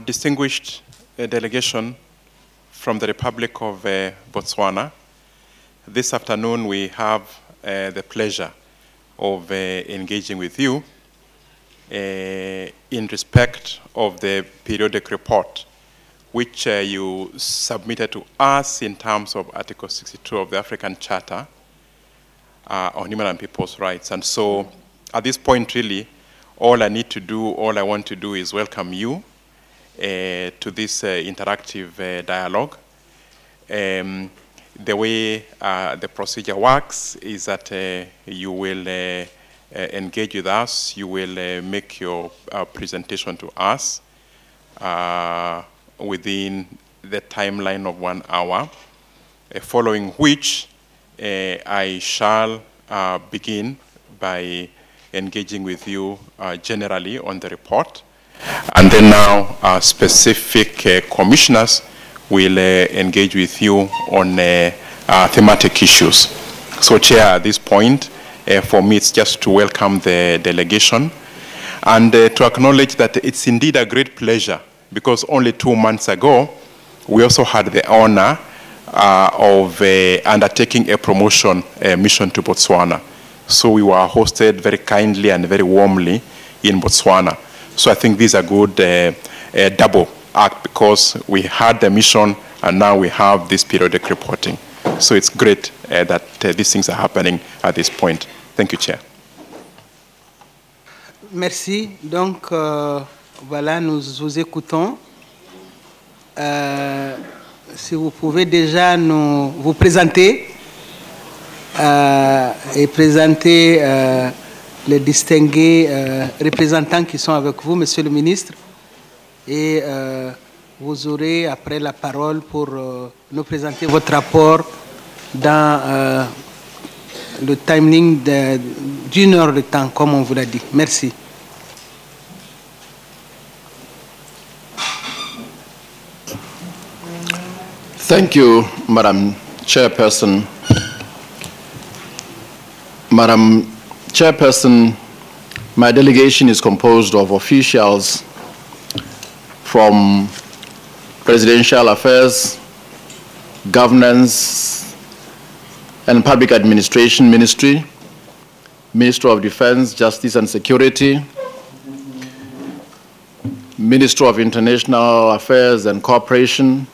Distinguished delegation from the Republic of Botswana, this afternoon we have the pleasure of engaging with you in respect of the periodic report which you submitted to us in terms of Article 62 of the African Charter on Human and People's Rights. And so at this point, really, all I want to do is welcome you to this interactive dialogue. The way the procedure works is that you will engage with us, you will make your presentation to us within the timeline of 1 hour, following which I shall begin by engaging with you generally on the report, and then now specific commissioners will engage with you on thematic issues. So, Chair, at this point, for me, it's just to welcome the delegation and to acknowledge that it's indeed a great pleasure, because only 2 months ago, we also had the honor of undertaking a promotion mission to Botswana. So we were hosted very kindly and very warmly in Botswana. So I think these are good double act, because we had the mission and now we have this periodic reporting. So it's great that these things are happening at this point. Thank you, Chair. Merci. Donc, voilà, nous vous écoutons. Si vous pouvez déjà vous présenter et présenter les distingués représentants qui sont avec vous, Monsieur le Ministre. Et vous aurez après la parole pour nous présenter votre rapport dans le timing d'1 heure de temps, comme on vous l'a dit. Merci. Thank you, Madam Chairperson. Madam Chairperson, my delegation is composed of officials from Presidential Affairs, Governance and Public Administration Ministry, Ministry of Defense, Justice and Security, Ministry of International Affairs and Cooperation,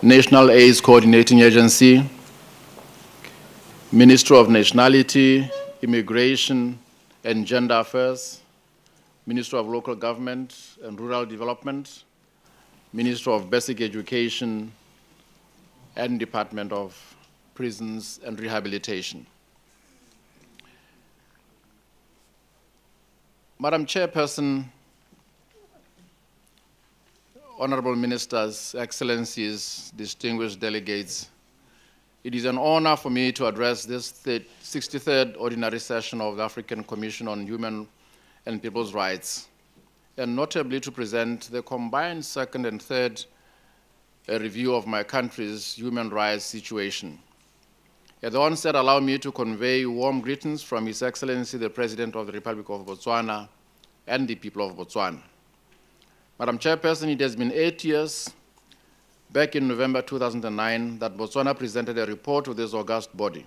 National AIDS Coordinating Agency, Ministry of Nationality, Immigration and Gender Affairs, Ministry of Local Government and Rural Development, Ministry of Basic Education, and Department of Prisons and Rehabilitation. Madam Chairperson, Honorable Ministers, Excellencies, distinguished delegates, it is an honor for me to address this 63rd Ordinary Session of the African Commission on Human and People's Rights, and notably to present the combined second and third review of my country's human rights situation. At the onset, allow me to convey warm greetings from His Excellency, the President of the Republic of Botswana and the people of Botswana. Madam Chairperson, it has been 8 years, back in November 2009, that Botswana presented a report to this august body.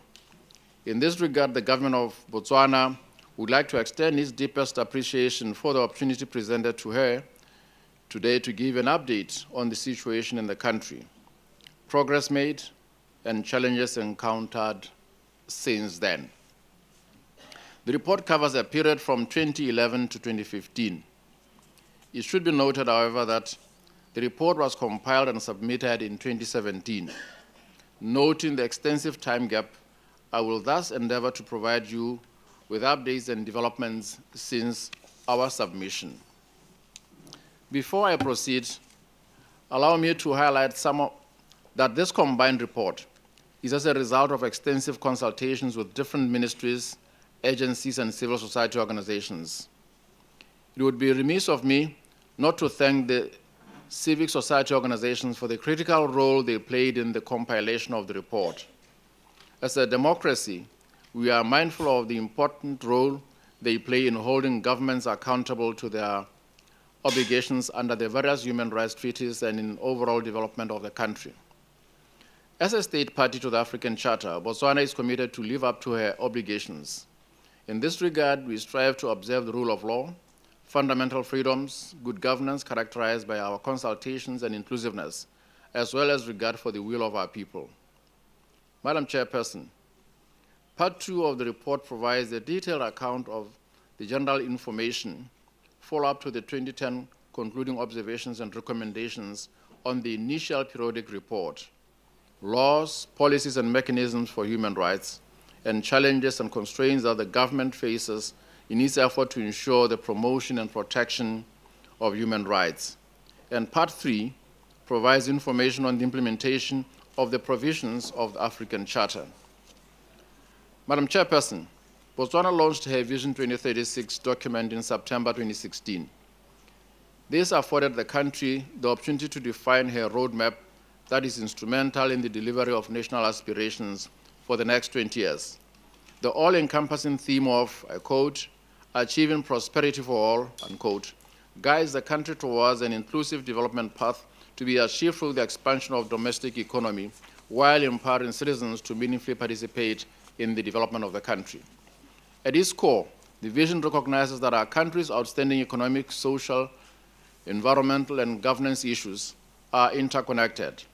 In this regard, the government of Botswana would like to extend its deepest appreciation for the opportunity presented to her today to give an update on the situation in the country, progress made, and challenges encountered since then. The report covers a period from 2011 to 2015. It should be noted, however, that the report was compiled and submitted in 2017. Noting the extensive time gap, I will thus endeavor to provide you with updates and developments since our submission. Before I proceed, allow me to highlight that this combined report is as a result of extensive consultations with different ministries, agencies, and civil society organizations. It would be remiss of me not to thank the civic society organizations for the critical role they played in the compilation of the report. As a democracy, we are mindful of the important role they play in holding governments accountable to their obligations under the various human rights treaties and in overall development of the country. As a state party to the African Charter, Botswana is committed to live up to her obligations. In this regard, we strive to observe the rule of law, fundamental freedoms, good governance characterized by our consultations and inclusiveness, as well as regard for the will of our people. Madam Chairperson, Part 2 of the report provides a detailed account of the general information follow-up to the 2010 concluding observations and recommendations on the initial periodic report, laws, policies, and mechanisms for human rights, and challenges and constraints that the government faces in its effort to ensure the promotion and protection of human rights. And Part 3 provides information on the implementation of the provisions of the African Charter. Madam Chairperson, Botswana launched her Vision 2036 document in September 2016. This afforded the country the opportunity to define her roadmap that is instrumental in the delivery of national aspirations for the next 20 years. The all-encompassing theme of, I quote, achieving prosperity for all, unquote, guides the country towards an inclusive development path to be achieved through the expansion of domestic economy while empowering citizens to meaningfully participate in the development of the country. At its core, the vision recognizes that our country's outstanding economic, social, environmental, and governance issues are interconnected,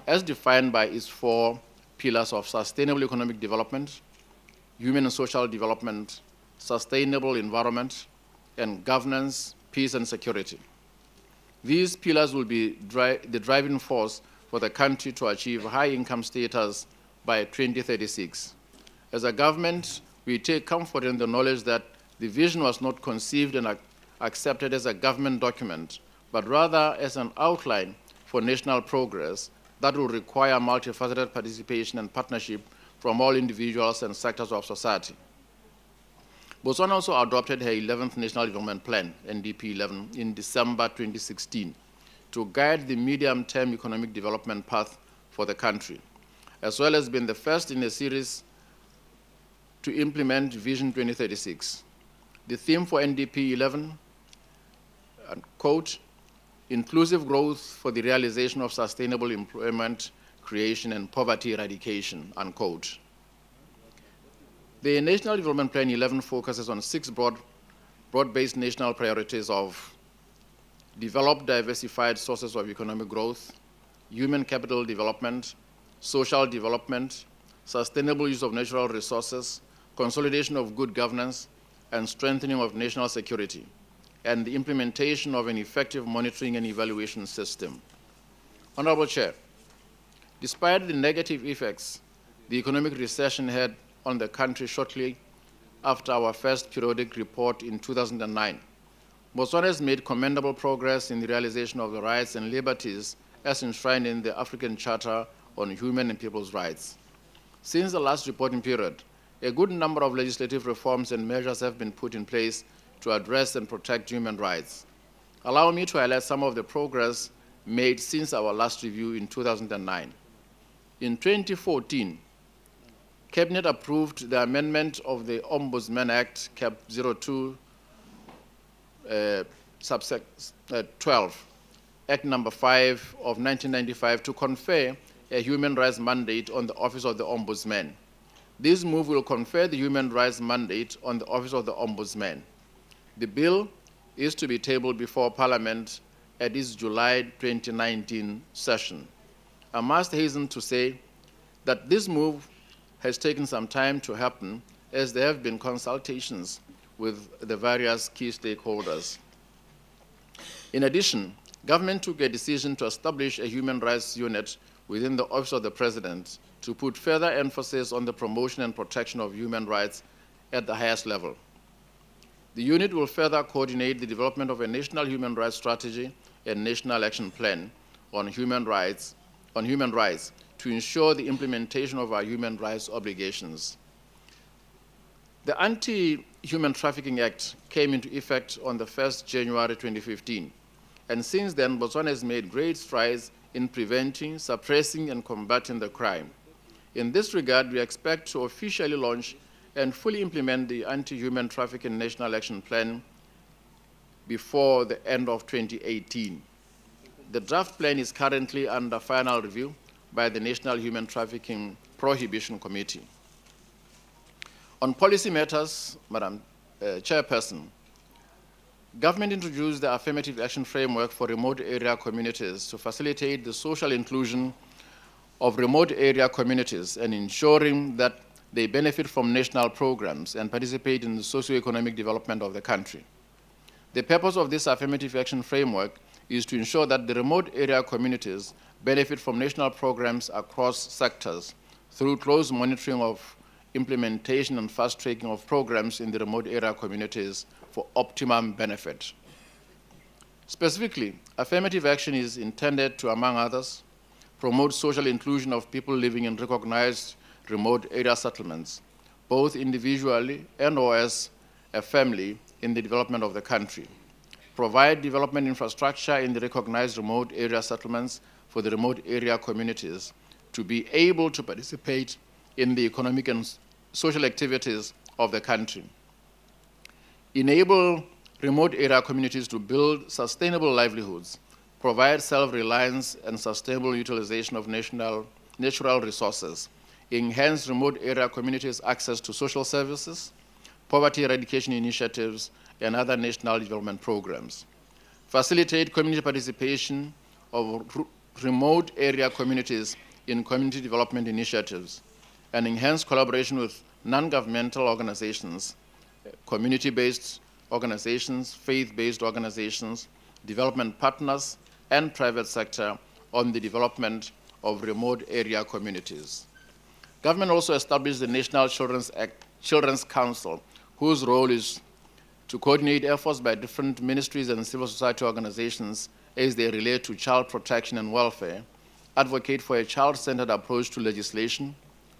as defined by its 4 pillars of sustainable economic development, human and social development, sustainable environment, and governance, peace, and security. These pillars will be the driving force for the country to achieve high income status by 2036. As a government, we take comfort in the knowledge that the vision was not conceived and accepted as a government document, but rather as an outline for national progress that will require multifaceted participation and partnership from all individuals and sectors of society. Botswana also adopted her 11th National Development Plan, NDP 11, in December 2016 to guide the medium-term economic development path for the country, as well as being the first in a series to implement Vision 2036. The theme for NDP 11, quote, inclusive growth for the realization of sustainable employment creation and poverty eradication, unquote. The National Development Plan 11 focuses on 6 broad-based national priorities of develop diversified sources of economic growth, human capital development, social development, sustainable use of natural resources, consolidation of good governance, and strengthening of national security, and the implementation of an effective monitoring and evaluation system. Honorable Chair, despite the negative effects the economic recession had on the country shortly after our first periodic report in 2009, Botswana has made commendable progress in the realization of the rights and liberties as enshrined in the African Charter on Human and People's Rights. Since the last reporting period, a good number of legislative reforms and measures have been put in place to address and protect human rights. Allow me to highlight some of the progress made since our last review in 2009. In 2014, Cabinet approved the amendment of the Ombudsman Act, Cap 02, 12, Act number 5 of 1995 to confer a human rights mandate on the Office of the Ombudsman. This move will confer the human rights mandate on the Office of the Ombudsman. The bill is to be tabled before Parliament at its July 2019 session. I must hasten to say that this move has taken some time to happen as there have been consultations with the various key stakeholders. In addition, government took a decision to establish a human rights unit within the Office of the President to put further emphasis on the promotion and protection of human rights at the highest level. The unit will further coordinate the development of a national human rights strategy and national action plan on human rights to ensure the implementation of our human rights obligations. The Anti-Human Trafficking Act came into effect on the 1st January 2015, and since then, Botswana has made great strides in preventing, suppressing, and combating the crime. In this regard, we expect to officially launch and fully implement the Anti-Human Trafficking National Action Plan before the end of 2018. The draft plan is currently under final review by the National Human Trafficking Prohibition Committee. On policy matters, Madam Chairperson, government introduced the affirmative action framework for remote area communities to facilitate the social inclusion of remote area communities and ensuring that they benefit from national programs and participate in the socio-economic development of the country. The purpose of this affirmative action framework is to ensure that the remote area communities benefit from national programs across sectors through close monitoring of implementation and fast-tracking of programs in the remote area communities for optimum benefit. Specifically, affirmative action is intended to, among others, promote social inclusion of people living in recognized remote area settlements, both individually and or as a family in the development of the country. Provide development infrastructure in the recognized remote area settlements for the remote area communities to be able to participate in the economic and social activities of the country. Enable remote area communities to build sustainable livelihoods, provide self-reliance and sustainable utilization of natural resources, enhance remote area communities' access to social services, poverty eradication initiatives, and other national development programs. Facilitate community participation of remote area communities in community development initiatives, and enhance collaboration with non-governmental organizations, community-based organizations, faith-based organizations, development partners, and private sector on the development of remote area communities. Government also established the National Children's Council, whose role is to coordinate efforts by different ministries and civil society organizations as they relate to child protection and welfare, advocate for a child-centered approach to legislation,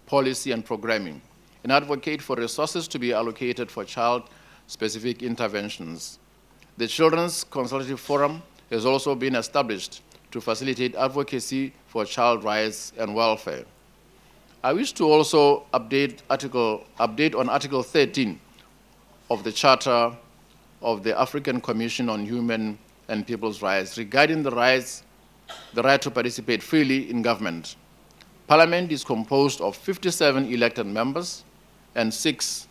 policy, and programming, and advocate for resources to be allocated for child-specific interventions. The Children's Consultative Forum has also been established to facilitate advocacy for child rights and welfare. I wish to also update on Article 13 of the Charter of the African Commission on Human and People's Rights regarding the right to participate freely in government. Parliament is composed of 57 elected members and 6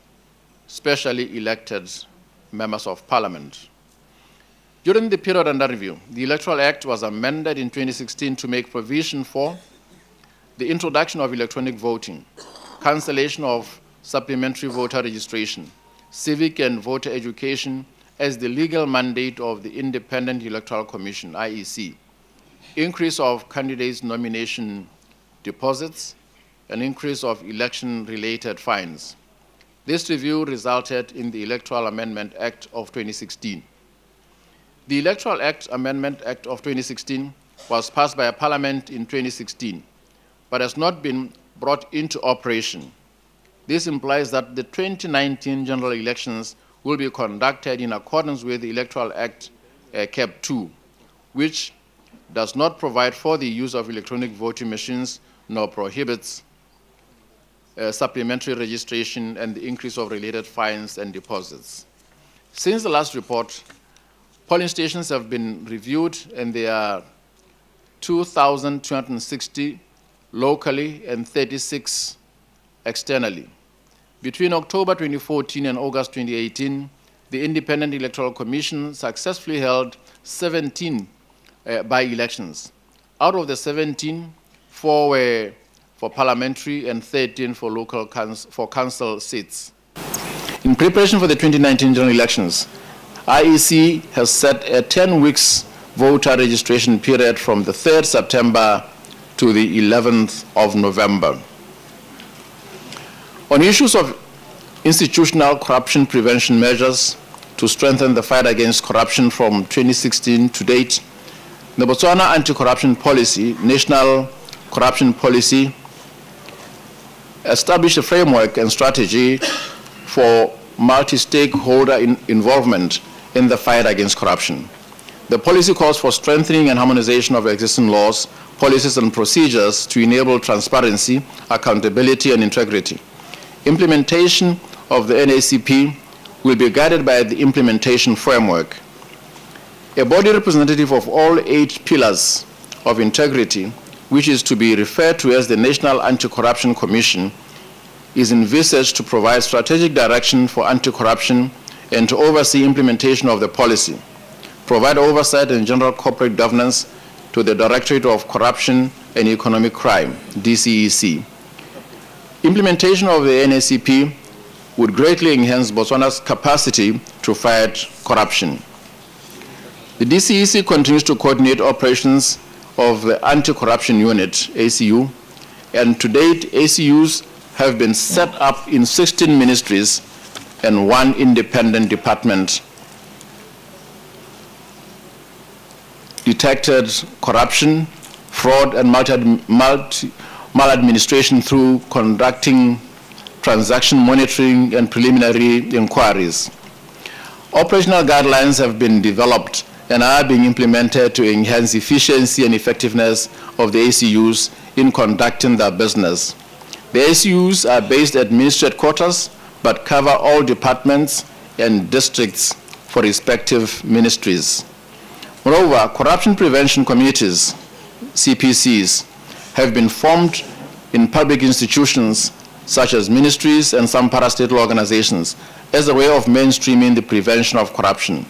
specially elected members of Parliament. During the period under review, the Electoral Act was amended in 2016 to make provision for the introduction of electronic voting, cancellation of supplementary voter registration, civic and voter education as the legal mandate of the Independent Electoral Commission, IEC, increase of candidates' nomination deposits, an increase of election-related fines. This review resulted in the Electoral Amendment Act of 2016. The Electoral Amendment Act of 2016 was passed by a parliament in 2016, but has not been brought into operation. This implies that the 2019 general elections will be conducted in accordance with the Electoral Act Cap 2, which does not provide for the use of electronic voting machines nor prohibits supplementary registration and the increase of related fines and deposits. Since the last report, polling stations have been reviewed, and there are 2,260 locally and 36 externally. Between October 2014 and August 2018, the Independent Electoral Commission successfully held 17 by-elections. Out of the 17, 4 were for parliamentary and 13 for council seats. In preparation for the 2019 general elections, IEC has set a 10 weeks voter registration period from the 3rd September to the 11th of November. On issues of institutional corruption prevention measures to strengthen the fight against corruption from 2016 to date, the Botswana Anti-Corruption Policy, National Corruption Policy, established a framework and strategy for multi-stakeholder involvement in the fight against corruption. The policy calls for strengthening and harmonization of existing laws, policies, and procedures to enable transparency, accountability, and integrity. Implementation of the NACP will be guided by the implementation framework. A body representative of all 8 pillars of integrity, which is to be referred to as the National Anti-Corruption Commission, is envisaged to provide strategic direction for anti-corruption and to oversee implementation of the policy, provide oversight and general corporate governance to the Directorate of Corruption and Economic Crime, DCEC. Implementation of the NACP would greatly enhance Botswana's capacity to fight corruption. The DCEC continues to coordinate operations of the Anti-Corruption Unit, ACU, and to date, ACUs have been set up in 16 ministries and 1 independent department. Detected corruption, fraud, and maladministration through conducting transaction monitoring and preliminary inquiries. Operational guidelines have been developed and are being implemented to enhance efficiency and effectiveness of the ACUs in conducting their business. The ACUs are based at ministry headquarters, but cover all departments and districts for respective ministries. Moreover, corruption prevention committees, CPCs, have been formed in public institutions such as ministries and some parastatal organizations as a way of mainstreaming the prevention of corruption.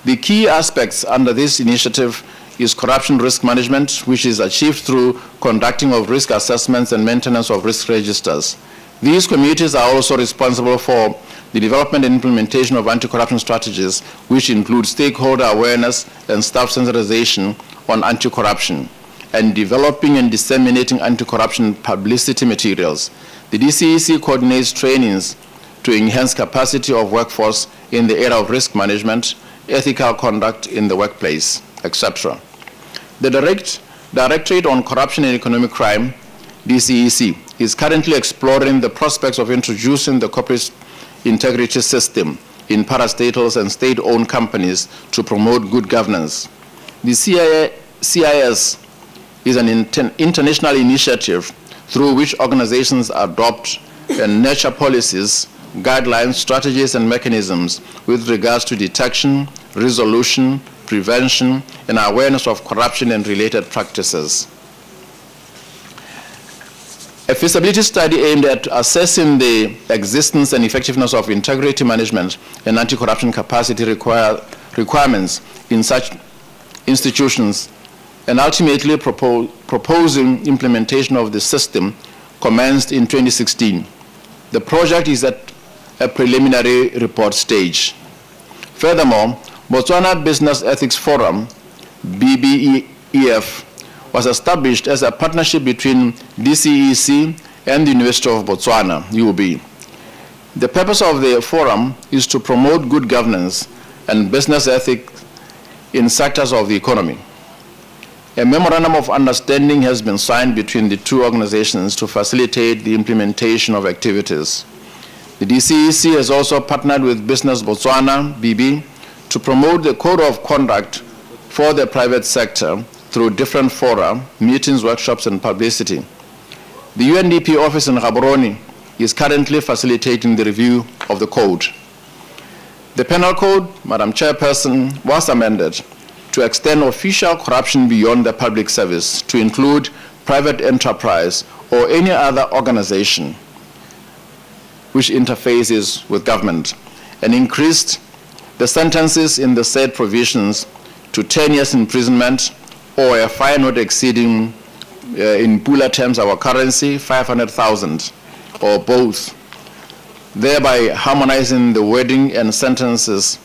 The key aspects under this initiative is corruption risk management, which is achieved through conducting of risk assessments and maintenance of risk registers. These committees are also responsible for the development and implementation of anti-corruption strategies, which include stakeholder awareness and staff sensitization on anti-corruption, and developing and disseminating anti-corruption publicity materials. The DCEC coordinates trainings to enhance capacity of workforce in the area of risk management, ethical conduct in the workplace, etc. The Directorate on Corruption and Economic Crime, DCEC, is currently exploring the prospects of introducing the corporate integrity system in parastatals and state-owned companies to promote good governance. The CIS is an international initiative through which organizations adopt and nurture policies, guidelines, strategies, and mechanisms with regards to detection, resolution, prevention, and awareness of corruption and related practices. A feasibility study aimed at assessing the existence and effectiveness of integrity management and anti-corruption capacity requirements in such institutions and ultimately proposing implementation of the system commenced in 2016. The project is at a preliminary report stage. Furthermore, Botswana Business Ethics Forum, BBEF, was established as a partnership between DCEC and the University of Botswana, UB. The purpose of the forum is to promote good governance and business ethics in sectors of the economy. A memorandum of understanding has been signed between the two organizations to facilitate the implementation of activities. The DCEC has also partnered with Business Botswana, BB, to promote the code of conduct for the private sector through different fora, meetings, workshops, and publicity. The UNDP office in Gaborone is currently facilitating the review of the code. The penal code, Madam Chairperson, was amended to extend official corruption beyond the public service to include private enterprise or any other organization which interfaces with government, and increased the sentences in the said provisions to 10 years imprisonment or a fine not exceeding, in Pula terms, our currency, 500,000, or both, thereby harmonizing the wording and sentences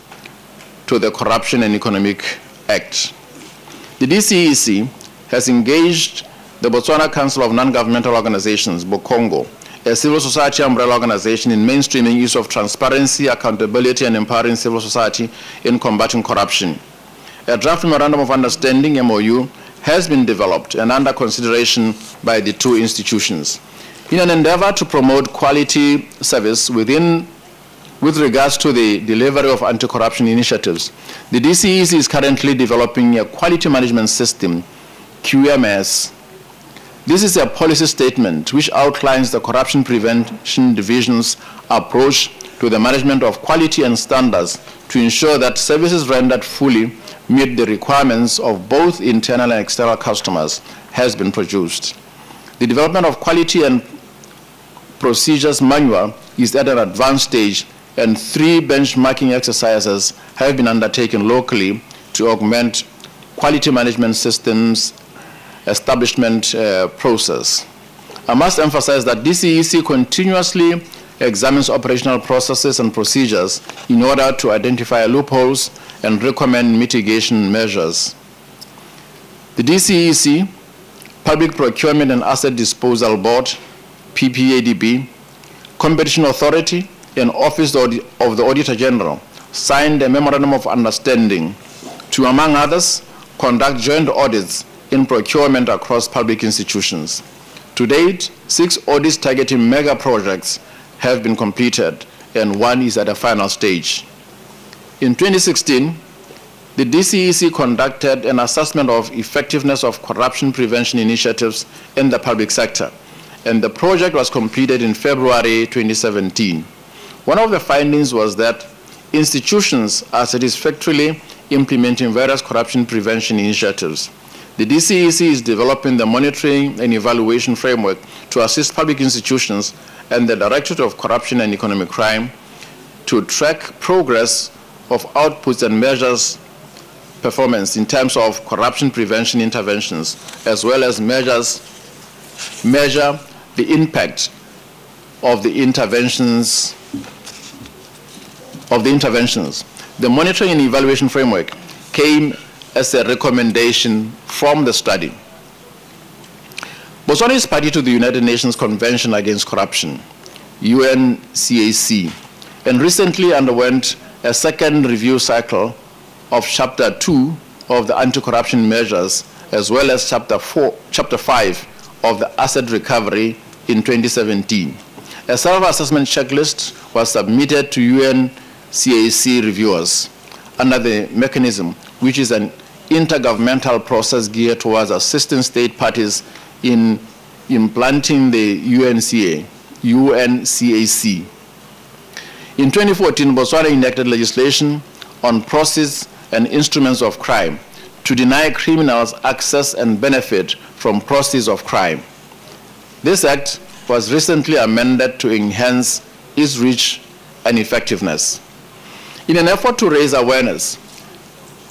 to the Corruption and Economic Act. The DCEC has engaged the Botswana Council of Non-Governmental Organizations, BOCONGO, a civil society umbrella organization in mainstreaming use of transparency, accountability, and empowering civil society in combating corruption. A draft memorandum of understanding, MOU, has been developed and under consideration by the two institutions. In an endeavor to promote quality service with regards to the delivery of anti-corruption initiatives, the DCEC is currently developing a quality management system, QMS. This is a policy statement which outlines the Corruption Prevention Division's approach to the management of quality and standards to ensure that services rendered fully meet the requirements of both internal and external customers has been produced. The development of quality and procedures manual is at an advanced stage, and 3 benchmarking exercises have been undertaken locally to augment quality management systems establishment process. I must emphasize that DCEC continuously examines operational processes and procedures in order to identify loopholes and recommend mitigation measures. The DCEC, Public Procurement and Asset Disposal Board, PPADB, Competition Authority, and Office of the Auditor General signed a Memorandum of Understanding to, among others, conduct joint audits in procurement across public institutions. To date, 6 audits targeting mega projects have been completed, and 1 is at a final stage. In 2016, the DCEC conducted an assessment of effectiveness of corruption prevention initiatives in the public sector, and the project was completed in February 2017. One of the findings was that institutions are satisfactorily implementing various corruption prevention initiatives. The DCEC is developing the monitoring and evaluation framework to assist public institutions and the Directorate of Corruption and Economic Crime to track progress of outputs and measures performance in terms of corruption prevention interventions, as well as measure the impact of the interventions. The monitoring and evaluation framework came as a recommendation from the study. Botswana is party to the United Nations Convention Against Corruption, UNCAC, and recently underwent a second review cycle of Chapter 2 of the anti-corruption measures, as well as Chapter 5 of the asset recovery in 2017. A self-assessment checklist was submitted to UNCAC reviewers under the mechanism, which is an intergovernmental process geared towards assisting state parties in implanting the UNCAC. In 2014, Botswana enacted legislation on process and instruments of crime to deny criminals access and benefit from proceeds of crime. This act was recently amended to enhance its reach and effectiveness. In an effort to raise awareness,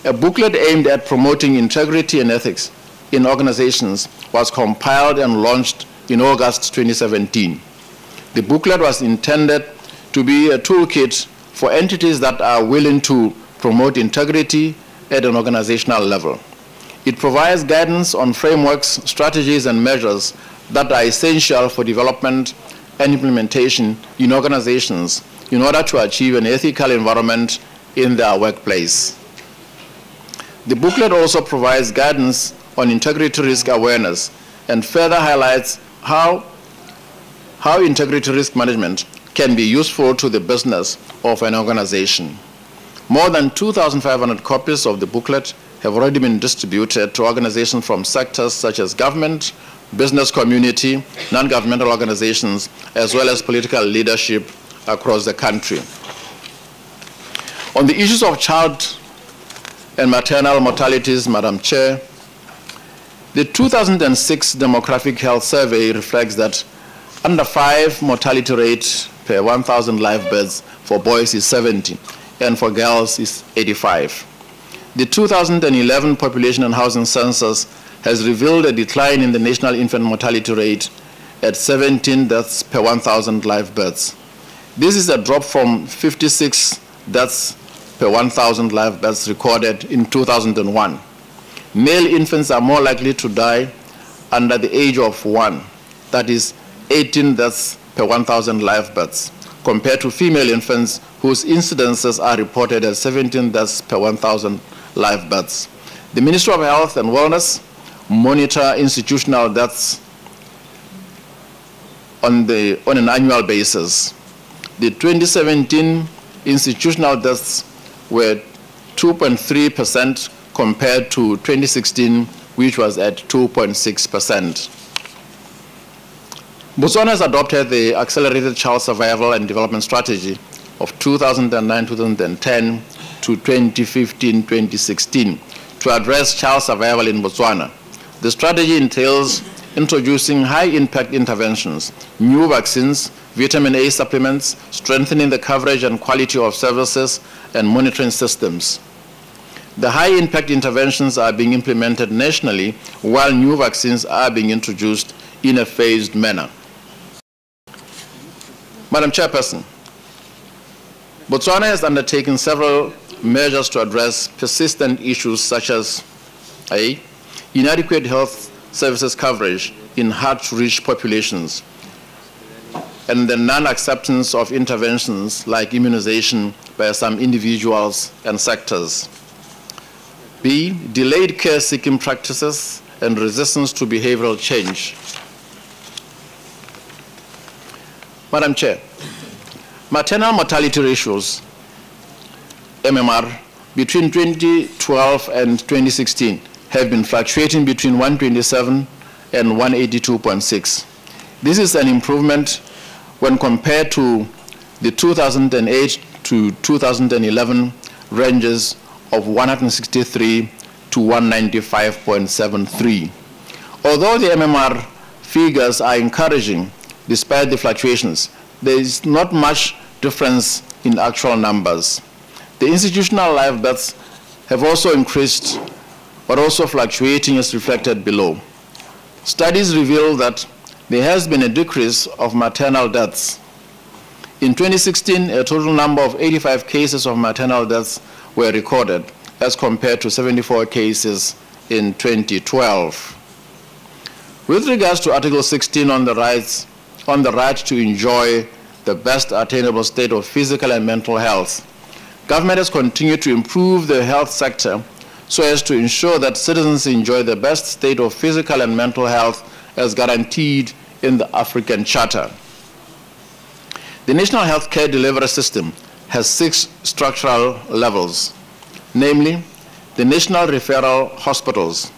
a booklet aimed at promoting integrity and ethics in organizations was compiled and launched in August 2017. The booklet was intended to be a toolkit for entities that are willing to promote integrity at an organizational level. It provides guidance on frameworks, strategies, and measures that are essential for development and implementation in organizations in order to achieve an ethical environment in their workplace. The booklet also provides guidance on integrity risk awareness and further highlights how integrity risk management can be useful to the business of an organization. More than 2,500 copies of the booklet have already been distributed to organizations from sectors such as government, business community, non-governmental organizations, as well as political leadership across the country. On the issues of child and maternal mortalities, Madam Chair, the 2006 Demographic Health Survey reflects that under 5 mortality rate per 1,000 live births for boys is 70, and for girls is 85. The 2011 Population and Housing Census has revealed a decline in the national infant mortality rate at 17 deaths per 1,000 live births. This is a drop from 56 deaths per 1,000 live births recorded in 2001. Male infants are more likely to die under the age of 1, that is 18 deaths per 1,000 live births, compared to female infants whose incidences are reported as 17 deaths per 1,000 live births. The Ministry of Health and Wellness monitor institutional deaths on an annual basis. The 2017 institutional deaths were 2.3% compared to 2016, which was at 2.6%. Botswana has adopted the Accelerated Child Survival and Development Strategy of 2009-2010 to 2015-2016 to address child survival in Botswana. The strategy entails introducing high-impact interventions, new vaccines, vitamin A supplements, strengthening the coverage and quality of services, and monitoring systems. The high-impact interventions are being implemented nationally, while new vaccines are being introduced in a phased manner. Madam Chairperson, Botswana has undertaken several measures to address persistent issues such as A, inadequate health services coverage in hard-to-reach populations, and the non-acceptance of interventions like immunization by some individuals and sectors. B, delayed care-seeking practices and resistance to behavioral change. Madam Chair, maternal mortality ratios, MMR, between 2012 and 2016 have been fluctuating between 127 and 182.6. This is an improvement when compared to the 2008 to 2011 ranges of 163 to 195.73. Although the MMR figures are encouraging, despite the fluctuations, there is not much difference in actual numbers. The institutional live births have also increased, but also fluctuating as reflected below. Studies reveal that there has been a decrease of maternal deaths. In 2016, a total number of 85 cases of maternal deaths were recorded, as compared to 74 cases in 2012. With regards to Article 16 on the right to enjoy the best attainable state of physical and mental health, government has continued to improve the health sector so as to ensure that citizens enjoy the best state of physical and mental health as guaranteed in the African Charter. The National Healthcare Delivery System has 6 structural levels, namely the National Referral Hospitals,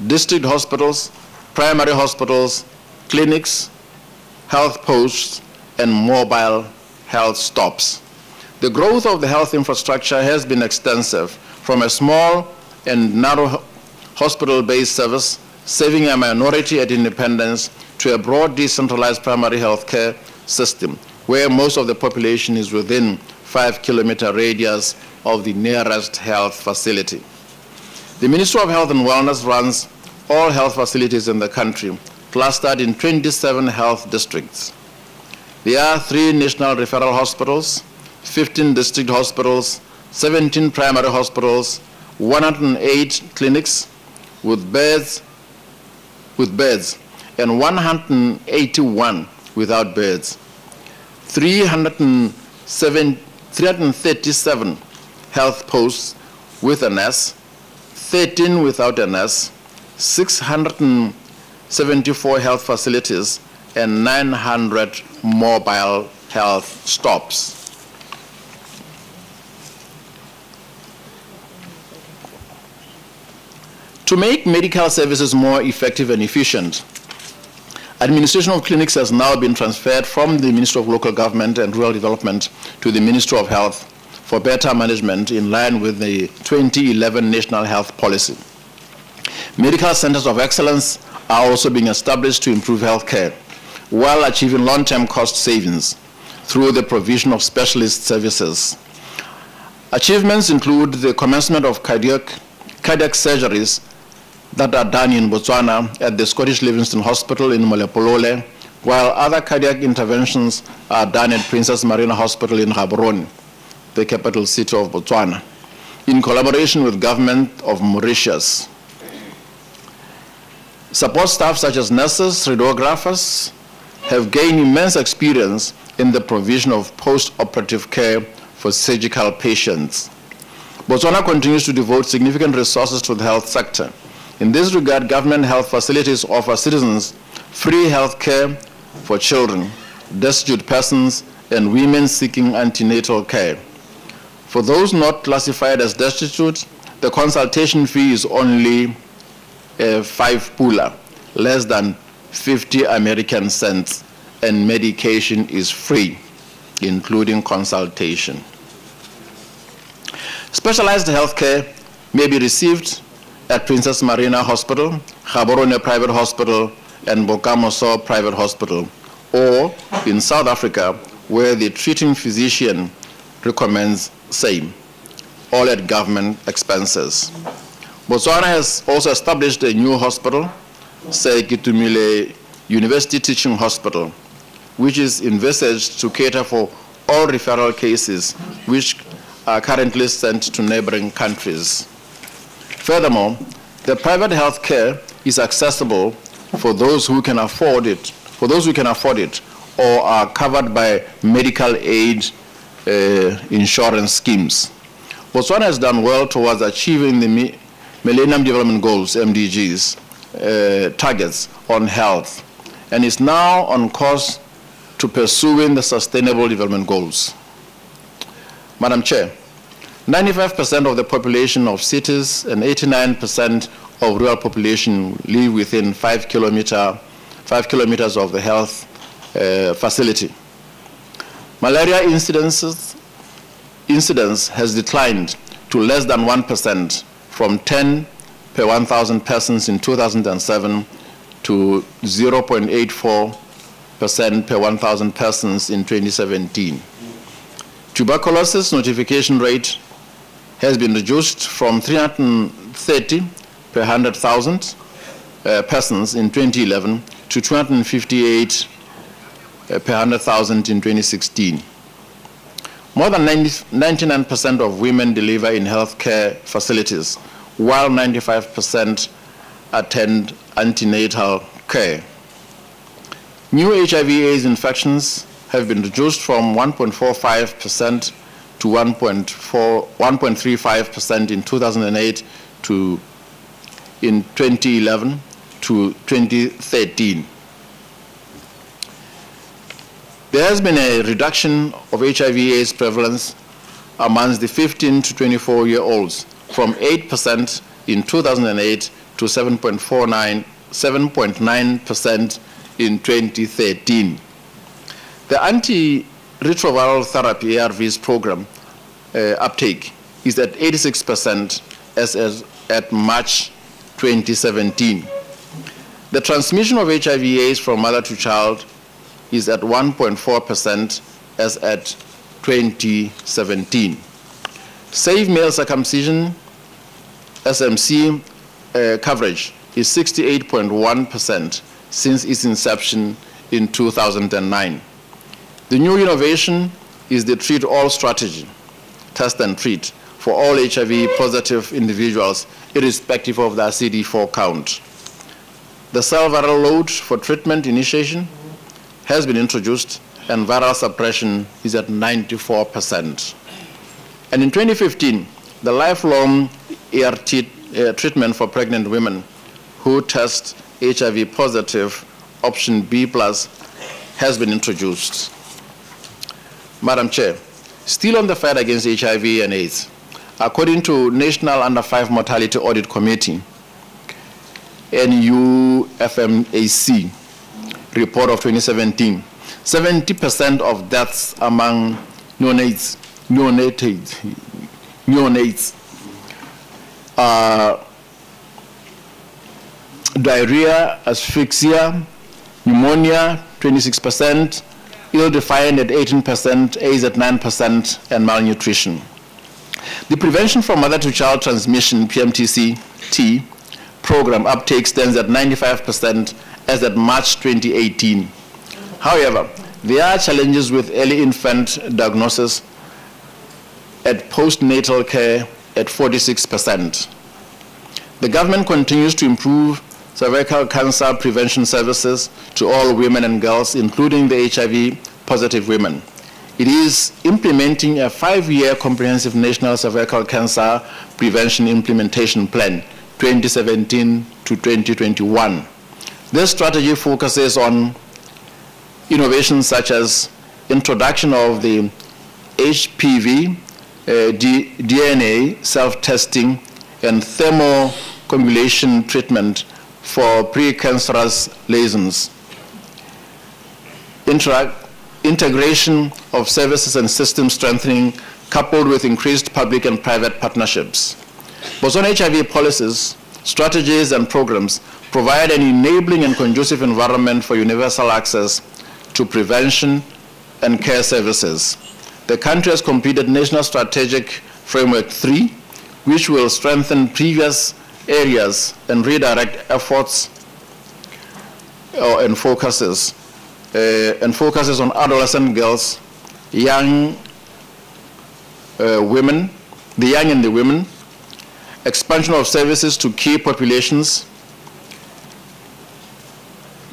District Hospitals, Primary Hospitals, clinics, health posts, and mobile health stops. The growth of the health infrastructure has been extensive, from a small and narrow hospital-based service serving a minority at independence to a broad decentralized primary health care system, where most of the population is within 5-kilometer radius of the nearest health facility. The Ministry of Health and Wellness runs all health facilities in the country, clustered in 27 health districts. There are 3 national referral hospitals, 15 district hospitals, 17 primary hospitals, 108 clinics with beds, and 181 without beds. 337 health posts with a nurse, 13 without a nurse, 674 health facilities, and 900 mobile health stops. To make medical services more effective and efficient, administration of clinics has now been transferred from the Ministry of Local Government and Rural Development to the Ministry of Health for better management in line with the 2011 National Health Policy. Medical centers of excellence are also being established to improve health care while achieving long-term cost savings through the provision of specialist services. Achievements include the commencement of cardiac surgeries that are done in Botswana at the Scottish Livingston Hospital in Molepolole, while other cardiac interventions are done at Princess Marina Hospital in Gaborone, the capital city of Botswana, in collaboration with government of Mauritius. Support staff such as nurses, radiographers have gained immense experience in the provision of post-operative care for surgical patients. Botswana continues to devote significant resources to the health sector. In this regard, government health facilities offer citizens free health care for children, destitute persons, and women seeking antenatal care. For those not classified as destitute, the consultation fee is only 5 pula, less than 50 American cents, and medication is free, including consultation. Specialized healthcare may be received at Princess Marina Hospital, Gaborone Private Hospital, and Bokamoso Private Hospital, or in South Africa, where the treating physician recommends same, all at government expenses. Botswana has also established a new hospital, Sekitumile University Teaching Hospital, which is envisaged to cater for all referral cases which are currently sent to neighboring countries. Furthermore, the private health care is accessible for those who can afford it, or are covered by medical aid insurance schemes. Botswana has done well towards achieving the Millennium Development Goals, MDGs, targets on health, and is now on course to pursuing the Sustainable Development Goals. Madam Chair, 95% of the population of cities and 89% of rural population live within 5 kilometers of the health facility. Malaria incidence has declined to less than 1%, from 10 per 1,000 persons in 2007 to 0.84% per 1,000 persons in 2017. Tuberculosis notification rate has been reduced from 330 per 100,000 persons in 2011 to 258 per 100,000 in 2016. More than 99% of women deliver in healthcare facilities, while 95% attend antenatal care. New HIV/AIDS infections have been reduced from 1.45% to 1.35% in 2008 to in 2011 to 2013. There has been a reduction of HIV/AIDS prevalence amongst the 15 to 24-year-olds from 8% in 2008 to 7.9% in 2013. The antiretroviral therapy ARVs program uptake is at 86% as at March 2017. The transmission of HIV/AIDS from mother to child is at 1.4% as at 2017. Safe male circumcision, SMC coverage is 68.1% since its inception in 2009. The new innovation is the treat all strategy, test and treat, for all HIV positive individuals, irrespective of their CD4 count. The cell viral load for treatment initiation has been introduced, and viral suppression is at 94%. And in 2015, the lifelong ART treatment for pregnant women who test HIV positive, option B+, has been introduced. Madam Chair, still on the fight against HIV and AIDS, according to National Under 5 Mortality Audit Committee, NUFMAC, report of 2017, 70% of deaths among neonates are diarrhea, asphyxia, pneumonia, 26%, ill-defined at 18%, AIDS at 9%, and malnutrition. The Prevention from Mother to Child Transmission, PMTCT, program uptake stands at 95% as at March 2018. However, there are challenges with early infant diagnosis at postnatal care at 46%. The government continues to improve cervical cancer prevention services to all women and girls, including the HIV-positive women. It is implementing a 5-year comprehensive national cervical cancer prevention implementation plan, 2017 to 2021. This strategy focuses on innovations such as introduction of the HPV, DNA self-testing, and thermocoagulation treatment for precancerous lesions. Integration of services and system strengthening coupled with increased public and private partnerships. Botswana HIV policies, strategies, and programs provide an enabling and conducive environment for universal access to prevention and care services. The country has completed National Strategic Framework 3, which will strengthen previous areas and redirect efforts and focuses on adolescent girls, young women, the young and the women, expansion of services to key populations,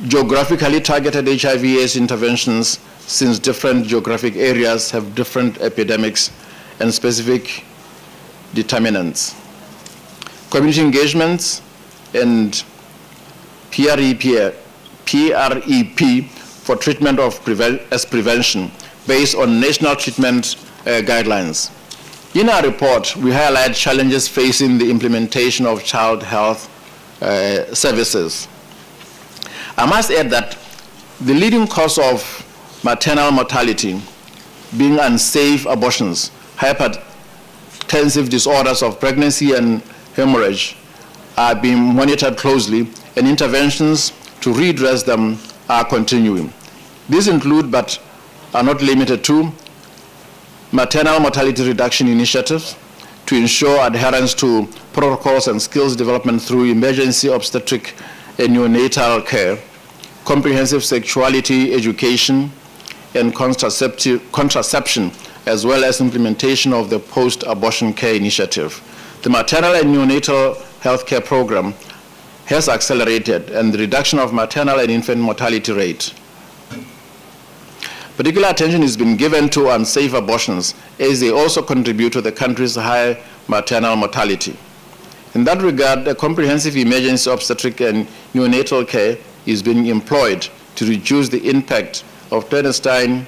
geographically targeted HIV/AIDS interventions, since different geographic areas have different epidemics and specific determinants. Community engagements and PREP for treatment as prevention based on national treatment guidelines. In our report, we highlight challenges facing the implementation of child health services. I must add that the leading cause of maternal mortality being unsafe abortions, hypertensive disorders of pregnancy and hemorrhage are being monitored closely, and interventions to redress them are continuing. These include, but are not limited to, maternal mortality reduction initiatives to ensure adherence to protocols and skills development through emergency obstetric and neonatal care, comprehensive sexuality education and contraception, as well as implementation of the post-abortion care initiative. The maternal and neonatal healthcare program has accelerated, and the reduction of maternal and infant mortality rate. Particular attention has been given to unsafe abortions, as they also contribute to the country's high maternal mortality. In that regard, a comprehensive emergency obstetric and neonatal care is being employed to reduce the impact of clandestine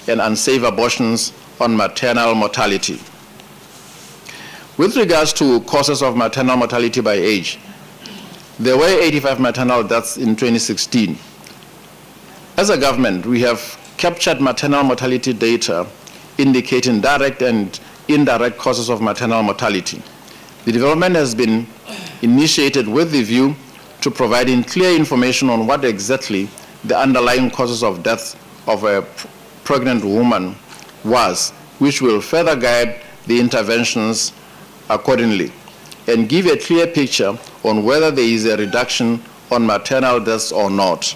and unsafe abortions on maternal mortality. With regards to causes of maternal mortality by age, there were 85 maternal deaths in 2016. As a government, we have captured maternal mortality data indicating direct and indirect causes of maternal mortality. The development has been initiated with the view to providing clear information on what exactly the underlying causes of death of a pregnant woman was, which will further guide the interventions accordingly and give a clear picture on whether there is a reduction on maternal deaths or not.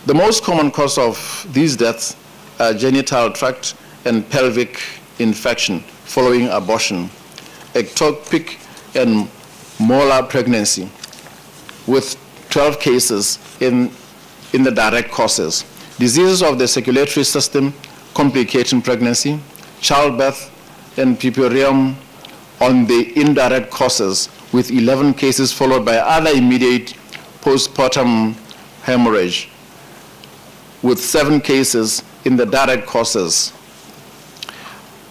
The most common cause of these deaths are genital tract and pelvic infection following abortion, ectopic and molar pregnancy, with 12 cases in the direct causes. Diseases of the circulatory system complicating pregnancy, childbirth, and puerperium on the indirect causes, with 11 cases followed by other immediate postpartum hemorrhage, with 7 cases in the direct causes.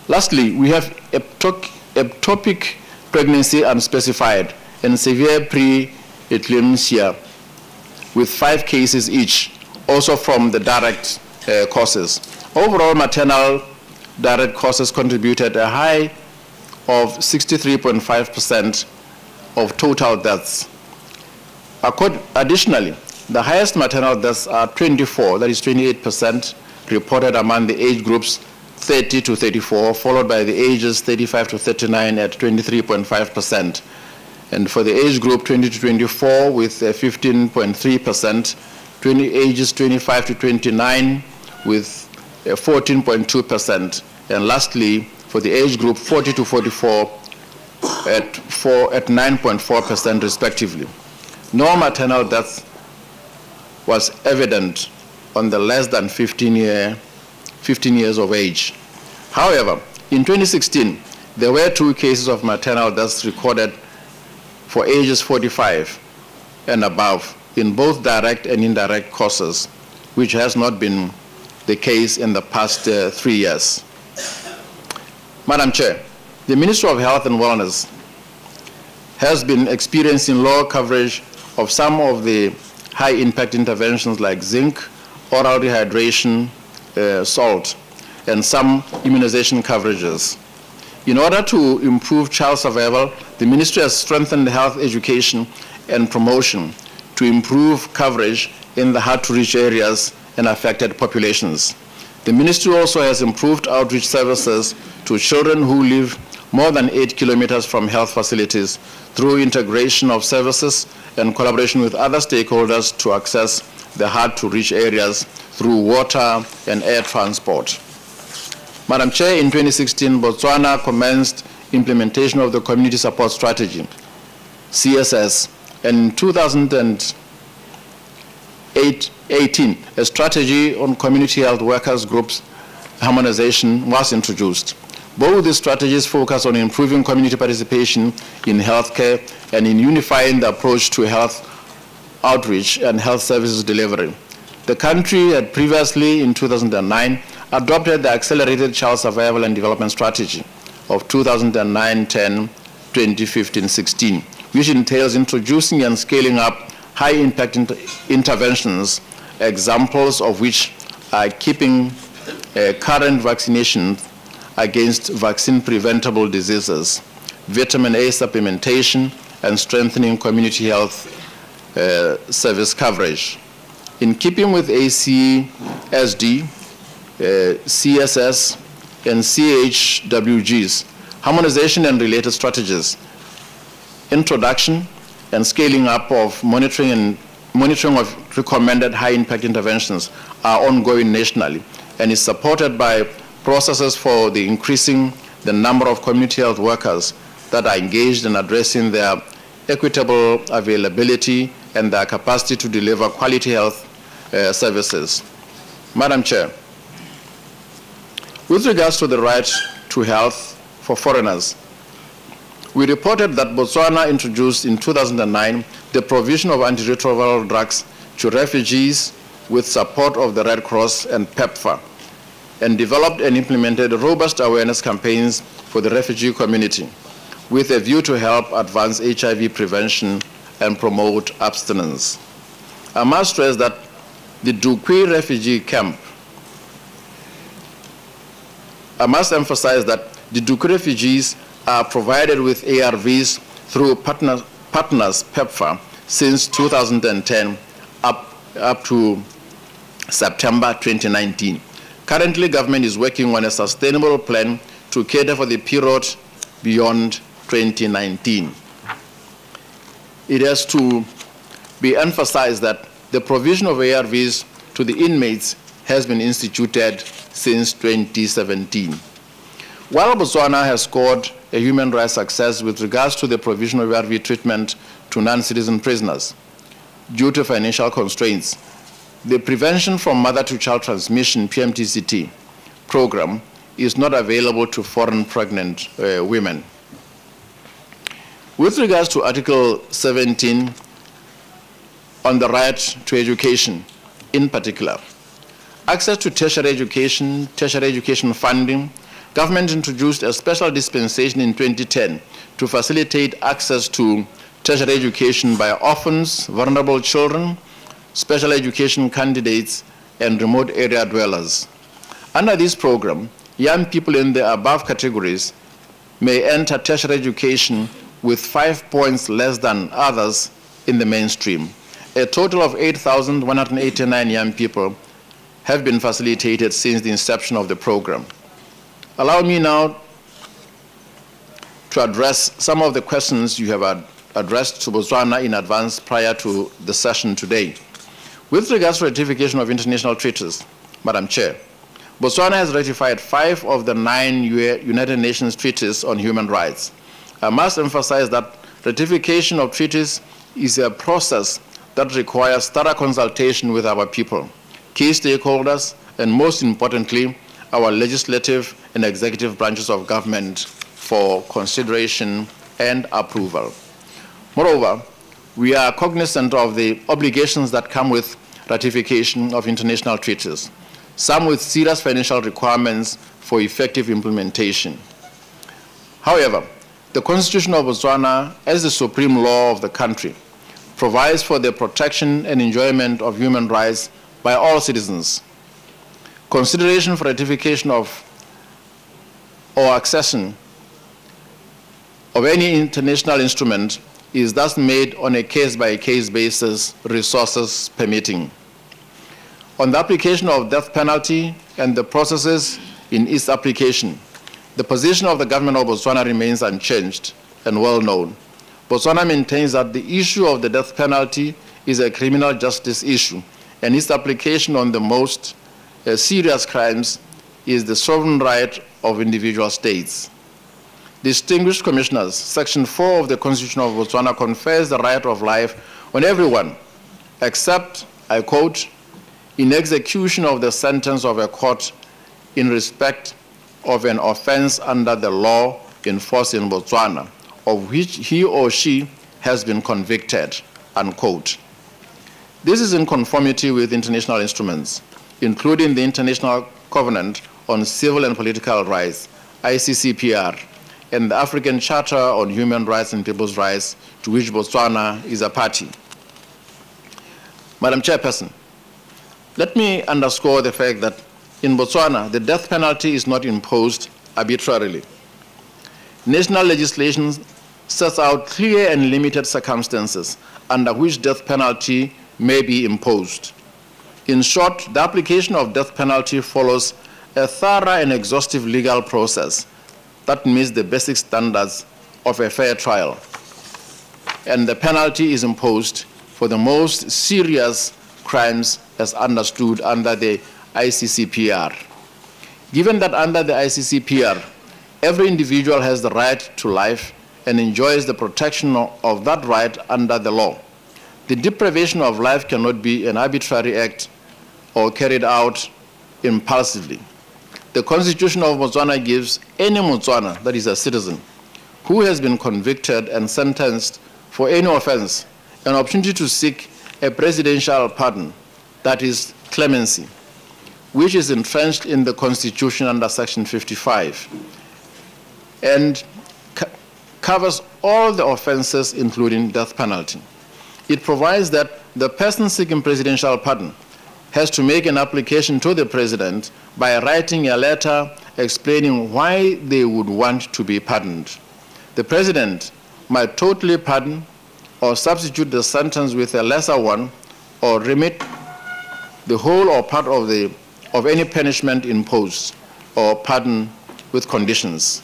Lastly, we have ectopic pregnancy unspecified and severe preeclampsia, with 5 cases each, also from the direct causes. Overall, maternal direct causes contributed a high of 63.5% of total deaths. Additionally, the highest maternal deaths are 24, that is 28%, reported among the age groups 30 to 34, followed by the ages 35 to 39 at 23.5%. And for the age group 20 to 24 with 15.3%, ages 25 to 29 with 14.2%. And lastly, for the age group 40 to 44 at 9.4% respectively. No maternal death was evident on the less than 15 years of age. However, in 2016, there were 2 cases of maternal deaths recorded for ages 45 and above in both direct and indirect causes, which has not been the case in the past 3 years. Madam Chair, the Ministry of Health and Wellness has been experiencing lower coverage of some of the high-impact interventions like zinc, oral rehydration, salt. and some immunization coverages. In order to improve child survival, the Ministry has strengthened health education and promotion to improve coverage in the hard-to-reach areas and affected populations. The Ministry also has improved outreach services to children who live more than 8 kilometers from health facilities through integration of services and collaboration with other stakeholders to access the hard-to-reach areas through water and air transport. Madam Chair, in 2016, Botswana commenced implementation of the Community Support Strategy, CSS, and in 2018, a strategy on community health workers groups harmonization was introduced. Both these strategies focus on improving community participation in healthcare and in unifying the approach to health outreach and health services delivery. The country had previously, in 2009, adopted the Accelerated Child Survival and Development Strategy of 2009-10, 2015-16, which entails introducing and scaling up high-impact interventions, examples of which are keeping current vaccination against vaccine-preventable diseases, vitamin A supplementation, and strengthening community health service coverage. In keeping with ACSD, CSS, and CHWGs, harmonization and related strategies, introduction and scaling up of monitoring of recommended high-impact interventions are ongoing nationally and is supported by processes for the increasing the number of community health workers that are engaged in addressing their equitable availability and their capacity to deliver quality health services. Madam Chair, with regards to the right to health for foreigners, we reported that Botswana introduced in 2009 the provision of antiretroviral drugs to refugees with support of the Red Cross and PEPFAR, and developed and implemented robust awareness campaigns for the refugee community with a view to help advance HIV prevention and promote abstinence. I must stress that the Dukwi refugee camp, I must emphasize that the Dukwi refugees are provided with ARVs through partners PEPFAR since 2010 up to September 2019. Currently, government is working on a sustainable plan to cater for the period beyond 2019. It has to be emphasized that the provision of ARVs to the inmates has been instituted since 2017. While Botswana has scored a human rights success with regards to the provision of ARV treatment to non-citizen prisoners due to financial constraints, the Prevention from Mother-to-Child Transmission, PMTCT, program is not available to foreign pregnant women. With regards to Article 17 on the right to education in particular, access to tertiary education funding, government introduced a special dispensation in 2010 to facilitate access to tertiary education by orphans, vulnerable children, special education candidates, and remote area dwellers. Under this program, young people in the above categories may enter tertiary education with 5 points less than others in the mainstream. A total of 8,189 young people have been facilitated since the inception of the program. Allow me now to address some of the questions you have addressed to Botswana in advance prior to the session today. With regards to ratification of international treaties, Madam Chair, Botswana has ratified 5 of the 9 United Nations treaties on human rights. I must emphasize that ratification of treaties is a process that requires thorough consultation with our people, key stakeholders, and most importantly, our legislative and executive branches of government for consideration and approval. Moreover, we are cognizant of the obligations that come with ratification of international treaties, some with serious financial requirements for effective implementation. However, the Constitution of Botswana, as the supreme law of the country, provides for the protection and enjoyment of human rights by all citizens. consideration for ratification of or accession of any international instrument is thus made on a case-by-case basis, resources permitting. On the application of death penalty and the processes in its application, the position of the government of Botswana remains unchanged and well known. Botswana maintains that the issue of the death penalty is a criminal justice issue, and its application on the most serious crimes is the sovereign right of individual states. Distinguished Commissioners, Section 4 of the Constitution of Botswana confers the right of life on everyone, except, I quote, in execution of the sentence of a court in respect of an offense under the law in force in Botswana, of which he or she has been convicted, unquote. This is in conformity with international instruments, including the International Covenant on Civil and Political Rights, ACHPR, and the African Charter on Human Rights and People's Rights, to which Botswana is a party. Madam Chairperson, let me underscore the fact that in Botswana, the death penalty is not imposed arbitrarily. National legislation sets out clear and limited circumstances under which death penalty may be imposed. In short, the application of death penalty follows a thorough and exhaustive legal process that meets the basic standards of a fair trial. And the penalty is imposed for the most serious crimes as understood under the ACHPR. Given that under the ACHPR, every individual has the right to life and enjoys the protection of that right under the law, the deprivation of life cannot be an arbitrary act or carried out impulsively. The Constitution of Botswana gives any Botswana, that is a citizen, who has been convicted and sentenced for any offense, an opportunity to seek a presidential pardon, that is clemency, which is entrenched in the Constitution under Section 55, and covers all the offenses, including death penalty. It provides that the person seeking presidential pardon has to make an application to the president by writing a letter explaining why they would want to be pardoned. The president might totally pardon or substitute the sentence with a lesser one, or remit the whole or part of any punishment imposed, or pardon with conditions.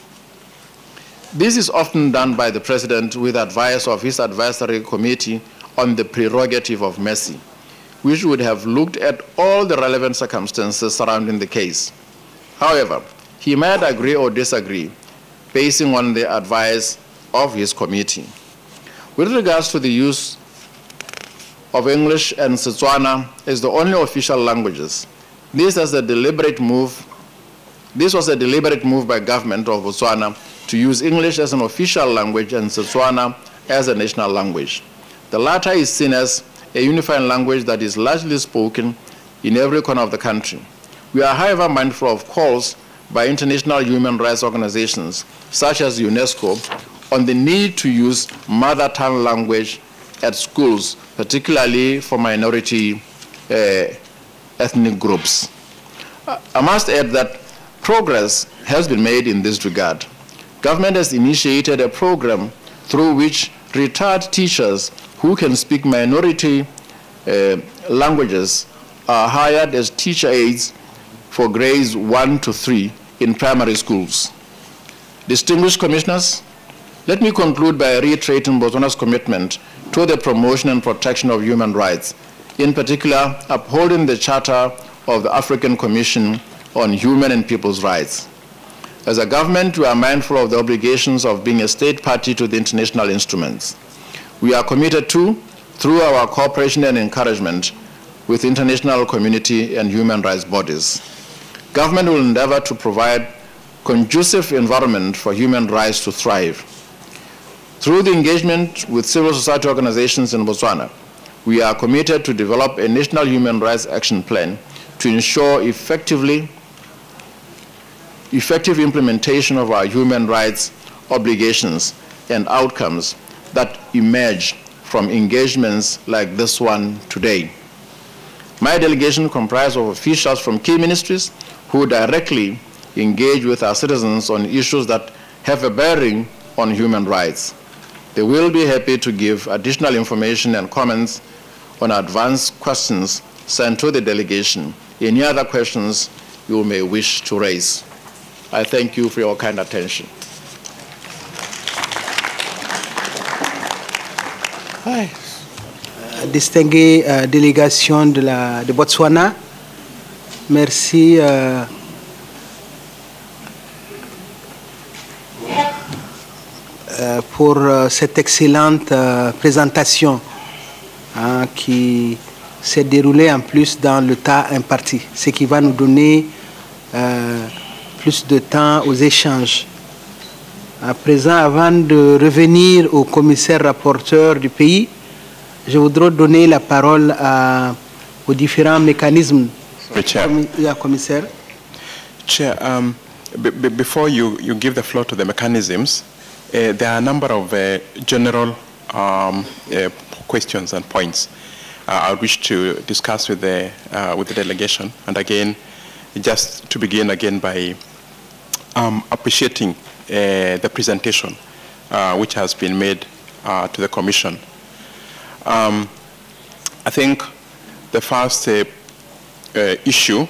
This is often done by the president with advice of his advisory committee on the prerogative of mercy, which would have looked at all the relevant circumstances surrounding the case. However, he might agree or disagree, basing on the advice of his committee. With regards to the use of English and Setswana as the only official languages, this was a deliberate move by government of Botswana to use English as an official language and Setswana as a national language. The latter is seen as a unified language that is largely spoken in every corner of the country. We are, however, mindful of calls by international human rights organizations, such as UNESCO, on the need to use mother tongue language at schools, particularly for minority ethnic groups. I must add that progress has been made in this regard. Government has initiated a program through which retired teachers who can speak minority languages are hired as teacher aides for grades 1 to 3 in primary schools. Distinguished Commissioners, let me conclude by reiterating Botswana's commitment to the promotion and protection of human rights, in particular upholding the Charter of the African Commission on Human and People's Rights. As a government, we are mindful of the obligations of being a state party to the international instruments. We are committed to, through our cooperation and encouragement with the international community and human rights bodies. Government will endeavor to provide conducive environment for human rights to thrive. Through the engagement with civil society organizations in Botswana, we are committed to develop a national human rights action plan to ensure effective implementation of our human rights obligations and outcomes that emerge from engagements like this one today. My delegation comprised of officials from key ministries who directly engage with our citizens on issues that have a bearing on human rights. They will be happy to give additional information and comments on advanced questions sent to the delegation. Any other questions you may wish to raise. I thank you for your kind attention. Distinguée délégation de Botswana, merci pour cette excellente présentation qui s'est déroulée en plus dans le temps imparti, ce qui va nous donner plus de temps aux échanges. À présent, avant de revenir au commissaire rapporteur du pays, je voudrais donner la parole aux différents mécanismes. Commissaire. Chair, before you give the floor to the mechanisms, there are a number of general questions and points I wish to discuss with the delegation. And again, just to begin again by appreciating the presentation which has been made to the Commission. I think the first issue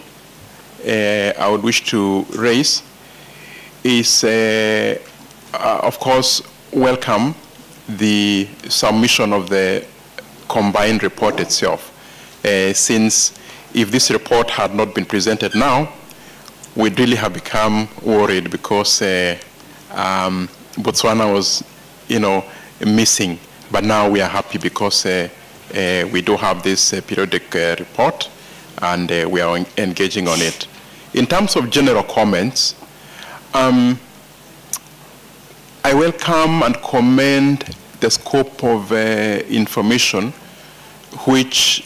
I would wish to raise is, of course, welcome the submission of the combined report itself. Since if this report had not been presented now, we'd really have become worried because Botswana was, missing. But now we are happy because we do have this periodic report and we are engaging on it. In terms of general comments, I welcome and commend the scope of information which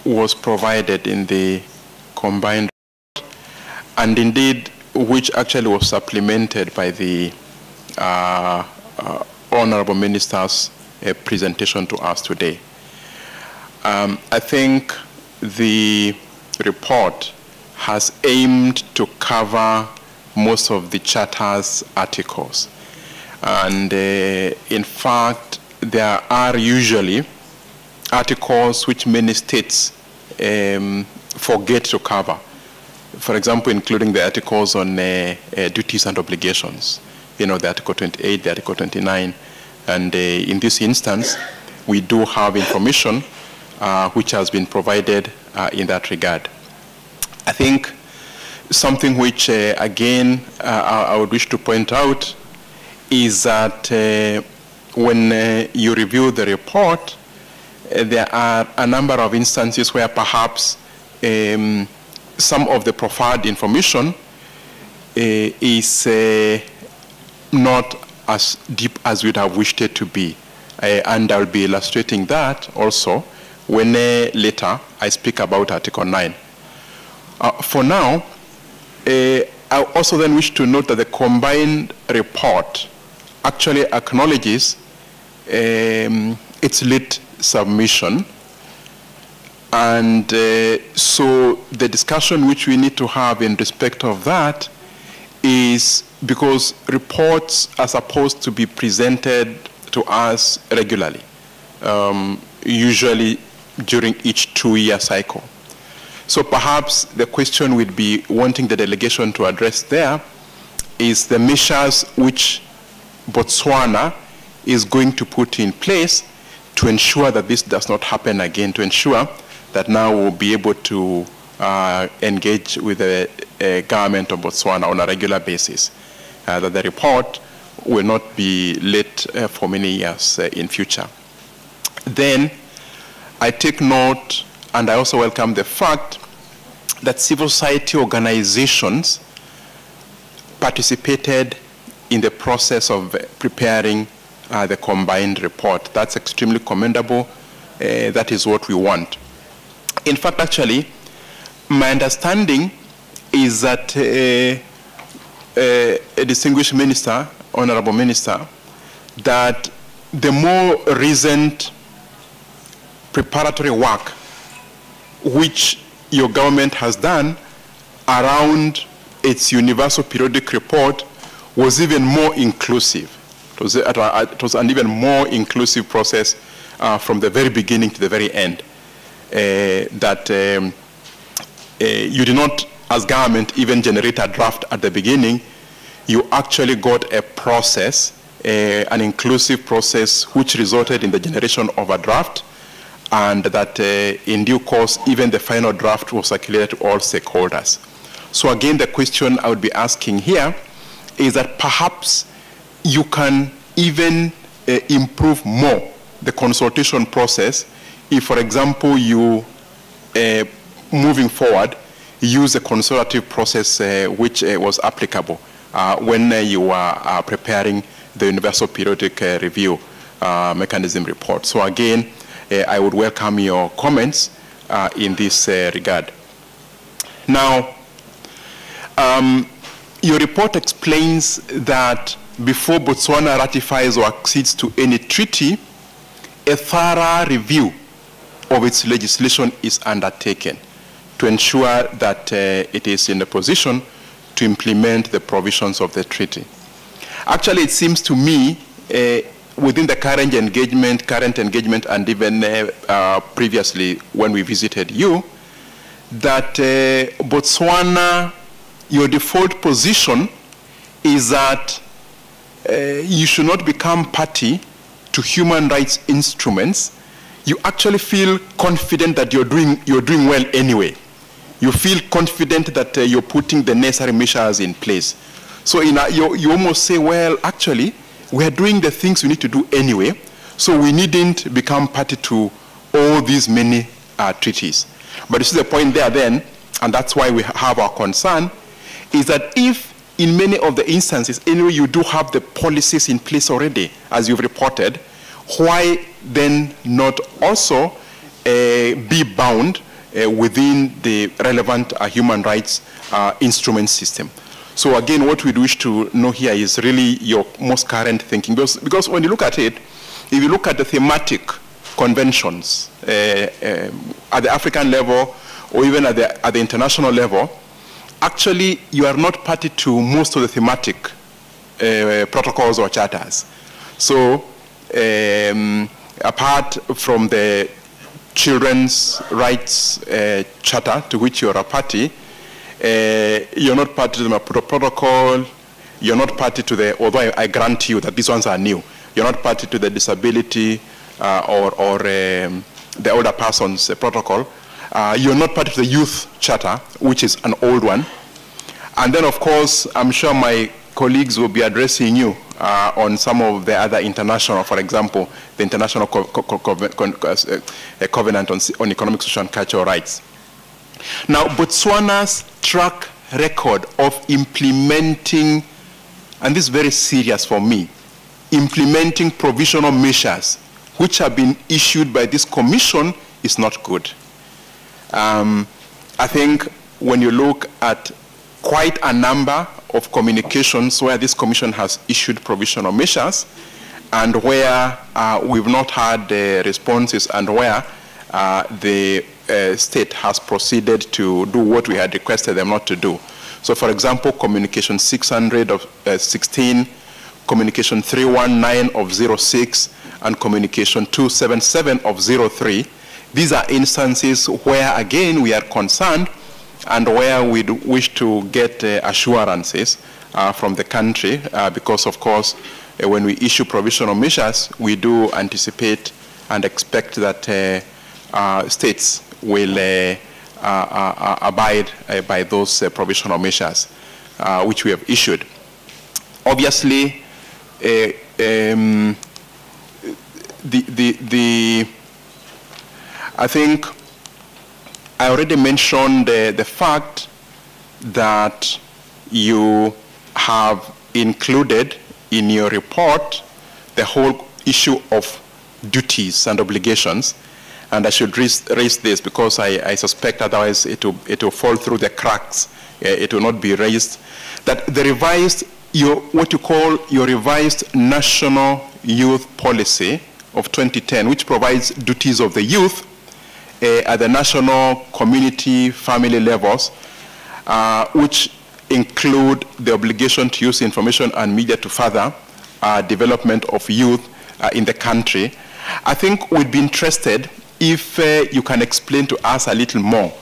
was provided in the combined report, and indeed which actually was supplemented by the Honorable Minister's presentation to us today. I think the report has aimed to cover most of the Charter's articles. And in fact, there are usually articles which many states forget to cover. For example, including the articles on duties and obligations, the Article 28, the Article 29. And in this instance, we do have information which has been provided in that regard. I think something which, again, I would wish to point out is that when you review the report, there are a number of instances where perhaps some of the proffered information is not as deep as we'd have wished it to be. And I'll be illustrating that also when later I speak about Article 9. For now, I also then wish to note that the combined report actually acknowledges its late submission. And so the discussion which we need to have in respect of that is because reports are supposed to be presented to us regularly, usually during each 2-year cycle. So perhaps the question we'd be wanting the delegation to address there is the measures which Botswana is going to put in place to ensure that this does not happen again, to ensure that now we'll be able to engage with the government of Botswana on a regular basis, that the report will not be late for many years in future. Then I take note, and I also welcome the fact that civil society organizations participated in the process of preparing the combined report. That's extremely commendable. That is what we want. In fact, actually, my understanding is that a distinguished minister, honorable minister, that the more recent preparatory work which your government has done around its universal periodic report was even more inclusive. It was an even more inclusive process from the very beginning to the very end. You did not, as government, even generate a draft at the beginning. You actually got a process, an inclusive process, which resulted in the generation of a draft, and that in due course, even the final draft was circulated to all stakeholders. So again, the question I would be asking here is that perhaps you can even improve more the consultation process if, for example, you, moving forward, use a consultative process which was applicable when you are preparing the Universal Periodic Review Mechanism report. So again, I would welcome your comments in this regard. Now, your report explains that before Botswana ratifies or accedes to any treaty, a thorough review of its legislation is undertaken to ensure that it is in a position to implement the provisions of the treaty. Actually, it seems to me, within the current engagement, and even previously when we visited you, that Botswana, your default position is that you should not become party to human rights instruments. You actually feel confident that you're doing well anyway. You feel confident that you're putting the necessary measures in place. So you almost say, well, actually, we are doing the things we need to do anyway, so we needn't become party to all these many treaties. But you see the point there then, and that's why we have our concern, is that if in many of the instances, anyway, you do have the policies in place already, as you've reported, why then not also be bound within the relevant human rights instrument system? So again, what we wish to know here is really your most current thinking. Because when you look at it, if you look at the thematic conventions at the African level or even at the international level, actually you are not party to most of the thematic protocols or charters. So apart from the Children's Rights Charter, to which you are a party, you're not party to the protocol, you're not party to the, although I grant you that these ones are new, you're not party to the disability or the older persons protocol, you're not party to the Youth Charter, which is an old one. And then, of course, I'm sure my colleagues will be addressing you on some of the other international, for example, the International Covenant on Economic, Social, and Cultural Rights. Now, Botswana's track record of implementing, and this is very serious for me, implementing provisional measures which have been issued by this commission is not good. I think when you look at quite a number of communications where this commission has issued provisional measures and where we've not had responses and where the state has proceeded to do what we had requested them not to do. So for example, communication 600 of 16, communication 319 of 06, and communication 277 of 03. These are instances where, again, we are concerned and where we wish to get assurances from the country because, of course, when we issue provisional measures, we do anticipate and expect that states will abide by those provisional measures which we have issued. Obviously, I think I already mentioned the fact that you have included in your report the whole issue of duties and obligations. And I should raise this because I suspect otherwise it will fall through the cracks. It will not be raised. That the revised, what you call your revised National Youth Policy of 2010, which provides duties of the youth, at the national, community, family levels, which include the obligation to use information and media to further development of youth in the country. I think we'd be interested if you can explain to us a little more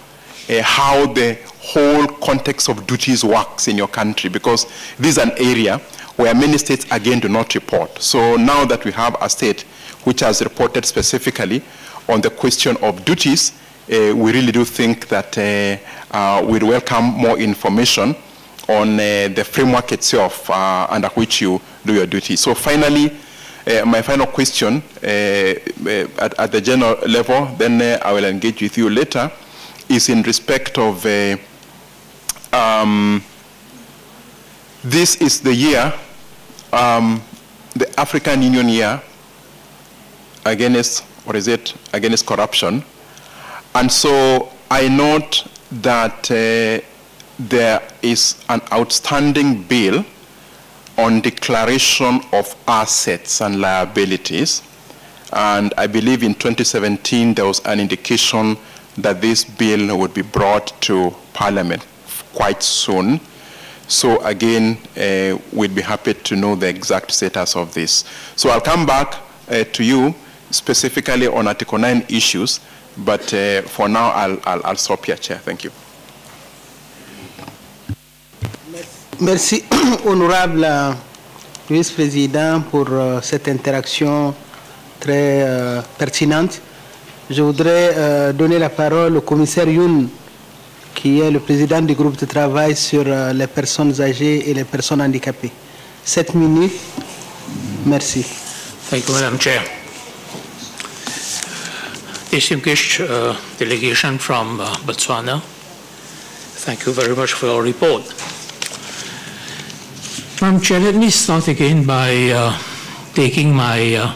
how the whole context of duties works in your country, because this is an area where many states again do not report. So now that we have a state which has reported specifically on the question of duties, we really do think that we'd welcome more information on the framework itself under which you do your duty. So finally, my final question at the general level, then I will engage with you later, is in respect of this is the year, the African Union year against, what is it, against corruption. And so I note that there is an outstanding bill on declaration of assets and liabilities. And I believe in 2017 there was an indication that this bill would be brought to Parliament quite soon. So again, we'd be happy to know the exact status of this. So I'll come back to you specifically on Article 9 issues, but for now I'll stop here, Chair. Thank you. Merci, honorable vice-président, pour cette interaction très pertinente. Je voudrais donner la parole au commissaire Youn, qui est le président du groupe de travail sur les personnes âgées et les personnes handicapées. 7 minutes. Merci. Thank you, Madam Chair. Distinguished delegation from Botswana, thank you very much for your report. Madam Chair, let me start again by taking my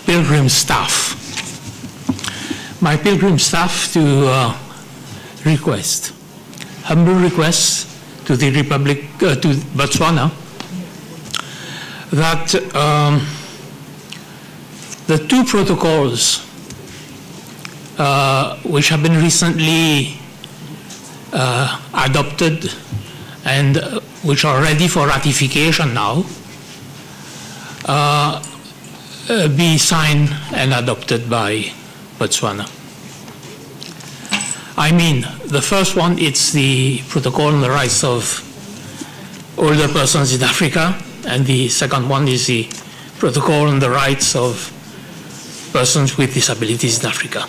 pilgrim staff. My pilgrim staff to request, humble request to the Republic, to Botswana, that the two protocols which have been recently adopted and which are ready for ratification now be signed and adopted by Botswana. I mean, the first one, it's the Protocol on the Rights of Older Persons in Africa, and the second one is the Protocol on the Rights of Persons with Disabilities in Africa.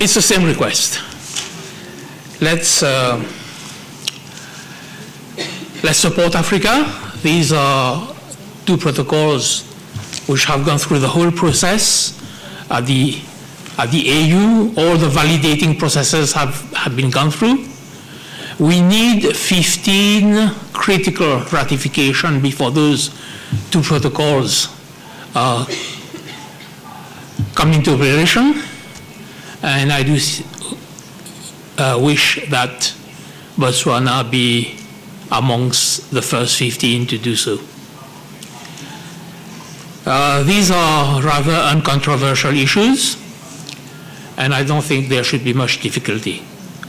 It's the same request. Let's support Africa. These are two protocols which have gone through the whole process at the AU. All the validating processes have been gone through. We need 15 critical ratification before those two protocols come into operation, and I do wish that Botswana be amongst the first 15 to do so. These are rather uncontroversial issues, and I don't think there should be much difficulty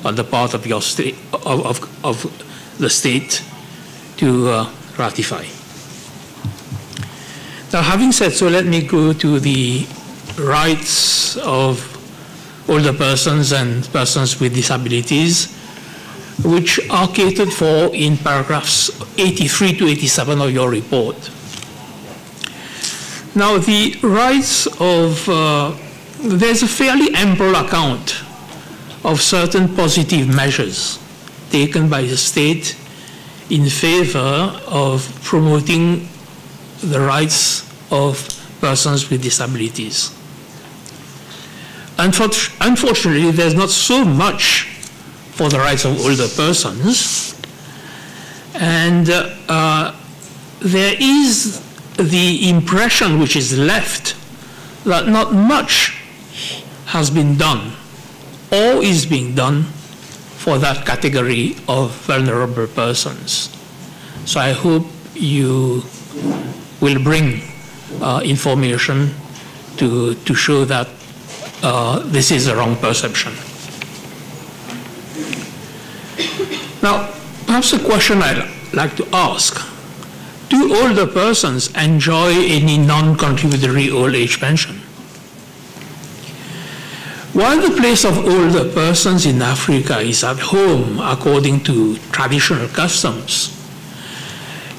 on the part of your state, of the state to ratify. Now, having said so, let me go to the rights of older persons and persons with disabilities, which are catered for in paragraphs 83 to 87 of your report. Now, the rights of, there's a fairly ample account of certain positive measures taken by the state in favor of promoting the rights of persons with disabilities. Unfortunately, there's not so much for the rights of older persons, and there is the impression which is left that not much has been done or is being done for that category of vulnerable persons. So I hope you will bring information to show that this is a wrong perception. Now, perhaps a question I'd like to ask: do older persons enjoy any non-contributory old age pension? While the place of older persons in Africa is at home according to traditional customs,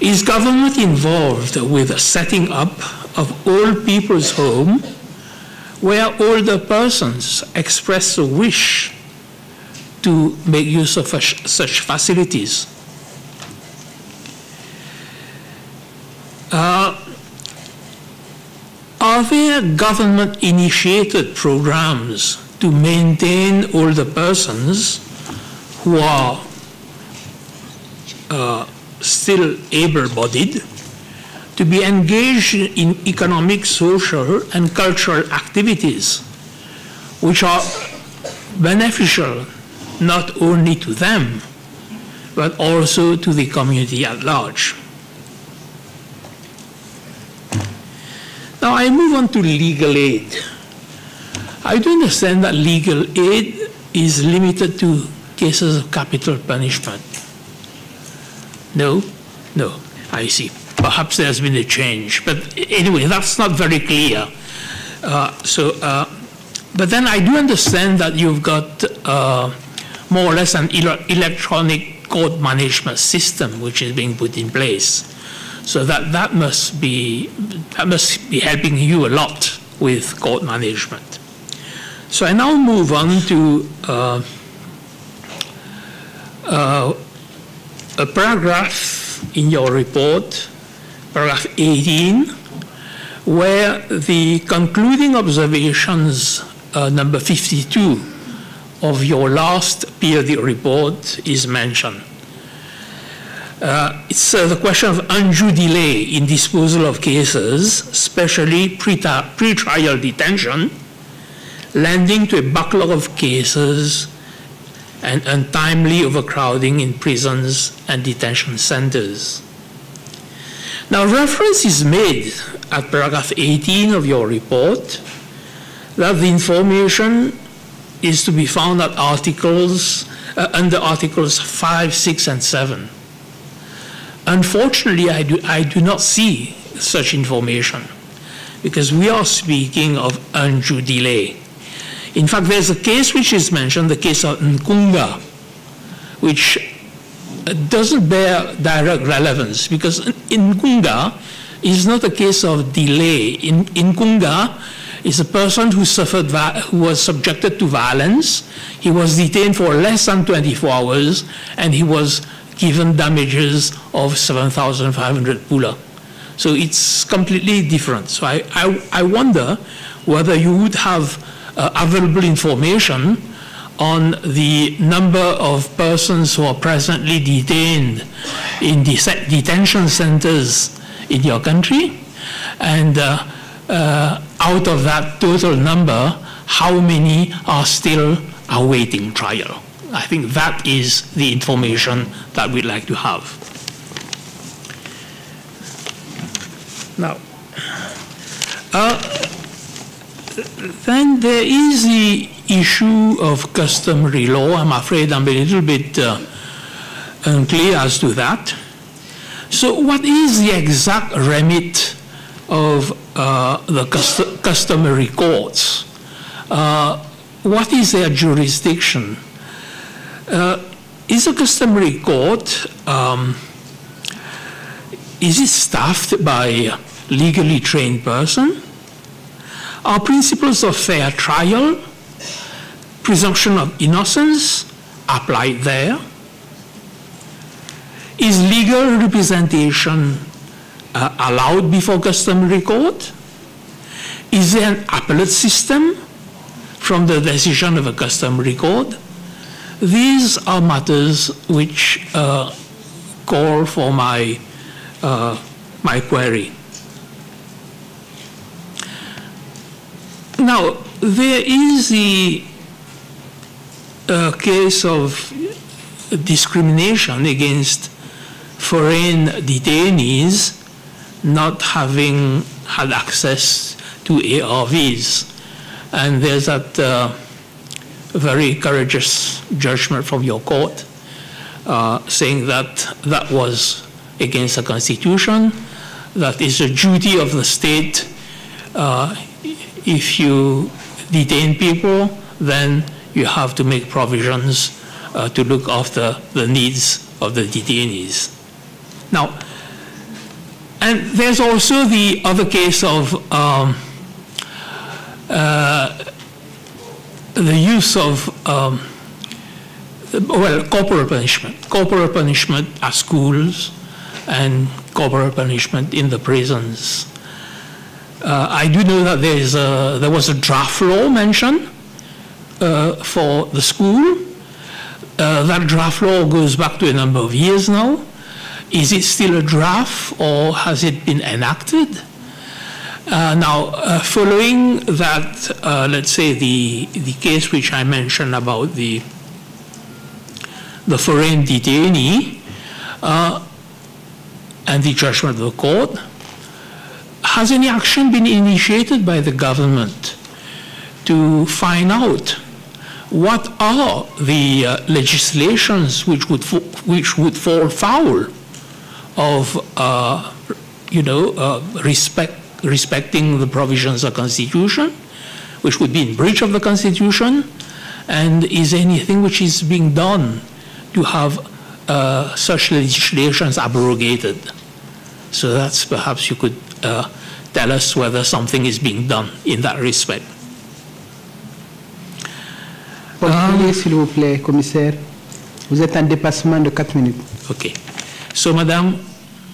is government involved with the setting up of old people's home where older persons express a wish to make use of such facilities? Are there government-initiated programs to maintain older persons who are still able-bodied to be engaged in economic, social, and cultural activities which are beneficial not only to them, but also to the community at large? Now I move on to legal aid. I do understand that legal aid is limited to cases of capital punishment. No? No, I see. Perhaps there's been a change. But anyway, that's not very clear. But then I do understand that you've got more or less an electronic court management system which is being put in place. So that must be helping you a lot with court management. So I now move on to a paragraph in your report, paragraph 18, where the concluding observations, number 52, of your last periodic report is mentioned. It's the question of undue delay in disposal of cases, especially pre-trial detention, lending to a backlog of cases and untimely overcrowding in prisons and detention centers. Now, reference is made at paragraph 18 of your report that the information is to be found at articles, under articles 5, 6, and 7. Unfortunately, I do not see such information because we are speaking of undue delay. In fact, there's a case which is mentioned, the case of Nkunga, which doesn't bear direct relevance because Nkunga is not a case of delay. Nkunga is a person who was subjected to violence. He was detained for less than 24 hours, and he was given damages of 7,500 pula. So it's completely different. So I wonder whether you would have available information on the number of persons who are presently detained in detention centers in your country, and out of that total number, how many are still awaiting trial? I think that is the information that we'd like to have. Now, then there is the issue of customary law. I'm afraid I'm a little bit unclear as to that. So what is the exact remit of the customary courts? What is their jurisdiction? Is a customary court, is it staffed by a legally trained person? Are principles of fair trial, presumption of innocence applied there? Is legal representation allowed before customary court? Is there an appellate system from the decision of a customary court? These are matters which call for my query. Now, there is the case of discrimination against foreign detainees not having had access to ARVs. And there's that very courageous judgment from your court saying that that was against the Constitution, that is a duty of the state. If you detain people, then you have to make provisions to look after the needs of the detainees. Now, and there's also the other case of the use of, corporal punishment. Corporal punishment at schools and corporal punishment in the prisons. I do know that there was a draft law mentioned for the school. That draft law goes back to a number of years now. Is it still a draft, or has it been enacted? Following that, let's say the case which I mentioned about the foreign detainee and the judgment of the court, has any action been initiated by the government to find out what are the legislations which would fall foul of respecting the provisions of the Constitution, which would be in breach of the Constitution, and is anything which is being done to have such legislations abrogated? So that's perhaps you could tell us whether something is being done in that respect. S'il vous plaît, commissaire. Vous êtes en dépassement de 4 minutes. Okay. So, Madame,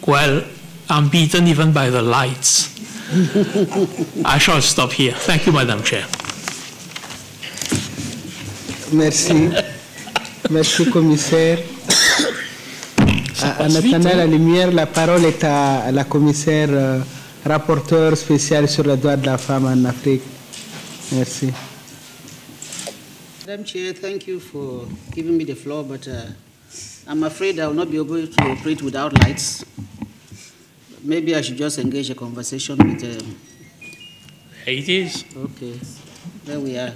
well, I'm beaten even by the lights. I shall stop here. Thank you, Madam Chair. Merci. Merci, commissaire. En attendant la lumière, la parole est à la commissaire rapporteure spéciale sur les droits de la femme en Afrique. Merci. Madam Chair, thank you for giving me the floor, but I'm afraid I will not be able to operate without lights. Maybe I should just engage a conversation with... It is. Okay, there we are.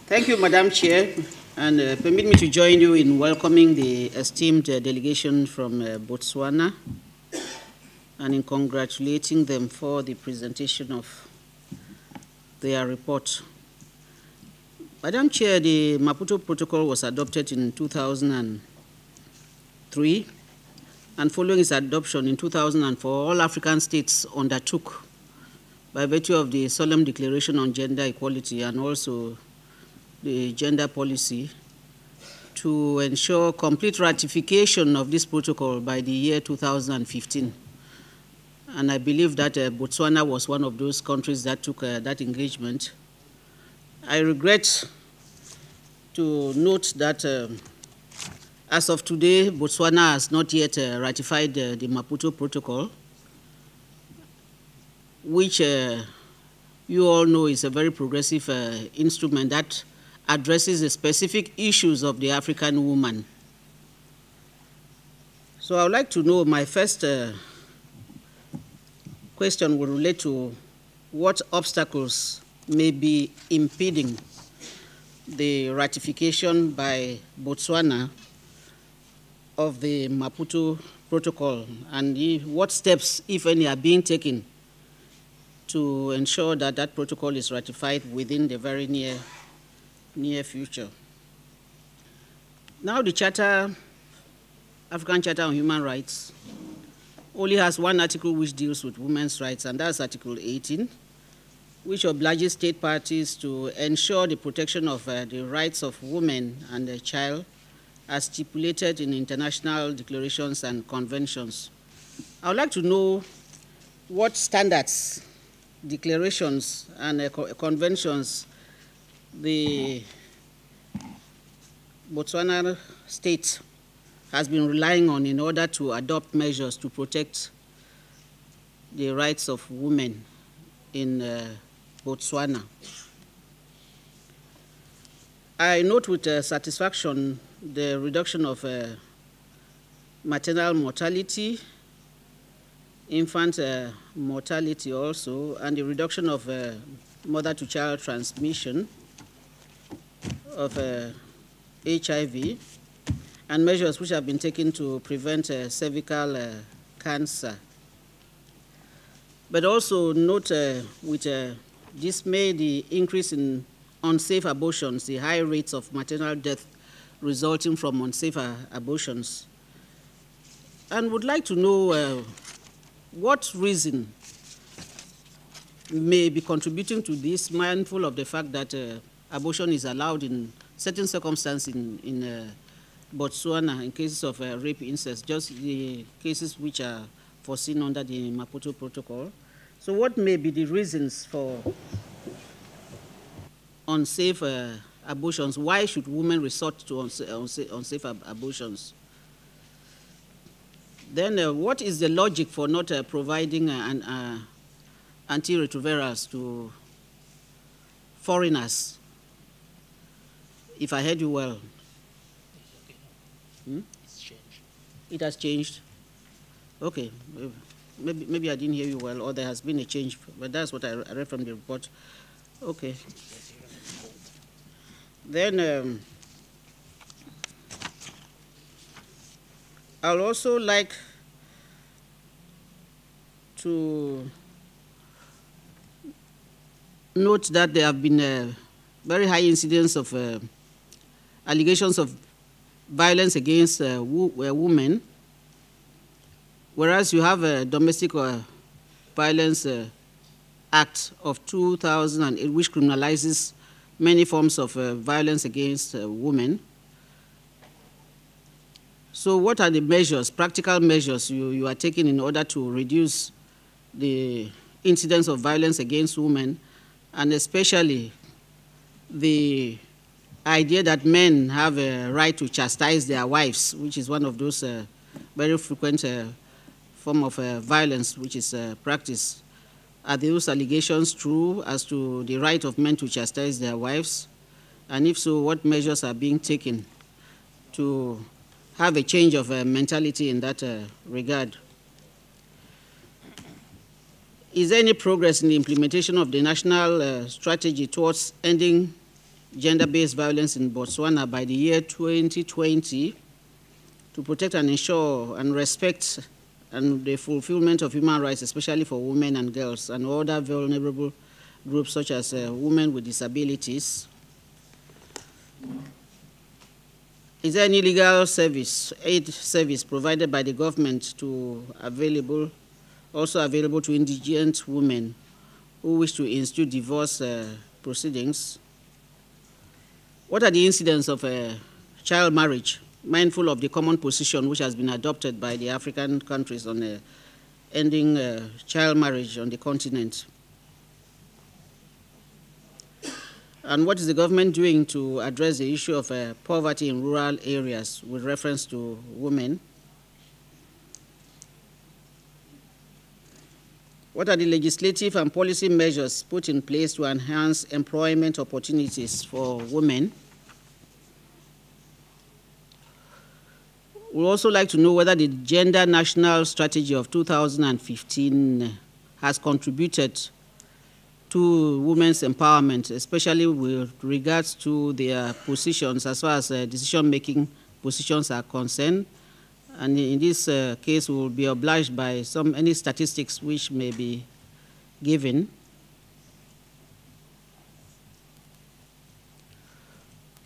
Thank you, Madam Chair, and permit me to join you in welcoming the esteemed delegation from Botswana and in congratulating them for the presentation of their report. Madam Chair, the Maputo Protocol was adopted in 2003, and following its adoption in 2004, all African states undertook, by virtue of the Solemn Declaration on Gender Equality and also the gender policy, to ensure complete ratification of this protocol by the year 2015. And I believe that Botswana was one of those countries that took that engagement. I regret to note that as of today, Botswana has not yet ratified the Maputo Protocol, which you all know is a very progressive instrument that addresses the specific issues of the African woman. So I would like to know, my first question will relate to what obstacles may be impeding the ratification by Botswana of the Maputo Protocol, and what steps, if any, are being taken to ensure that that protocol is ratified within the very near future. Now the Charter, African Charter on Human Rights, only has one article which deals with women's rights, and that's Article 18, which obliges state parties to ensure the protection of the rights of women and the child as stipulated in international declarations and conventions. I would like to know what standards, declarations, and conventions the Botswana state has been relying on in order to adopt measures to protect the rights of women in Botswana. I note with satisfaction the reduction of maternal mortality infant mortality also, and the reduction of mother-to-child transmission of HIV, and measures which have been taken to prevent cervical cancer. But also note with dismay the increase in unsafe abortions, the high rates of maternal death resulting from unsafe abortions. And would like to know what reason may be contributing to this, mindful of the fact that abortion is allowed in certain circumstances in Botswana in cases of rape, incest, just the cases which are foreseen under the Maputo Protocol. So what may be the reasons for unsafe abortions? Why should women resort to unsafe abortions? Then what is the logic for not providing antiretrovirals to foreigners? If I heard you well. It's changed. It has changed? Okay. Maybe I didn't hear you well, or there has been a change, but that's what I read from the report. Okay. Then I'll also like to note that there have been a very high incidence of allegations of violence against women, whereas you have a Domestic Violence Act of 2008, which criminalizes many forms of violence against women. So what are the measures, practical measures you are taking in order to reduce the incidence of violence against women, and especially the idea that men have a right to chastise their wives, which is one of those very frequent form of violence which is practiced? Are those allegations true as to the right of men to chastise their wives? And if so, what measures are being taken to have a change of mentality in that regard? Is there any progress in the implementation of the national strategy towards ending gender-based violence in Botswana by the year 2020 to protect and ensure and respect and the fulfillment of human rights, especially for women and girls and other vulnerable groups such as women with disabilities? Is there any legal service, aid service provided by the government also available to indigent women who wish to institute divorce proceedings? What are the incidents of child marriage, mindful of the common position which has been adopted by the African countries on ending child marriage on the continent? And what is the government doing to address the issue of poverty in rural areas with reference to women? What are the legislative and policy measures put in place to enhance employment opportunities for women? We'd also like to know whether the Gender National Strategy of 2015 has contributed to women's empowerment, especially with regards to their positions as far as decision-making positions are concerned. And in this case, we will be obliged by any statistics which may be given.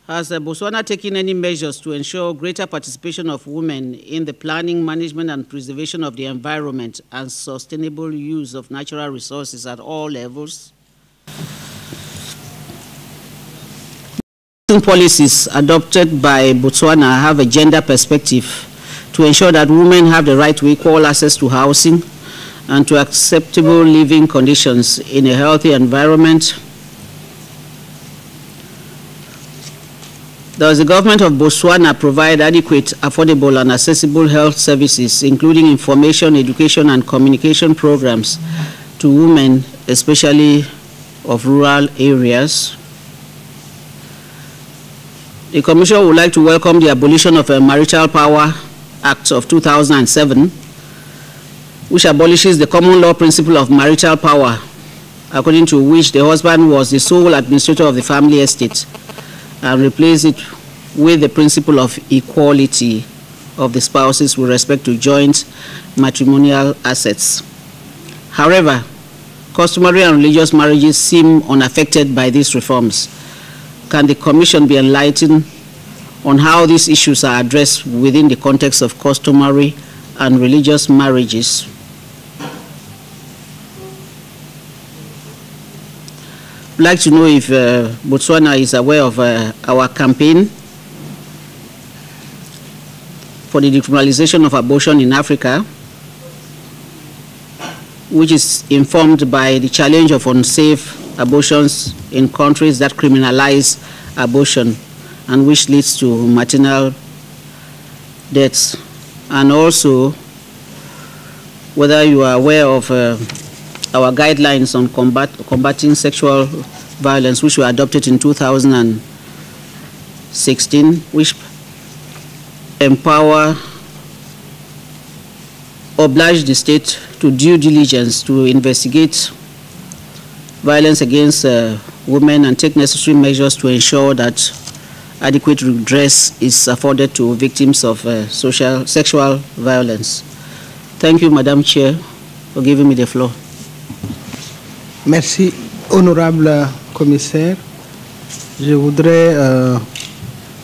Has Botswana taken any measures to ensure greater participation of women in the planning, management, and preservation of the environment and sustainable use of natural resources at all levels? Policies adopted by Botswana have a gender perspective to ensure that women have the right to equal access to housing and to acceptable living conditions in a healthy environment. Does the government of Botswana provide adequate, affordable, and accessible health services, including information, education, and communication programs to women, especially of rural areas? The Commission would like to welcome the abolition of a Marital Power Act of 2007, which abolishes the common law principle of marital power, according to which the husband was the sole administrator of the family estate, and replace it with the principle of equality of the spouses with respect to joint matrimonial assets. However, customary and religious marriages seem unaffected by these reforms. Can the Commission be enlightened on how these issues are addressed within the context of customary and religious marriages? I'd like to know if Botswana is aware of our campaign for the decriminalization of abortion in Africa, which is informed by the challenge of unsafe abortions in countries that criminalize abortion and which leads to maternal deaths. And also, whether you are aware of our guidelines on combating sexual violence, which were adopted in 2016, which oblige the state to due diligence to investigate violence against women and take necessary measures to ensure that adequate redress is afforded to victims of sexual violence. Thank you, Madam Chair, for giving me the floor. Merci, honorable commissaire. Je voudrais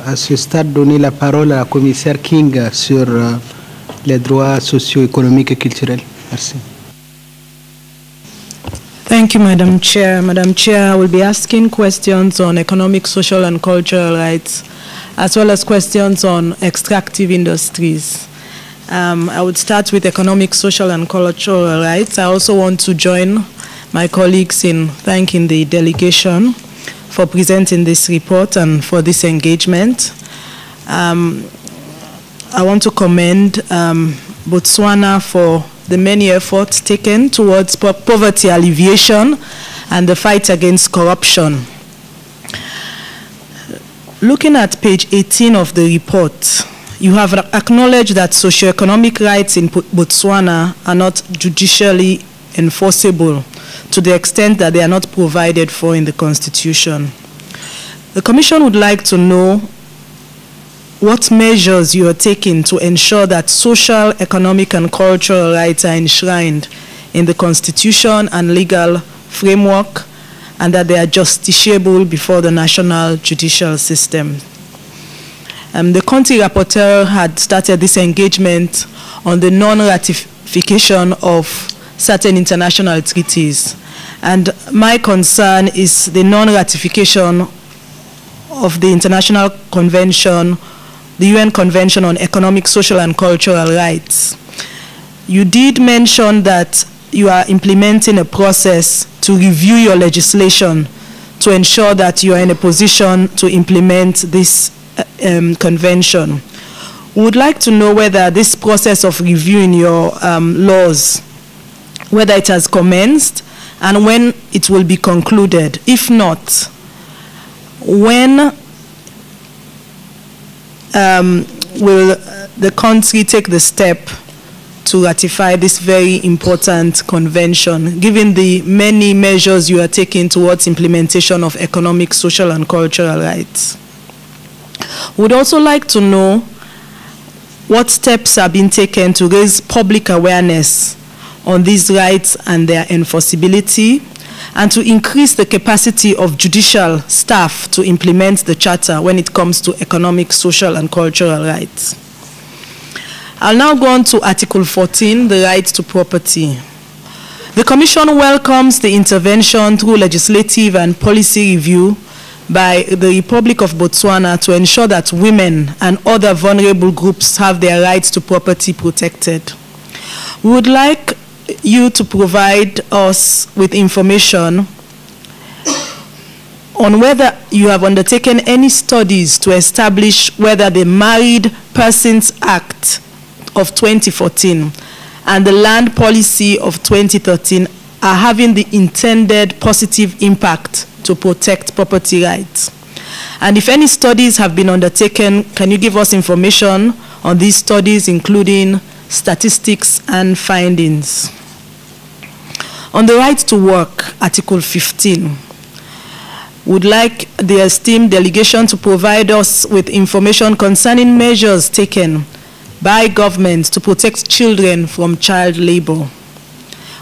à ce stade donner la parole à la commissaire King sur les droits socio-économiques et culturels. Merci. Thank you, Madam Chair. Madam Chair, I will be asking questions on economic, social, and cultural rights, as well as questions on extractive industries. I would start with economic, social, and cultural rights. I also want to join my colleagues in thanking the delegation for presenting this report and for this engagement. I want to commend Botswana for the many efforts taken towards poverty alleviation and the fight against corruption. Looking at page 18 of the report, you have acknowledged that socioeconomic rights in Botswana are not judicially enforceable to the extent that they are not provided for in the Constitution. The Commission would like to know what measures you are taking to ensure that social, economic, and cultural rights are enshrined in the Constitution and legal framework, and that they are justiciable before the national judicial system. The country rapporteur had started this engagement on the non-ratification of certain international treaties. And my concern is the non-ratification of the International Convention, the UN Convention on Economic, Social, and Cultural Rights. You did mention that you are implementing a process to review your legislation to ensure that you are in a position to implement this convention. We would like to know whether this process of reviewing your laws, whether it has commenced and when it will be concluded. If not, when will the country take the step to ratify this very important convention, given the many measures you are taking towards implementation of economic, social, and cultural rights? We'd also like to know what steps are being taken to raise public awareness on these rights and their enforceability, and to increase the capacity of judicial staff to implement the Charter when it comes to economic, social, and cultural rights. I'll now go on to Article 14, the right to property. The Commission welcomes the intervention through legislative and policy review by the Republic of Botswana to ensure that women and other vulnerable groups have their rights to property protected. We would like you to provide us with information on whether you have undertaken any studies to establish whether the Married Persons Act of 2014 and the Land Policy of 2013 are having the intended positive impact to protect property rights. And if any studies have been undertaken, can you give us information on these studies, including statistics and findings. On the right to work, Article 15, would like the esteemed delegation to provide us with information concerning measures taken by government to protect children from child labor.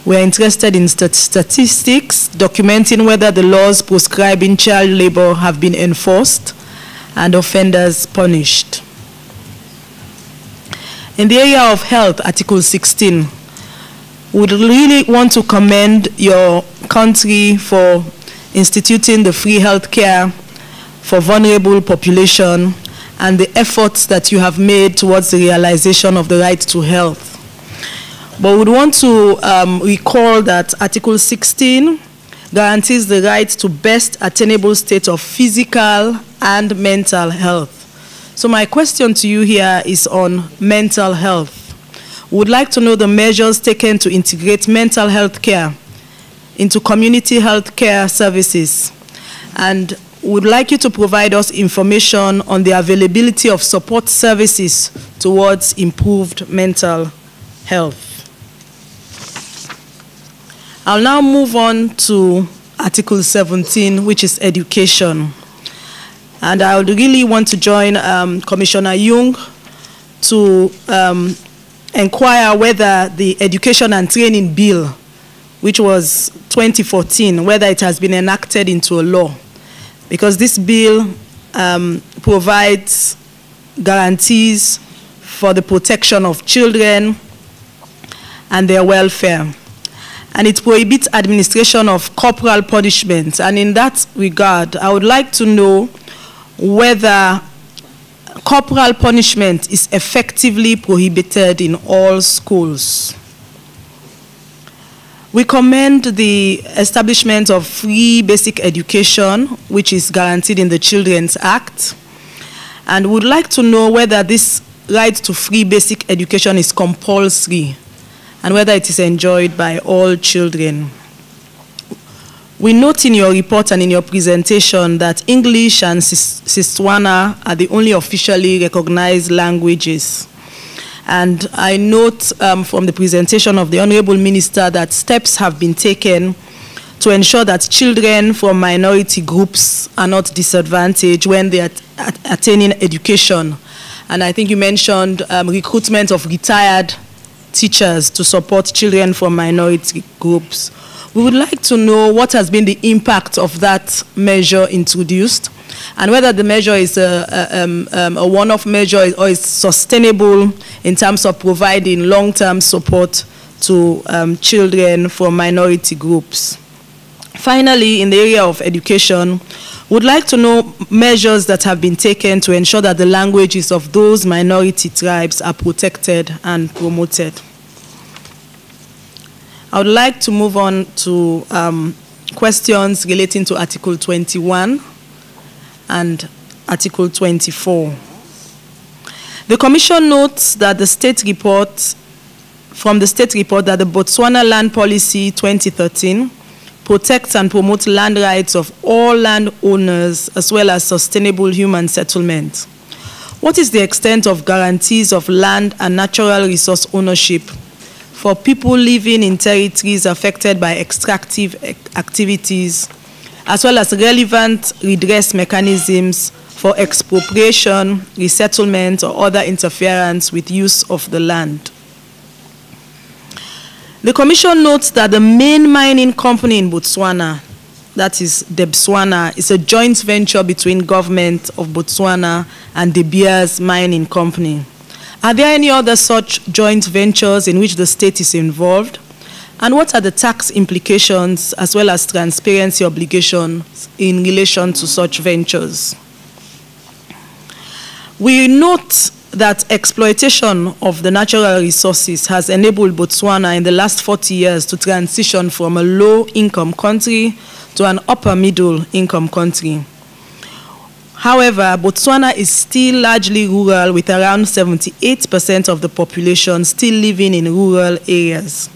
We're interested in statistics documenting whether the laws proscribing child labor have been enforced and offenders punished. In the area of health, Article 16, would really want to commend your country for instituting the free health care for vulnerable population and the efforts that you have made towards the realization of the right to health. But we would want to recall that Article 16 guarantees the right to best attainable state of physical and mental health. So my question to you here is on mental health. We would like to know the measures taken to integrate mental health care into community health care services, and would like you to provide us information on the availability of support services towards improved mental health. I'll now move on to Article 17, which is education. And I would really want to join Commissioner Young to inquire whether the Education and Training Bill, which was 2014, whether it has been enacted into a law. Because this bill provides guarantees for the protection of children and their welfare. And it prohibits administration of corporal punishment. And in that regard, I would like to know whether corporal punishment is effectively prohibited in all schools. We commend the establishment of free basic education, which is guaranteed in the Children's Act, and would like to know whether this right to free basic education is compulsory and whether it is enjoyed by all children. We note in your report and in your presentation that English and Setswana are the only officially recognized languages. And I note from the presentation of the Honorable Minister that steps have been taken to ensure that children from minority groups are not disadvantaged when they are attaining education. And I think you mentioned recruitment of retired teachers to support children from minority groups. We would like to know what has been the impact of that measure introduced, and whether the measure is a one-off measure or is sustainable in terms of providing long-term support to children from minority groups. Finally, in the area of education, we would like to know measures that have been taken to ensure that the languages of those minority tribes are protected and promoted. I would like to move on to questions relating to Article 21 and Article 24. The Commission notes that the state report, from the state report, that the Botswana Land Policy 2013 protects and promotes land rights of all landowners as well as sustainable human settlement. What is the extent of guarantees of land and natural resource ownership for people living in territories affected by extractive activities, as well as relevant redress mechanisms for expropriation, resettlement, or other interference with use of the land? The Commission notes that the main mining company in Botswana, that is Botswana, is a joint venture between government of Botswana and De Beers Mining Company. Are there any other such joint ventures in which the state is involved? And what are the tax implications as well as transparency obligations in relation to such ventures? We note that exploitation of the natural resources has enabled Botswana in the last 40 years to transition from a low-income country to an upper-middle-income country. However, Botswana is still largely rural, with around 78% of the population still living in rural areas.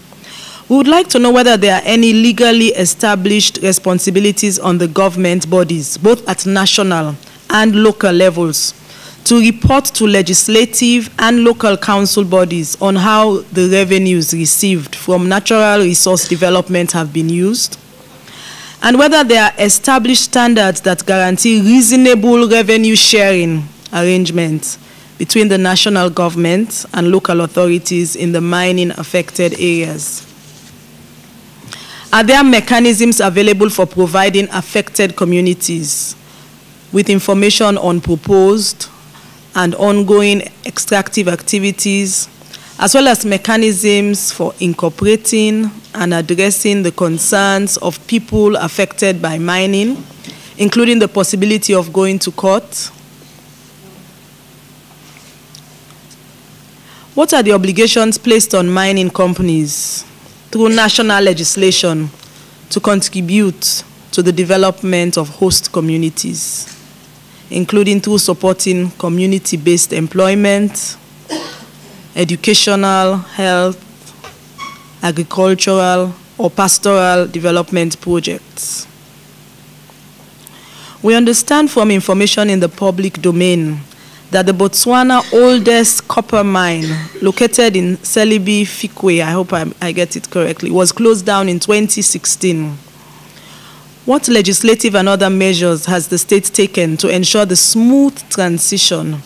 We would like to know whether there are any legally established responsibilities on the government bodies, both at national and local levels, to report to legislative and local council bodies on how the revenues received from natural resource development have been used, and whether there are established standards that guarantee reasonable revenue sharing arrangements between the national government and local authorities in the mining affected areas. Are there mechanisms available for providing affected communities with information on proposed and ongoing extractive activities, as well as mechanisms for incorporating and addressing the concerns of people affected by mining, including the possibility of going to court? What are the obligations placed on mining companies through national legislation to contribute to the development of host communities, including through supporting community-based employment, educational, health, agricultural, or pastoral development projects? We understand from information in the public domain that the Botswana oldest copper mine, located in Celibi Fikwe, I hope I get it correctly, was closed down in 2016. What legislative and other measures has the state taken to ensure the smooth transition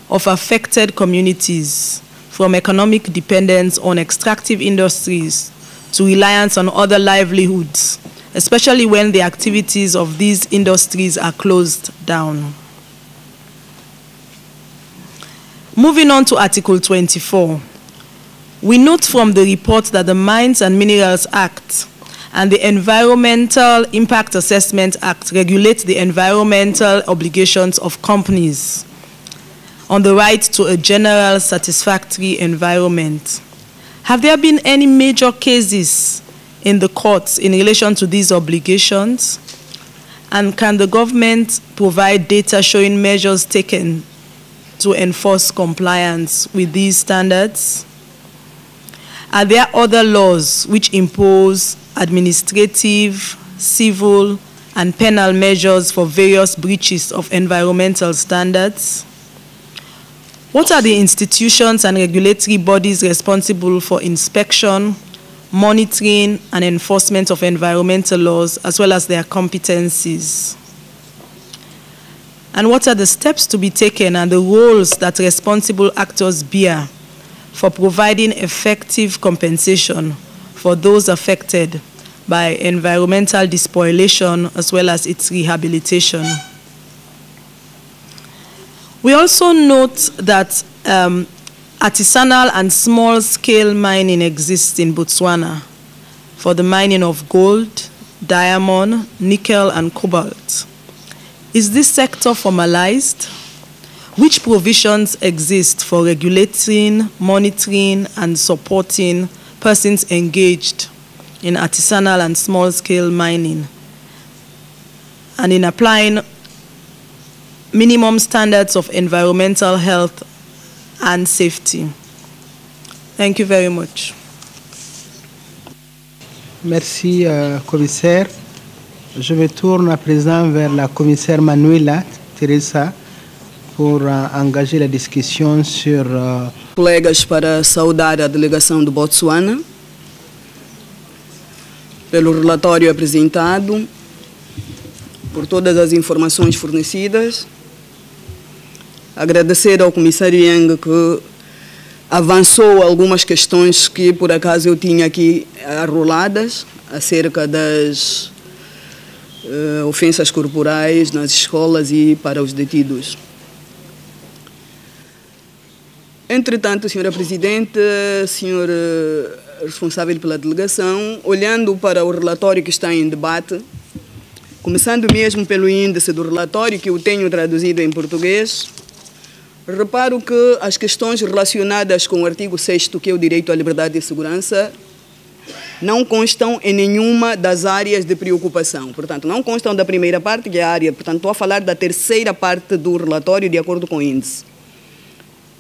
of affected communities from economic dependence on extractive industries to reliance on other livelihoods, especially when the activities of these industries are closed down? Moving on to Article 24, we note from the report that the Mines and Minerals Act and the Environmental Impact Assessment Act regulate the environmental obligations of companies on the right to a general satisfactory environment. Have there been any major cases in the courts in relation to these obligations? And can the government provide data showing measures taken to enforce compliance with these standards? Are there other laws which impose administrative, civil, and penal measures for various breaches of environmental standards? What are the institutions and regulatory bodies responsible for inspection, monitoring, and enforcement of environmental laws, as well as their competencies? And what are the steps to be taken and the roles that responsible actors bear for providing effective compensation for those affected by environmental despoliation as well as its rehabilitation? We also note that artisanal and small-scale mining exists in Botswana for the mining of gold, diamond, nickel, and cobalt. Is this sector formalized? Which provisions exist for regulating, monitoring, and supporting persons engaged in artisanal and small-scale mining, and in applying minimum standards of environmental health and safety? Thank you very much. Merci, commissaire. Je me tourne à présent vers la commissaire Manuela Teresa pour engager la discussion sur... Colegas, para saudar a delegação do Botswana pelo relatório apresentado, por todas as informações fornecidas. Agradecer ao comissário Yang que avançou algumas questões que por acaso eu tinha aqui arroladas acerca das ofensas corporais nas escolas e para os detidos. Entretanto, Sra. Presidente, Sr. responsável pela delegação, olhando para o relatório que está em debate, começando mesmo pelo índice do relatório, que eu tenho traduzido em português, reparo que as questões relacionadas com o artigo 6º, que é o direito à liberdade e segurança, não constam em nenhuma das áreas de preocupação. Portanto, não constam da primeira parte, que é a área, portanto, estou a falar da terceira parte do relatório, de acordo com o índice.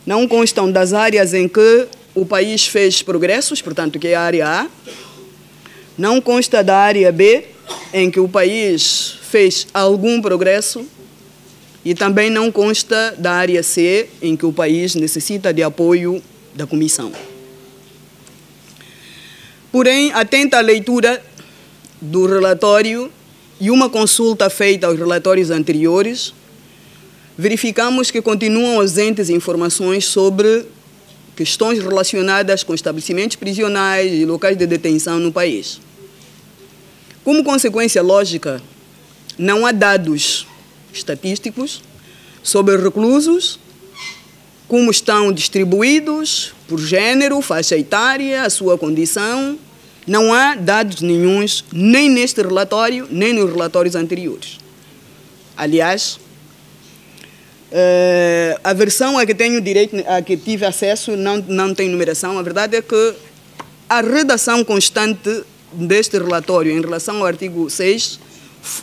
Não constam das áreas em que o país fez progressos, portanto, que é a área A. Não consta da área B, em que o país fez algum progresso. e também não consta da área C, em que o país necessita de apoio da Comissão. Porém, atenta à leitura do relatório e uma consulta feita aos relatórios anteriores, verificamos que continuam ausentes informações sobre questões relacionadas com estabelecimentos prisionais e locais de detenção no país. Como consequência lógica, não há dados estatísticos sobre reclusos, como estão distribuídos por gênero, faixa etária, a sua condição. Não há dados nenhuns, nem neste relatório, nem nos relatórios anteriores. Aliás, a versão a que tenho direito, a que tive acesso, não tem numeração. A verdade é que a redação constante deste relatório em relação ao artigo 6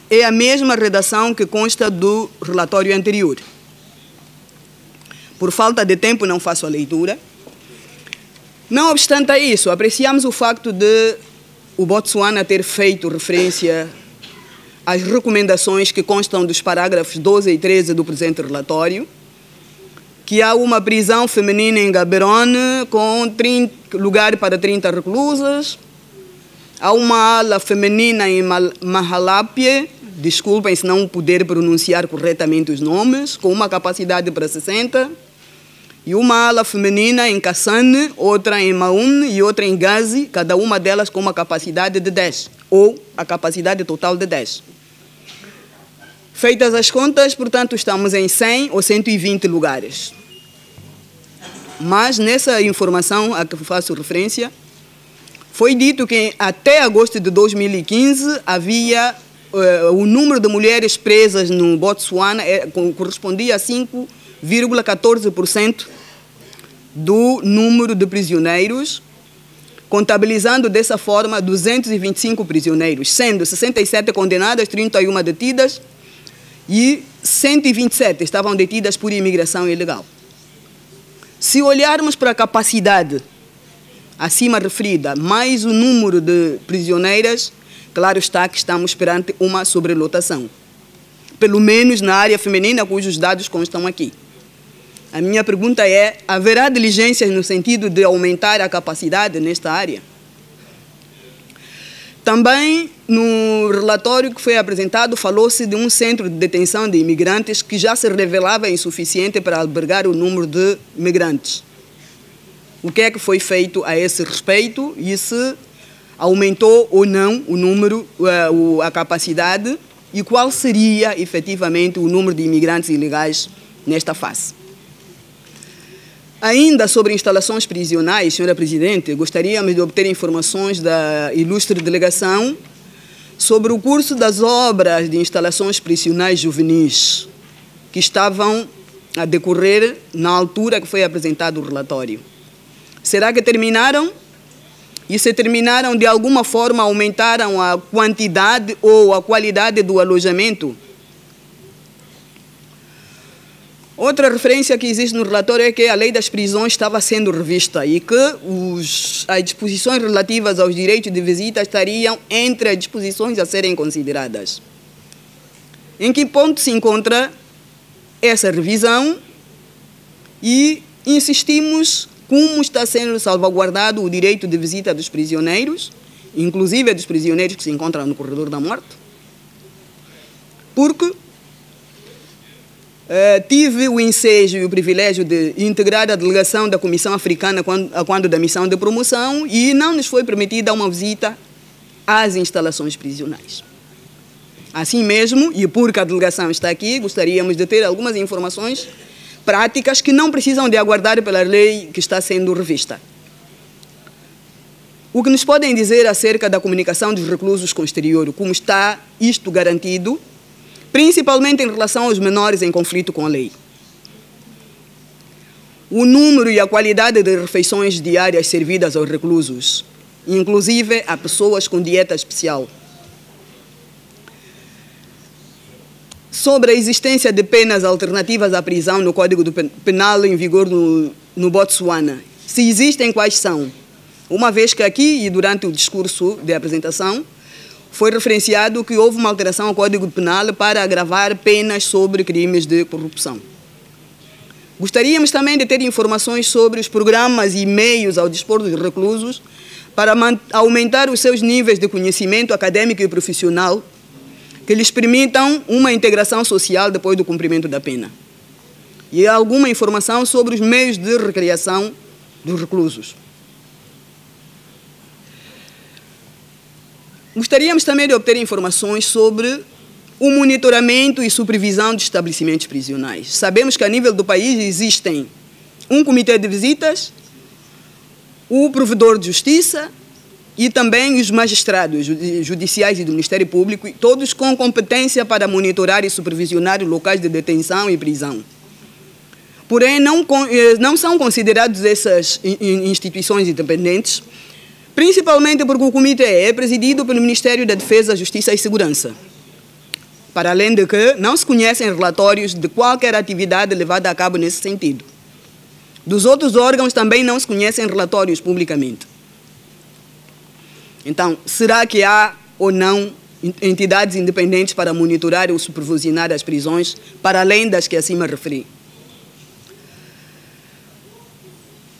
é a mesma redação que consta do relatório anterior. Por falta de tempo, não faço a leitura. Não obstante a isso, apreciamos o facto de o Botswana ter feito referência às recomendações que constam dos parágrafos 12 e 13 do presente relatório, que há uma prisão feminina em Gaborone com lugar para 30 reclusas, há uma ala feminina em Mahalapye, desculpem se não puder pronunciar corretamente os nomes, com uma capacidade para 60, e uma ala feminina em Kassane, outra em Maun e outra em Gazi, cada uma delas com uma capacidade de 10, ou a capacidade total de 10. Feitas as contas, portanto, estamos em 100 ou 120 lugares. Mas nessa informação a que faço referência, foi dito que até agosto de 2015 havia o número de mulheres presas no Botswana correspondia a 5,14% do número de prisioneiros, contabilizando dessa forma 225 prisioneiros, sendo 67 condenadas, 31 detidas e 127 estavam detidas por imigração ilegal. Se olharmos para a capacidade acima referida, mais o número de prisioneiras, claro está que estamos perante uma sobrelotação. Pelo menos na área feminina, cujos dados constam aqui. A minha pergunta é, haverá diligências no sentido de aumentar a capacidade nesta área? Também, no relatório que foi apresentado, falou-se de um centro de detenção de imigrantes que já se revelava insuficiente para albergar o número de imigrantes. O que é que foi feito a esse respeito e se aumentou ou não o número, a capacidade e qual seria, efetivamente, o número de imigrantes ilegais nesta fase? Ainda sobre instalações prisionais, Senhora Presidente, gostaríamos de obter informações da ilustre delegação sobre o curso das obras de instalações prisionais juvenis que estavam a decorrer na altura que foi apresentado o relatório. Será que terminaram? E se terminaram, de alguma forma aumentaram a quantidade ou a qualidade do alojamento? Outra referência que existe no relatório é que a lei das prisões estava sendo revista e que as disposições relativas aos direitos de visita estariam entre as disposições a serem consideradas. Em que ponto se encontra essa revisão e insistimos como está sendo salvaguardado o direito de visita dos prisioneiros, inclusive dos prisioneiros que se encontram no corredor da morte, porque tive o ensejo e o privilégio de integrar a delegação da Comissão Africana quando da missão de promoção e não nos foi permitida uma visita às instalações prisionais. Assim mesmo, e porque a delegação está aqui, gostaríamos de ter algumas informações práticas que não precisam de aguardar pela lei que está sendo revista. O que nos podem dizer acerca da comunicação dos reclusos com o exterior, como está isto garantido, principalmente em relação aos menores em conflito com a lei. O número e a qualidade de refeições diárias servidas aos reclusos, inclusive a pessoas com dieta especial. Sobre a existência de penas alternativas à prisão no Código Penal em vigor no Botswana. Se existem, quais são? Uma vez que aqui e durante o discurso de apresentação, foi referenciado que houve uma alteração ao Código Penal para agravar penas sobre crimes de corrupção. Gostaríamos também de ter informações sobre os programas e meios ao dispor dos reclusos para aumentar os seus níveis de conhecimento acadêmico e profissional que lhes permitam uma integração social depois do cumprimento da pena. E alguma informação sobre os meios de recreação dos reclusos. Gostaríamos também de obter informações sobre o monitoramento e supervisão de estabelecimentos prisionais. Sabemos que a nível do país existem um comitê de visitas, o provedor de justiça e também os magistrados judiciais e do Ministério Público, todos com competência para monitorar e supervisionar os locais de detenção e prisão. Porém, não são considerados essas instituições independentes, principalmente porque o comitê é presidido pelo Ministério da Defesa, Justiça e Segurança. Para além de que não se conhecem relatórios de qualquer atividade levada a cabo nesse sentido. Dos outros órgãos também não se conhecem relatórios publicamente. Então, será que há ou não entidades independentes para monitorar ou supervisionar as prisões, para além das que acima referi?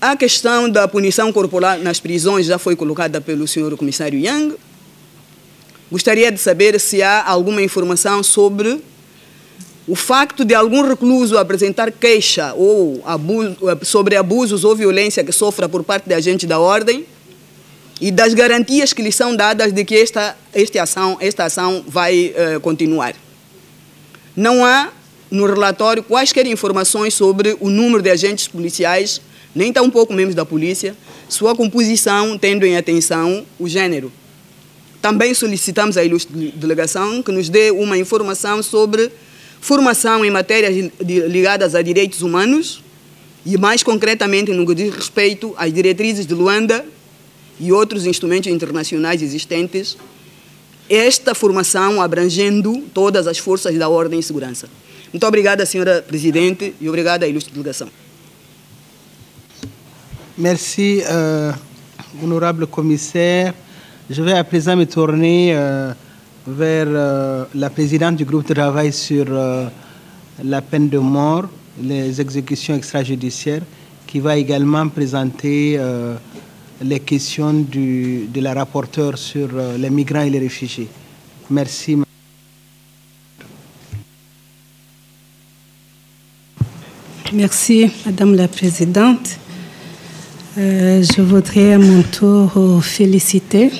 A questão da punição corporal nas prisões já foi colocada pelo senhor comissário Yang. Gostaria de saber se há alguma informação sobre o facto de algum recluso apresentar queixa ou sobre abusos ou violência que sofra por parte de agentes da ordem e das garantias que lhe são dadas de que esta ação vai continuar. Não há no relatório quaisquer informações sobre o número de agentes policiais, nem tampouco membros da polícia, sua composição, tendo em atenção o gênero. Também solicitamos à ilustre delegação que nos dê uma informação sobre formação em matérias ligadas a direitos humanos e, mais concretamente, no que diz respeito às diretrizes de Luanda e outros instrumentos internacionais existentes, esta formação abrangendo todas as forças da ordem e segurança. Muito obrigada, senhora Presidente, e obrigada à ilustre delegação. Merci, honorable commissaire. Je vais à présent me tourner vers la présidente du groupe de travail sur la peine de mort, les exécutions extrajudiciaires, qui va également présenter les questions de la rapporteure sur les migrants et les réfugiés. Merci. Merci, Madame la Présidente. Je voudrais à mon tour féliciter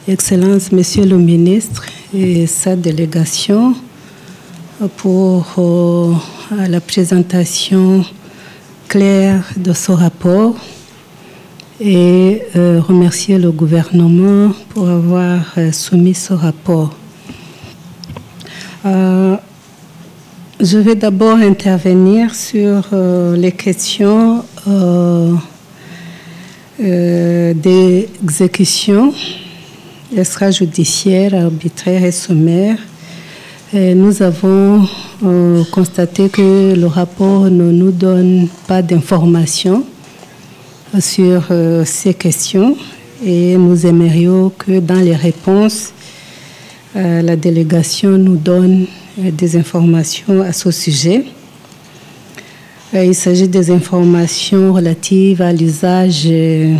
Excellence Monsieur le Ministre et sa délégation pour la présentation claire de ce rapport et remercier le gouvernement pour avoir soumis ce rapport. Je vais d'abord intervenir sur les questions d'exécution extrajudiciaire, arbitraire et sommaire. Nous avons constaté que le rapport ne nous donne pas d'informations sur ces questions et nous aimerions que dans les réponses, la délégation nous donne des informations à ce sujet. Il s'agit des informations relatives à l'usage de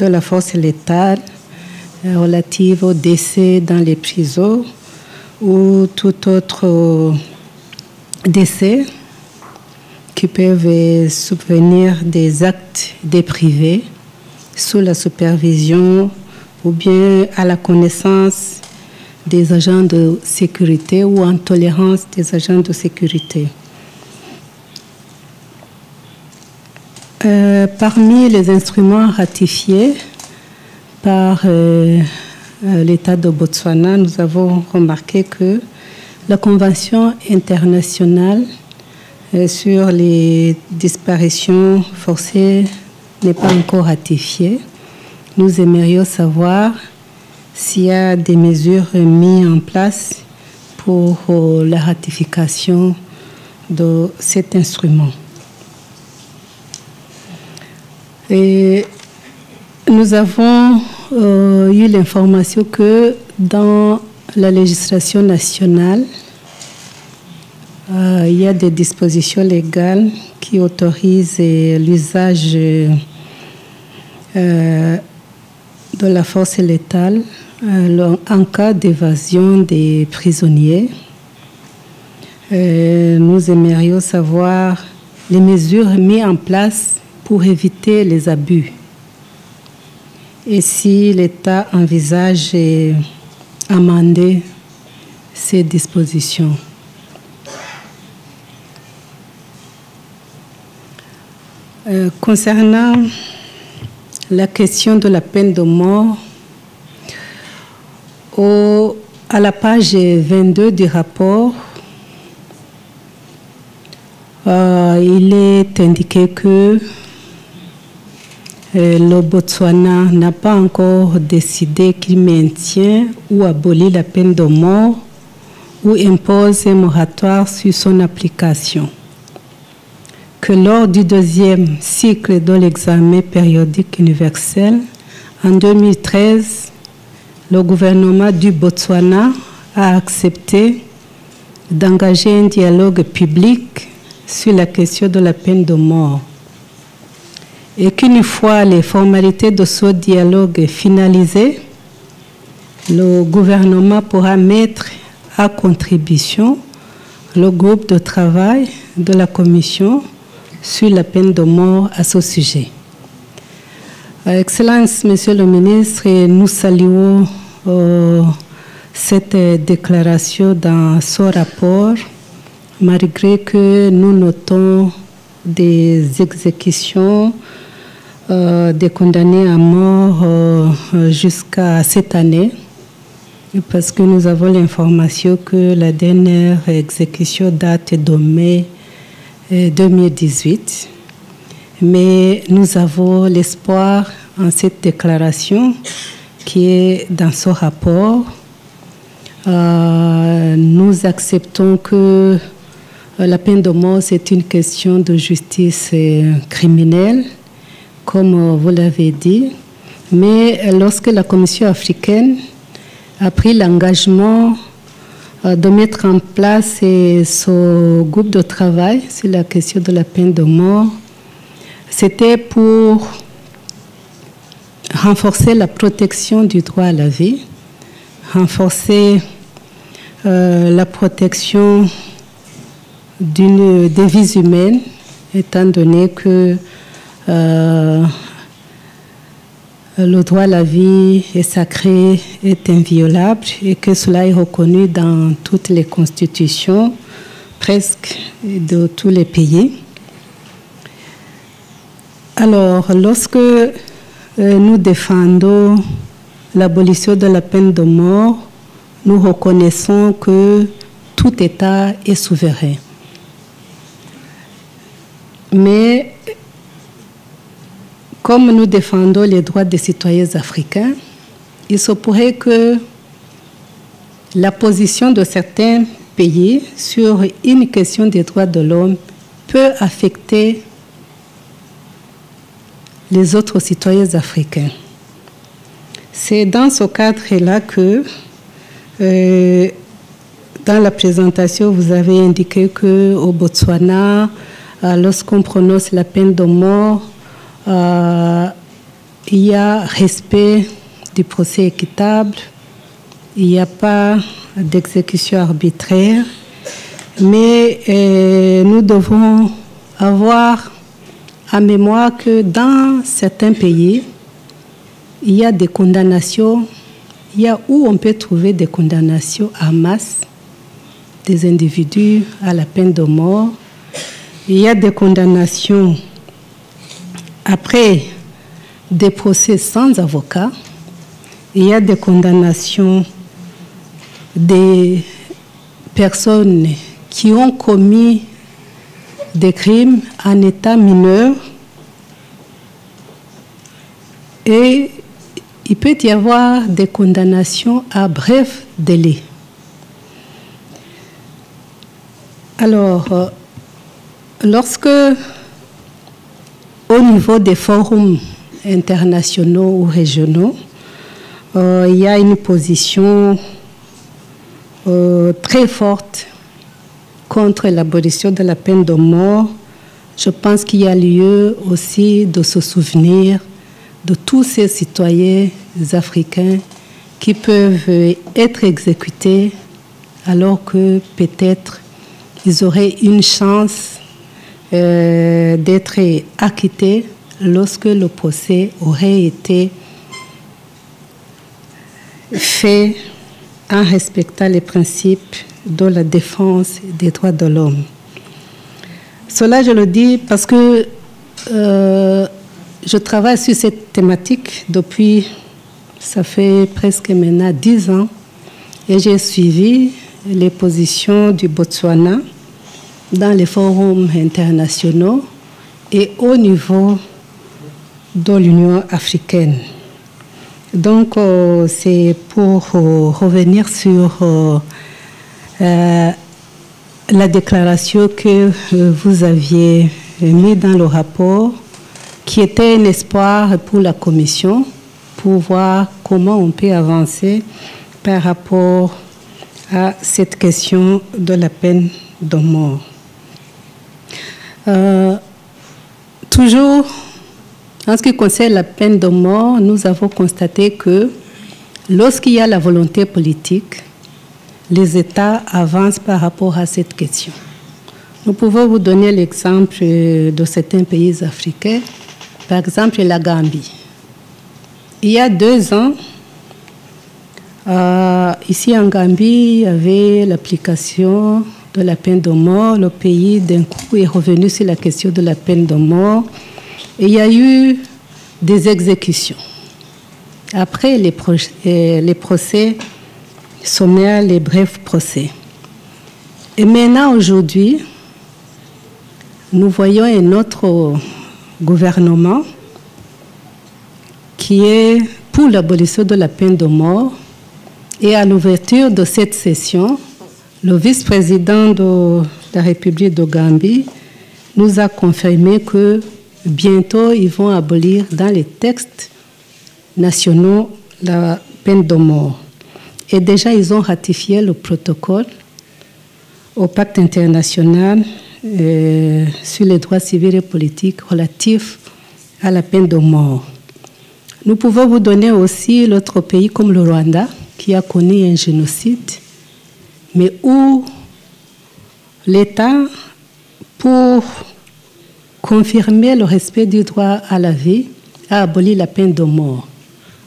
la force létale, relatives au décès dans les prisons ou tout autre décès qui peuvent subvenir des actes des privés sous la supervision ou bien à la connaissance des agents de sécurité ou en tolérance des agents de sécurité. Parmi les instruments ratifiés par l'État de Botswana, nous avons remarqué que la Convention internationale sur les disparitions forcées n'est pas encore ratifiée. Nous aimerions savoir s'il y a des mesures mises en place pour la ratification de cet instrument. Et nous avons eu l'information que dans la législation nationale, il y a des dispositions légales qui autorisent l'usage de la force létale en cas d'évasion des prisonniers. Nous aimerions savoir les mesures mises en place pour éviter les abus et si l'État envisage d'amender ces dispositions. Concernant la question de la peine de mort, à la page 22 du rapport, il est indiqué que le Botswana n'a pas encore décidé qu'il maintient ou abolit la peine de mort ou impose un moratoire sur son application. Que lors du deuxième cycle de l'examen périodique universel, en 2013, le gouvernement du Botswana a accepté d'engager un dialogue public sur la question de la peine de mort et qu'une fois les formalités de ce dialogue finalisées, le gouvernement pourra mettre à contribution le groupe de travail de la Commission sur la peine de mort à ce sujet. Excellence, Monsieur le ministre, nous saluons cette déclaration dans ce rapport, malgré que nous notons des exécutions des condamnés à mort jusqu'à cette année, parce que nous avons l'information que la dernière exécution date de mai 2018. Mais nous avons l'espoir en cette déclaration qui est dans ce rapport. Nous acceptons que la peine de mort, c'est une question de justice criminelle, comme vous l'avez dit. Mais lorsque la Commission africaine a pris l'engagement de mettre en place ce groupe de travail sur la question de la peine de mort, c'était pour renforcer la protection du droit à la vie, renforcer la protection des vies humaines, étant donné que le droit à la vie est sacré, est inviolable et que cela est reconnu dans toutes les constitutions, presque de tous les pays. Alors, lorsque nous défendons l'abolition de la peine de mort, nous reconnaissons que tout État est souverain. Mais comme nous défendons les droits des citoyens africains, il se pourrait que la position de certains pays sur une question des droits de l'homme peut affecter les autres citoyens africains. C'est dans ce cadre-là que, dans la présentation, vous avez indiqué qu'au Botswana, lorsqu'on prononce la peine de mort, il y a respect du procès équitable, il n'y a pas d'exécution arbitraire, mais nous devons avoir en mémoire que dans certains pays, il y a des condamnations, il y a où on peut trouver des condamnations en masse des individus à la peine de mort. Il y a des condamnations après des procès sans avocat. Il y a des condamnations des personnes qui ont commis des crimes en état mineur. Et il peut y avoir des condamnations à bref délai. Alors, lorsque, au niveau des forums internationaux ou régionaux, il y a une position très forte contre l'abolition de la peine de mort. Je pense qu'il y a lieu aussi de se souvenir de tous ces citoyens africains qui peuvent être exécutés alors que peut-être ils auraient une chance d'être acquittés lorsque le procès aurait été fait en respectant les principes de la défense des droits de l'homme. Cela, je le dis parce que je travaille sur cette thématique depuis, ça fait presque maintenant 10 ans, et j'ai suivi les positions du Botswana dans les forums internationaux et au niveau de l'Union africaine. Donc, c'est pour revenir sur la déclaration que vous aviez mise dans le rapport, qui était un espoir pour la Commission, pour voir comment on peut avancer par rapport à cette question de la peine de mort. Toujours, en ce qui concerne la peine de mort, nous avons constaté que lorsqu'il y a la volonté politique, les États avancent par rapport à cette question. Nous pouvons vous donner l'exemple de certains pays africains, par exemple la Gambie. Il y a 2 ans, ici en Gambie, il y avait l'application de la peine de mort. Le pays, d'un coup, est revenu sur la question de la peine de mort. Et il y a eu des exécutions. Après les procès sommaires, les brefs procès. Et maintenant, aujourd'hui, nous voyons un autre gouvernement qui est pour l'abolition de la peine de mort. Et à l'ouverture de cette session, le vice-président de la République de Gambie nous a confirmé que bientôt, ils vont abolir dans les textes nationaux la peine de mort. Et déjà, ils ont ratifié le protocole au pacte international sur les droits civils et politiques relatifs à la peine de mort. Nous pouvons vous donner aussi l'autre pays comme le Rwanda, qui a connu un génocide, mais où l'État, pour confirmer le respect du droit à la vie, a aboli la peine de mort,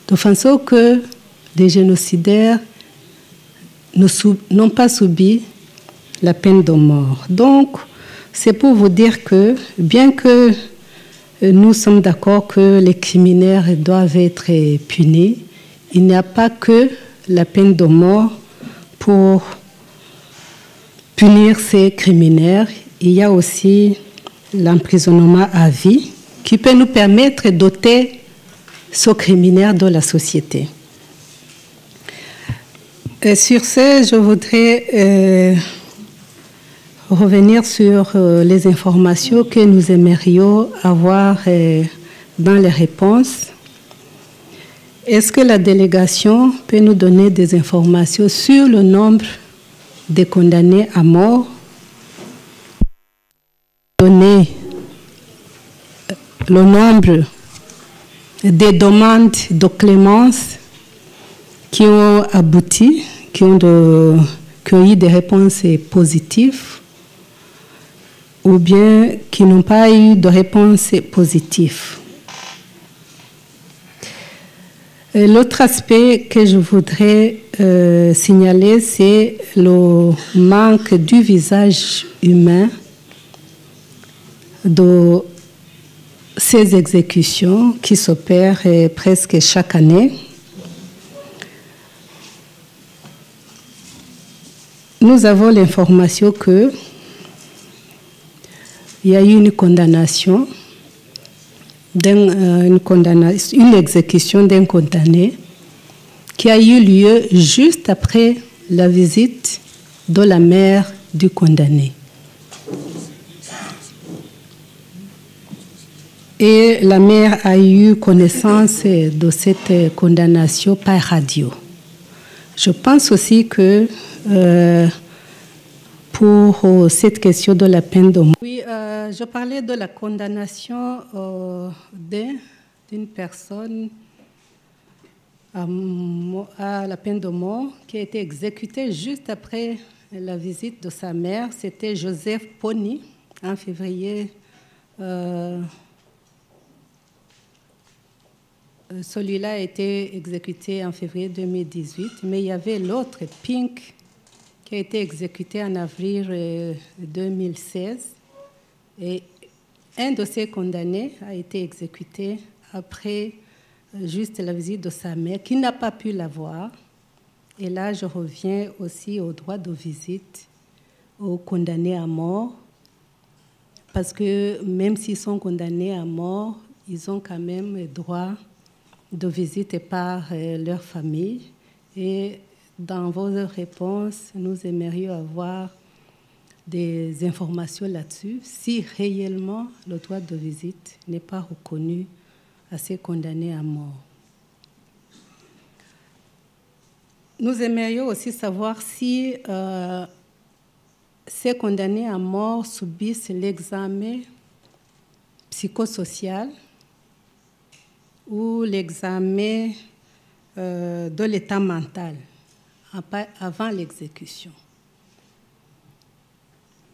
de façon que les génocidaires n'ont pas subi la peine de mort. Donc, c'est pour vous dire que, bien que nous sommes d'accord que les criminels doivent être punis, il n'y a pas que la peine de mort pour punir ces criminels. Il y a aussi l'emprisonnement à vie qui peut nous permettre d'ôter ce criminel de la société. Et sur ce, je voudrais revenir sur les informations que nous aimerions avoir dans les réponses. Est-ce que la délégation peut nous donner des informations sur le nombre de condamnés à mort, donner le nombre des demandes de clémence qui ont abouti, qui ont eu des réponses positives, ou bien qui n'ont pas eu de réponse positive. L'autre aspect que je voudrais signaler, c'est le manque du visage humain de ces exécutions qui s'opèrent presque chaque année. Nous avons l'information qu'il y a eu une condamnation, une exécution d'un condamné qui a eu lieu juste après la visite de la mère du condamné. Et la mère a eu connaissance de cette condamnation par radio. Je pense aussi que pour cette question de la peine de mort. Oui, je parlais de la condamnation d'une personne à la peine de mort qui a été exécutée juste après la visite de sa mère. C'était Joseph Pony, en février. Celui-là a été exécuté en février 2018, mais il y avait l'autre, Pink, qui a été exécuté en avril 2016. Et un de ces condamnés a été exécuté après juste la visite de sa mère, qui n'a pas pu la voir. Et là, je reviens aussi au droit de visite aux condamnés à mort, parce que même s'ils sont condamnés à mort, ils ont quand même droit de visite par leur famille. Et dans vos réponses, nous aimerions avoir des informations là-dessus, si réellement le droit de visite n'est pas reconnu à ces condamnés à mort. Nous aimerions aussi savoir si ces condamnés à mort subissent l'examen psychosocial ou l'examen de l'état mental avant l'exécution.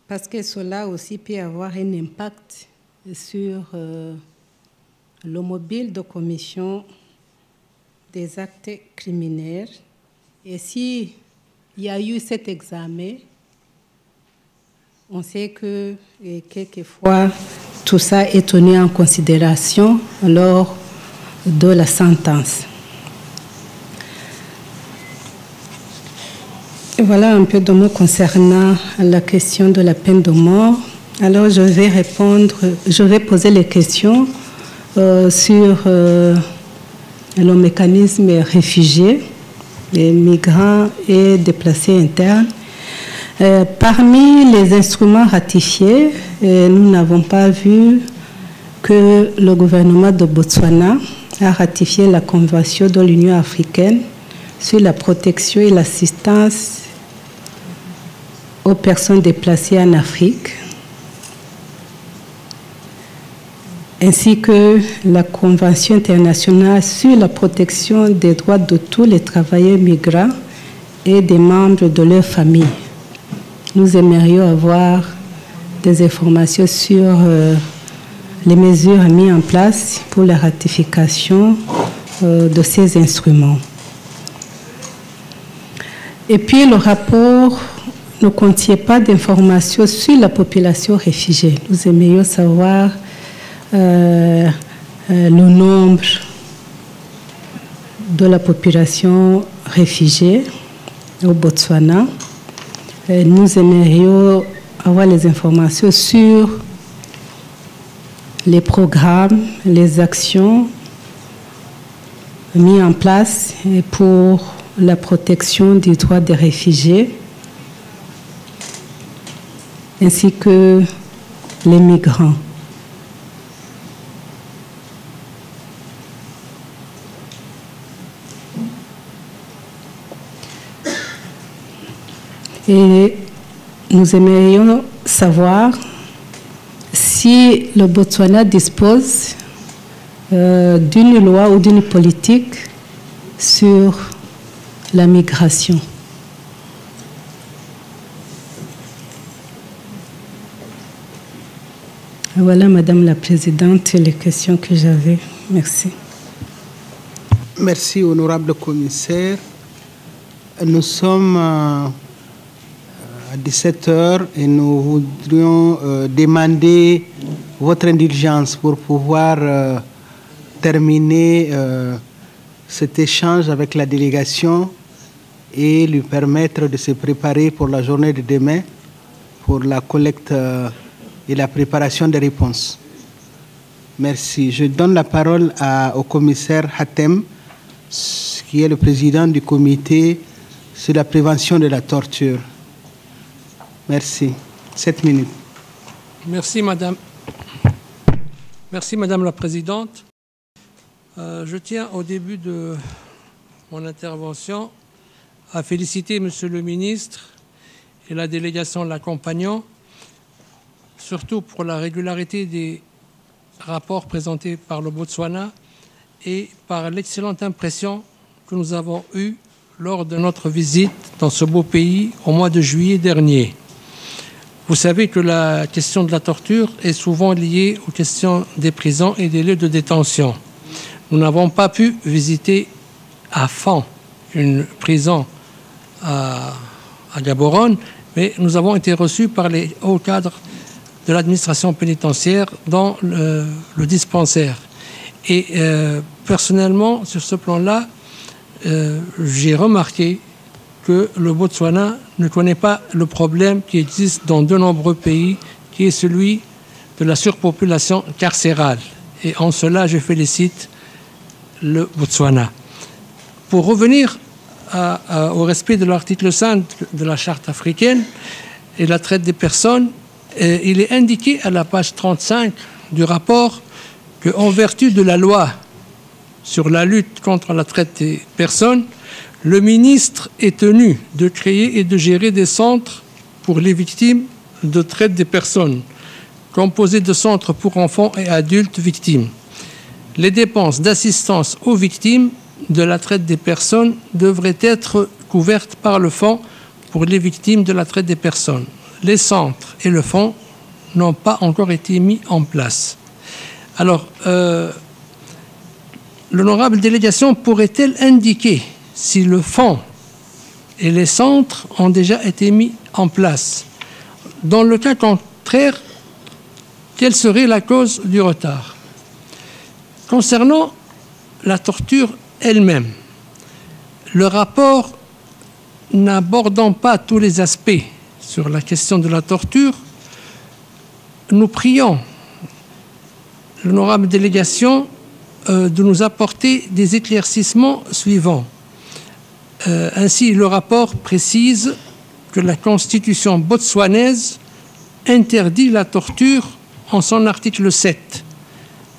Parce que cela aussi peut avoir un impact sur le mobile de commission des actes criminels. Et s'il y a eu cet examen, on sait que quelquefois tout ça est tenu en considération lors de la sentence. Et voilà un peu de mots concernant la question de la peine de mort. Alors je vais poser les questions sur le mécanisme réfugiés, les migrants et déplacés internes. Parmi les instruments ratifiés, nous n'avons pas vu que le gouvernement de Botswana a ratifié la Convention de l'Union africaine sur la protection et l'assistance aux personnes déplacées en Afrique, ainsi que la Convention internationale sur la protection des droits de tous les travailleurs migrants et des membres de leur famille. Nous aimerions avoir des informations sur les mesures mises en place pour la ratification de ces instruments. Et puis le rapport ne contient pas d'informations sur la population réfugiée. Nous aimerions savoir le nombre de la population réfugiée au Botswana. Nous aimerions avoir les informations sur les programmes, les actions mis en place pour la protection des droits des réfugiés, ainsi que les migrants. Et nous aimerions savoir si le Botswana dispose d'une loi ou d'une politique sur la migration. Voilà, Madame la Présidente, les questions que j'avais. Merci. Merci, honorable commissaire. Nous sommes à 17h et nous voudrions demander votre indulgence pour pouvoir terminer cet échange avec la délégation et lui permettre de se préparer pour la journée de demain, pour la collecte et la préparation des réponses. Merci. Je donne la parole au commissaire Hatem, qui est le président du comité sur la prévention de la torture. Merci. 7 minutes. Merci, Madame Merci Madame la Présidente. Je tiens au début de mon intervention à féliciter Monsieur le Ministre et la délégation l'accompagnant, surtout pour la régularité des rapports présentés par le Botswana et par l'excellente impression que nous avons eue lors de notre visite dans ce beau pays au mois de juillet dernier. Vous savez que la question de la torture est souvent liée aux questions des prisons et des lieux de détention. Nous n'avons pas pu visiter à fond une prison à Gaborone, mais nous avons été reçus par les hauts cadres de l'administration pénitentiaire dans le dispensaire. Et personnellement, sur ce plan-là, j'ai remarqué que le Botswana ne connaît pas le problème qui existe dans de nombreux pays, qui est celui de la surpopulation carcérale. Et en cela, je félicite le Botswana. Pour revenir au respect de l'article 5 de la Charte africaine et la traite des personnes, il est indiqué à la page 35 du rapport qu'en vertu de la loi sur la lutte contre la traite des personnes, le ministre est tenu de créer et de gérer des centres pour les victimes de traite des personnes, composés de centres pour enfants et adultes victimes. Les dépenses d'assistance aux victimes de la traite des personnes devraient être couvertes par le Fonds pour les victimes de la traite des personnes. Les centres et le fonds n'ont pas encore été mis en place. Alors, l'honorable délégation pourrait-elle indiquer si le fonds et les centres ont déjà été mis en place? Dans le cas contraire, quelle serait la cause du retard? Concernant la torture elle-même, le rapport n'abordant pas tous les aspects sur la question de la torture, nous prions l'honorable délégation de nous apporter des éclaircissements suivants. Ainsi, le rapport précise que la Constitution botswanaise interdit la torture en son article 7,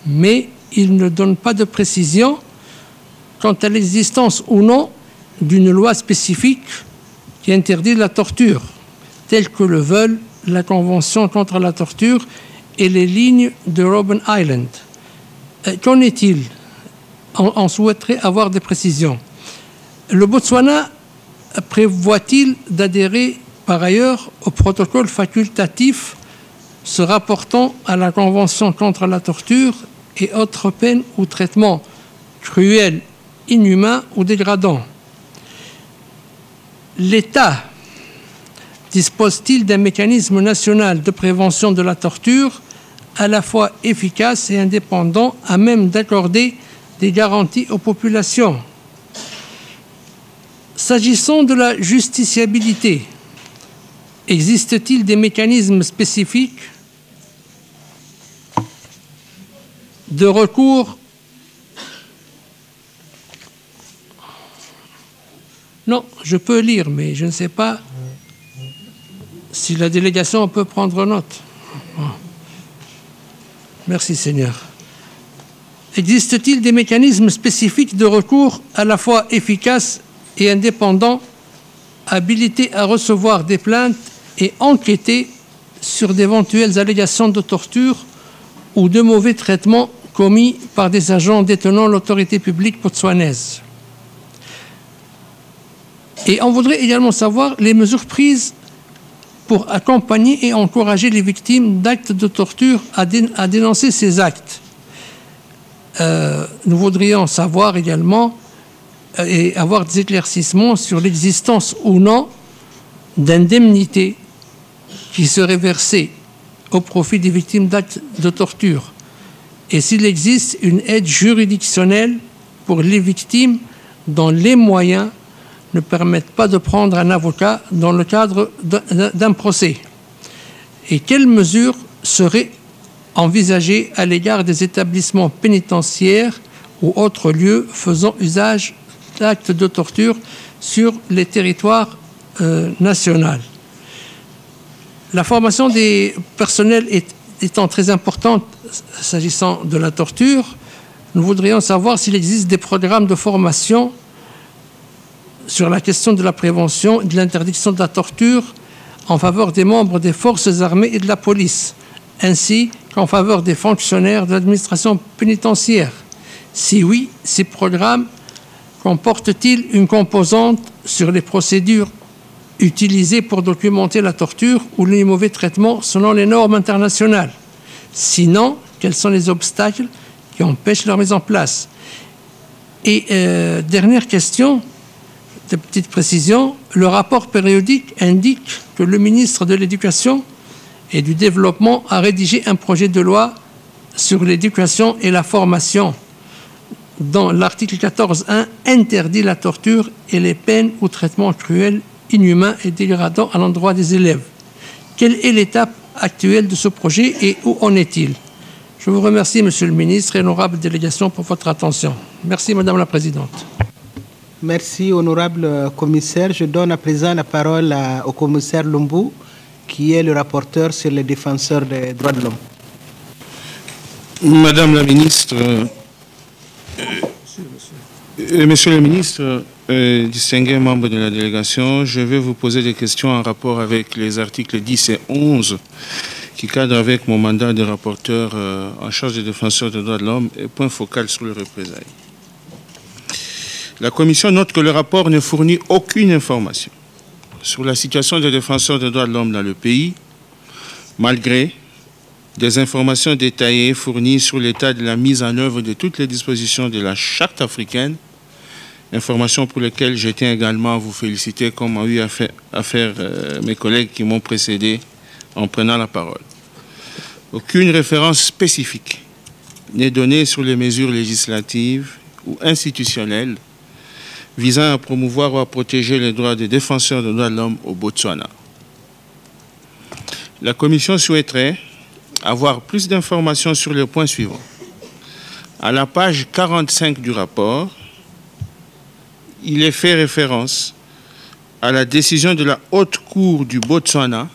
mais il ne donne pas de précision quant à l'existence ou non d'une loi spécifique qui interdit la torture, telle que le veulent la Convention contre la torture et les lignes de Robben Island. Qu'en est-il? On souhaiterait avoir des précisions. Le Botswana prévoit-il d'adhérer par ailleurs au protocole facultatif se rapportant à la Convention contre la torture et autres peines ou traitements cruels, inhumains ou dégradants? L'État dispose-t-il d'un mécanisme national de prévention de la torture à la fois efficace et indépendant, à même d'accorder des garanties aux populations? S'agissant de la justiciabilité, existe-t-il des mécanismes spécifiques de recours? Non, je peux lire, mais je ne sais pas si la délégation peut prendre note. Merci Seigneur. Existe-t-il des mécanismes spécifiques de recours à la fois efficaces et indépendants, habilités à recevoir des plaintes et enquêter sur d'éventuelles allégations de torture ou de mauvais traitements commis par des agents détenant l'autorité publique botswanaise? Et on voudrait également savoir les mesures prises pour accompagner et encourager les victimes d'actes de torture à dénoncer ces actes. Nous voudrions savoir également et avoir des éclaircissements sur l'existence ou non d'indemnités qui seraient versées au profit des victimes d'actes de torture et s'il existe une aide juridictionnelle pour les victimes dont les moyens ne permettent pas de prendre un avocat dans le cadre d'un procès. Et quelles mesures seraient envisagées à l'égard des établissements pénitentiaires ou autres lieux faisant usage d'actes de torture sur les territoires nationaux? La formation des personnels est étant très importante s'agissant de la torture, nous voudrions savoir s'il existe des programmes de formation sur la question de la prévention et de l'interdiction de la torture en faveur des membres des forces armées et de la police, ainsi qu'en faveur des fonctionnaires de l'administration pénitentiaire. Si oui, ces programmes comportent-ils une composante sur les procédures utilisées pour documenter la torture ou les mauvais traitements selon les normes internationales? Sinon, quels sont les obstacles qui empêchent leur mise en place? Et dernière question, de petite précision, le rapport périodique indique que le ministre de l'Éducation et du Développement a rédigé un projet de loi sur l'éducation et la formation, dont l'article 14.1 interdit la torture et les peines ou traitements cruels, inhumains et dégradants à l'endroit des élèves. Quelle est l'étape actuelle de ce projet et où en est-il? Je vous remercie, Monsieur le ministre et honorable délégation, pour votre attention. Merci, Madame la Présidente. Merci, honorable commissaire. Je donne à présent la parole au commissaire Lumbu, qui est le rapporteur sur les défenseurs des droits de l'homme. Madame la ministre, Monsieur le ministre, distingués membres de la délégation, je vais vous poser des questions en rapport avec les articles 10 et 11 qui cadrent avec mon mandat de rapporteur en charge des défenseurs des droits de l'homme et point focal sur le représailles. La Commission note que le rapport ne fournit aucune information sur la situation des défenseurs des droits de l'homme dans le pays, malgré des informations détaillées fournies sur l'état de la mise en œuvre de toutes les dispositions de la Charte africaine, informations pour lesquelles je tiens également à vous féliciter, comme ont eu à faire mes collègues qui m'ont précédé en prenant la parole. Aucune référence spécifique n'est donnée sur les mesures législatives ou institutionnelles visant à promouvoir ou à protéger les droits des défenseurs des droits de l'homme au Botswana. La Commission souhaiterait avoir plus d'informations sur les points suivants. À la page 45 du rapport, il est fait référence à la décision de la Haute Cour du Botswana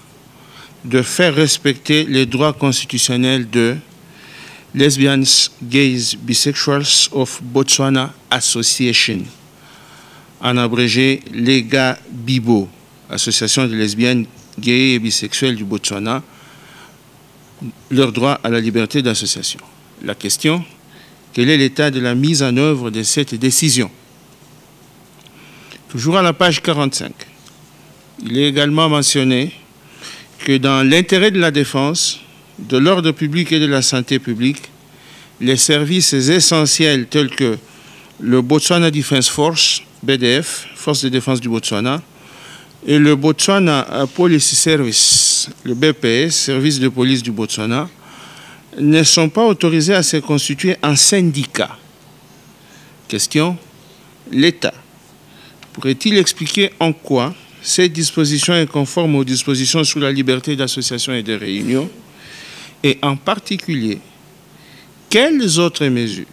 de faire respecter les droits constitutionnels de Lesbians, Gays, Bisexuals of Botswana Association, en abrégé Lega Bibo, Association de lesbiennes, gays et bisexuels du Botswana, leur droit à la liberté d'association. La question, quel est l'état de la mise en œuvre de cette décision? Toujours à la page 45, il est également mentionné que dans l'intérêt de la défense, de l'ordre public et de la santé publique, les services essentiels tels que le Botswana Defense Force, BDF, Force de défense du Botswana, et le Botswana Police Service, le BPS, Service de police du Botswana, ne sont pas autorisés à se constituer en syndicat. Question, l'État pourrait-il expliquer en quoi cette disposition est conforme aux dispositions sur la liberté d'association et de réunion, et en particulier, quelles autres mesures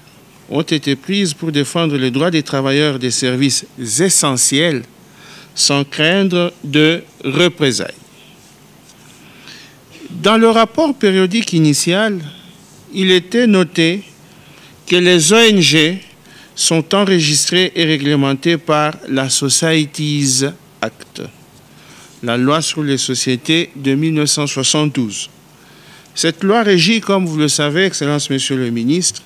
ont été prises pour défendre les droits des travailleurs des services essentiels sans craindre de représailles? Dans le rapport périodique initial, il était noté que les ONG sont enregistrées et réglementées par la Societies Act, la loi sur les sociétés de 1972. Cette loi régit, comme vous le savez, Excellence Monsieur le Ministre,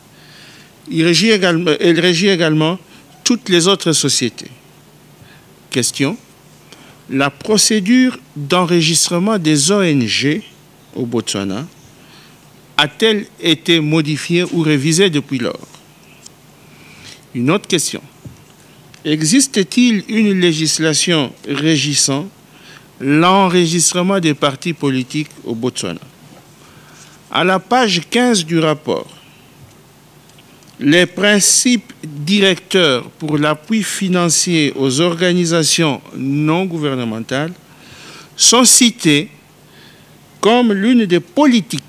elle régit également toutes les autres sociétés. Question, la procédure d'enregistrement des ONG au Botswana a-t-elle été modifiée ou révisée depuis lors? Une autre question, existe-t-il une législation régissant l'enregistrement des partis politiques au Botswana? À la page 15 du rapport, les principes directeurs pour l'appui financier aux organisations non gouvernementales sont cités comme l'une des politiques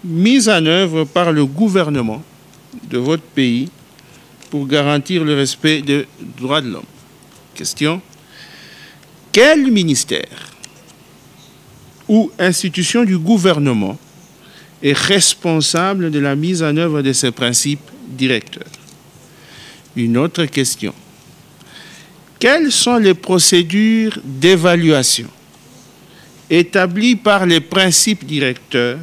mises en œuvre par le gouvernement de votre pays pour garantir le respect des droits de l'homme. Question, quel ministère ou institution du gouvernement est responsable de la mise en œuvre de ces principes directeurs? Une autre question. Quelles sont les procédures d'évaluation établies par les principes directeurs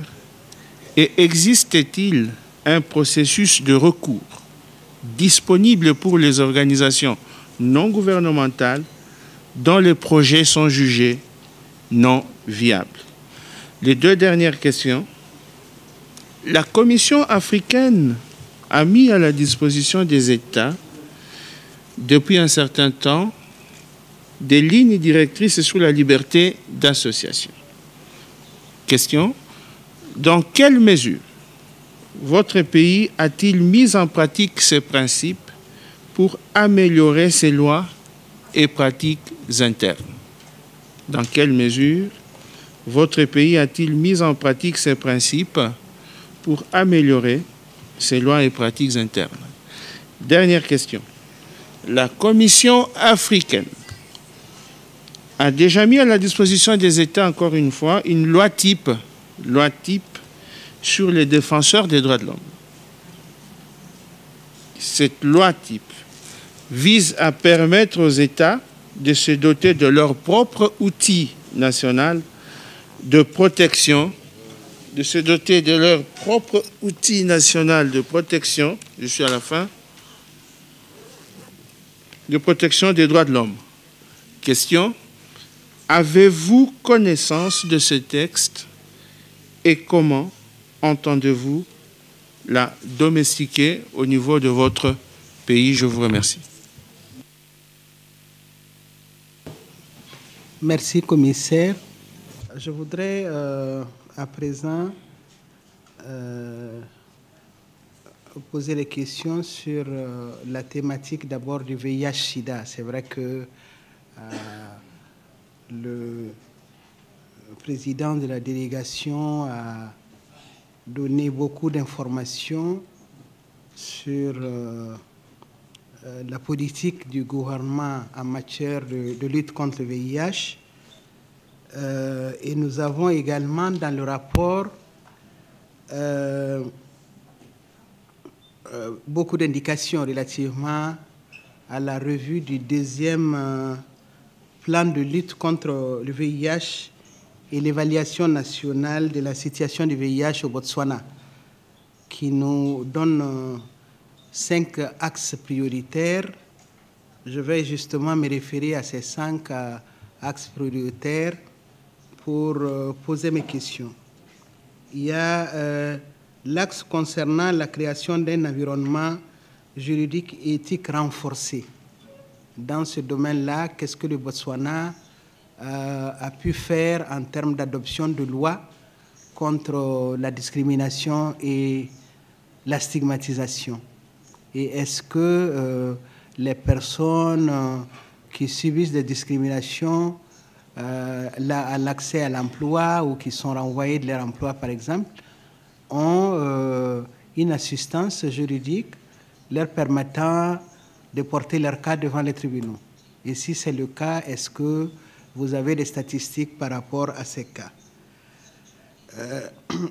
et existe-t-il un processus de recours disponible pour les organisations non gouvernementales dont les projets sont jugés non viables? Les deux dernières questions. La Commission africaine a mis à la disposition des États, depuis un certain temps, des lignes directrices sur la liberté d'association. Question. Dans quelle mesure votre pays a-t-il mis en pratique ces principes pour améliorer ses lois et pratiques internes? Dans quelle mesure votre pays a-t-il mis en pratique ces principes pour améliorer ses lois et pratiques internes? Dernière question. La Commission africaine a déjà mis à la disposition des États, encore une fois, une loi type sur les défenseurs des droits de l'homme. Cette loi type vise à permettre aux États de se doter de leur propre outil national de protection, je suis à la fin, de protection des droits de l'homme. Question. Avez-vous connaissance de ce texte et comment entendez-vous la domestiquer au niveau de votre pays? Je vous remercie. Merci, commissaire. Je voudrais à présent poser des questions sur la thématique d'abord du VIH-Sida. C'est vrai que le président de la délégation a donné beaucoup d'informations sur la politique du gouvernement en matière de lutte contre le VIH. Et nous avons également dans le rapport beaucoup d'indications relativement à la revue du deuxième plan de lutte contre le VIH et l'évaluation nationale de la situation du VIH au Botswana, qui nous donne 5 axes prioritaires. Je vais justement me référer à ces 5 axes prioritaires pour poser mes questions. Il y a l'axe concernant la création d'un environnement juridique et éthique renforcé. Dans ce domaine-là, qu'est-ce que le Botswana a pu faire en termes d'adoption de lois contre la discrimination et la stigmatisation? Et est-ce que les personnes qui subissent des discriminations à l'accès à l'emploi ou qui sont renvoyées de leur emploi, par exemple, ont une assistance juridique leur permettant de porter leur cas devant les tribunaux? Et si c'est le cas, est-ce que vous avez des statistiques par rapport à ces cas?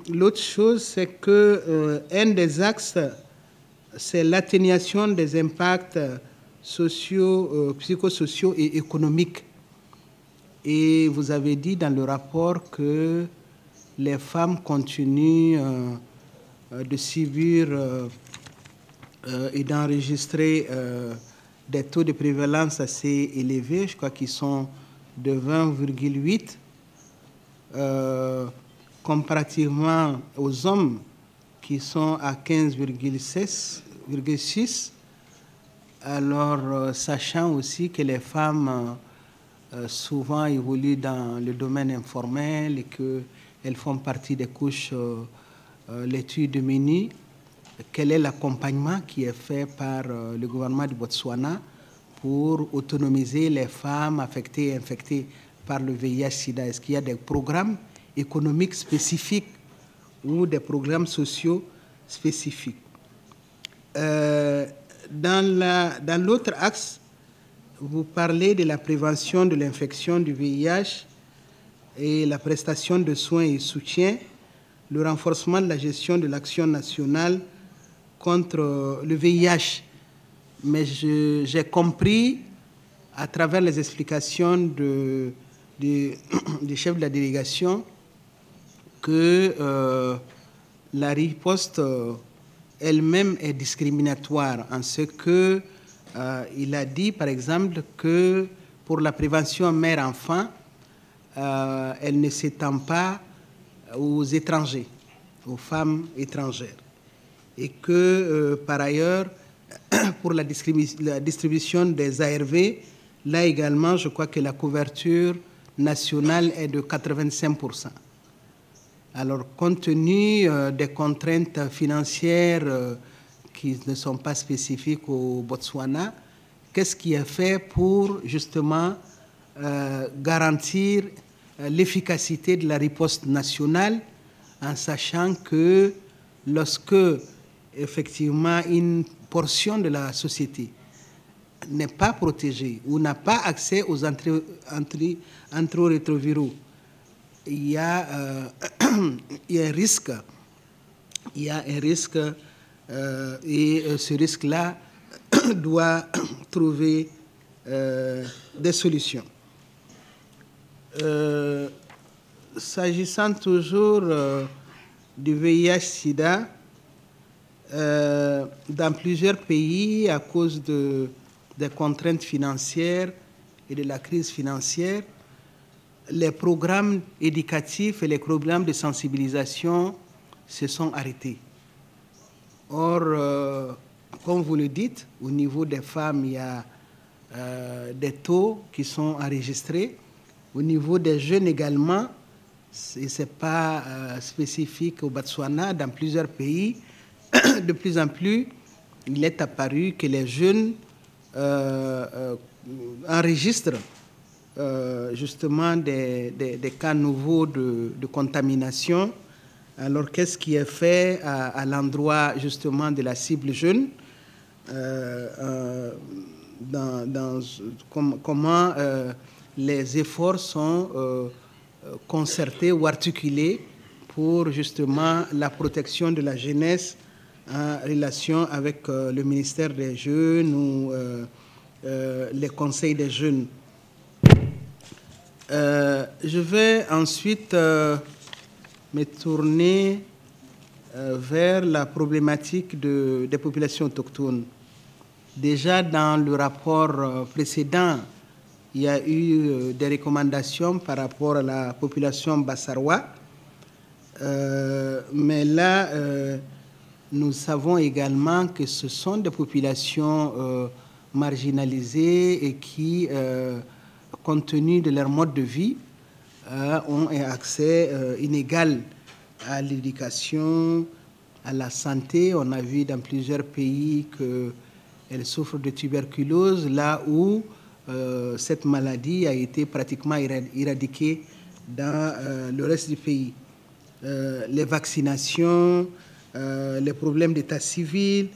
L'autre chose, c'est que un des axes, c'est l'atténuation des impacts sociaux, psychosociaux et économiques. Et vous avez dit dans le rapport que les femmes continuent de subir et d'enregistrer des taux de prévalence assez élevés, je crois qu'ils sont de 20,8, comparativement aux hommes qui sont à 15,6. Alors, sachant aussi que les femmes souvent évoluent dans le domaine informel et qu'elles font partie des couches les plus démunies, quel est l'accompagnement qui est fait par le gouvernement du Botswana pour autonomiser les femmes affectées et infectées par le VIH-Sida? Est-ce qu'il y a des programmes économiques spécifiques ou des programmes sociaux spécifiques? Dans l'autre axe, vous parlez de la prévention de l'infection du VIH et la prestation de soins et soutien le renforcement de la gestion de l'action nationale contre le VIH. Mais j'ai compris, à travers les explications du chef de la délégation, que la riposte elle-même est discriminatoire en ce que il a dit, par exemple, que pour la prévention mère-enfant, elle ne s'étend pas aux étrangers, aux femmes étrangères. Et que, par ailleurs, pour la distribution des ARV, là également, je crois que la couverture nationale est de 85%. Alors, compte tenu des contraintes financières qui ne sont pas spécifiques au Botswana, qu'est-ce qui est fait pour justement garantir l'efficacité de la riposte nationale, en sachant que lorsque effectivement une portion de la société n'est pas protégée ou n'a pas accès aux antirétroviraux, il y a un risque, et ce risque-là doit trouver des solutions. S'agissant toujours du VIH-Sida, dans plusieurs pays, à cause des contraintes financières et de la crise financière, les programmes éducatifs et les programmes de sensibilisation se sont arrêtés. Or, comme vous le dites, au niveau des femmes, il y a des taux qui sont enregistrés. Au niveau des jeunes également, ce n'est pas spécifique au Botswana, dans plusieurs pays, de plus en plus, il est apparu que les jeunes enregistrent justement des cas nouveaux de contamination. Alors, qu'est-ce qui est fait à l'endroit justement de la cible jeune? Comment les efforts sont concertés ou articulés pour justement la protection de la jeunesse en relation avec le ministère des Jeunes ou les conseils des jeunes. Je vais ensuite me tourner vers la problématique des populations autochtones. Déjà dans le rapport précédent, il y a eu des recommandations par rapport à la population bassarois, mais là, nous savons également que ce sont des populations marginalisées et qui, compte tenu de leur mode de vie, ont un accès inégal à l'éducation, à la santé. On a vu dans plusieurs pays qu'elles souffrent de tuberculose, là où cette maladie a été pratiquement éradiquée dans le reste du pays. Les vaccinations, les problèmes d'état civil,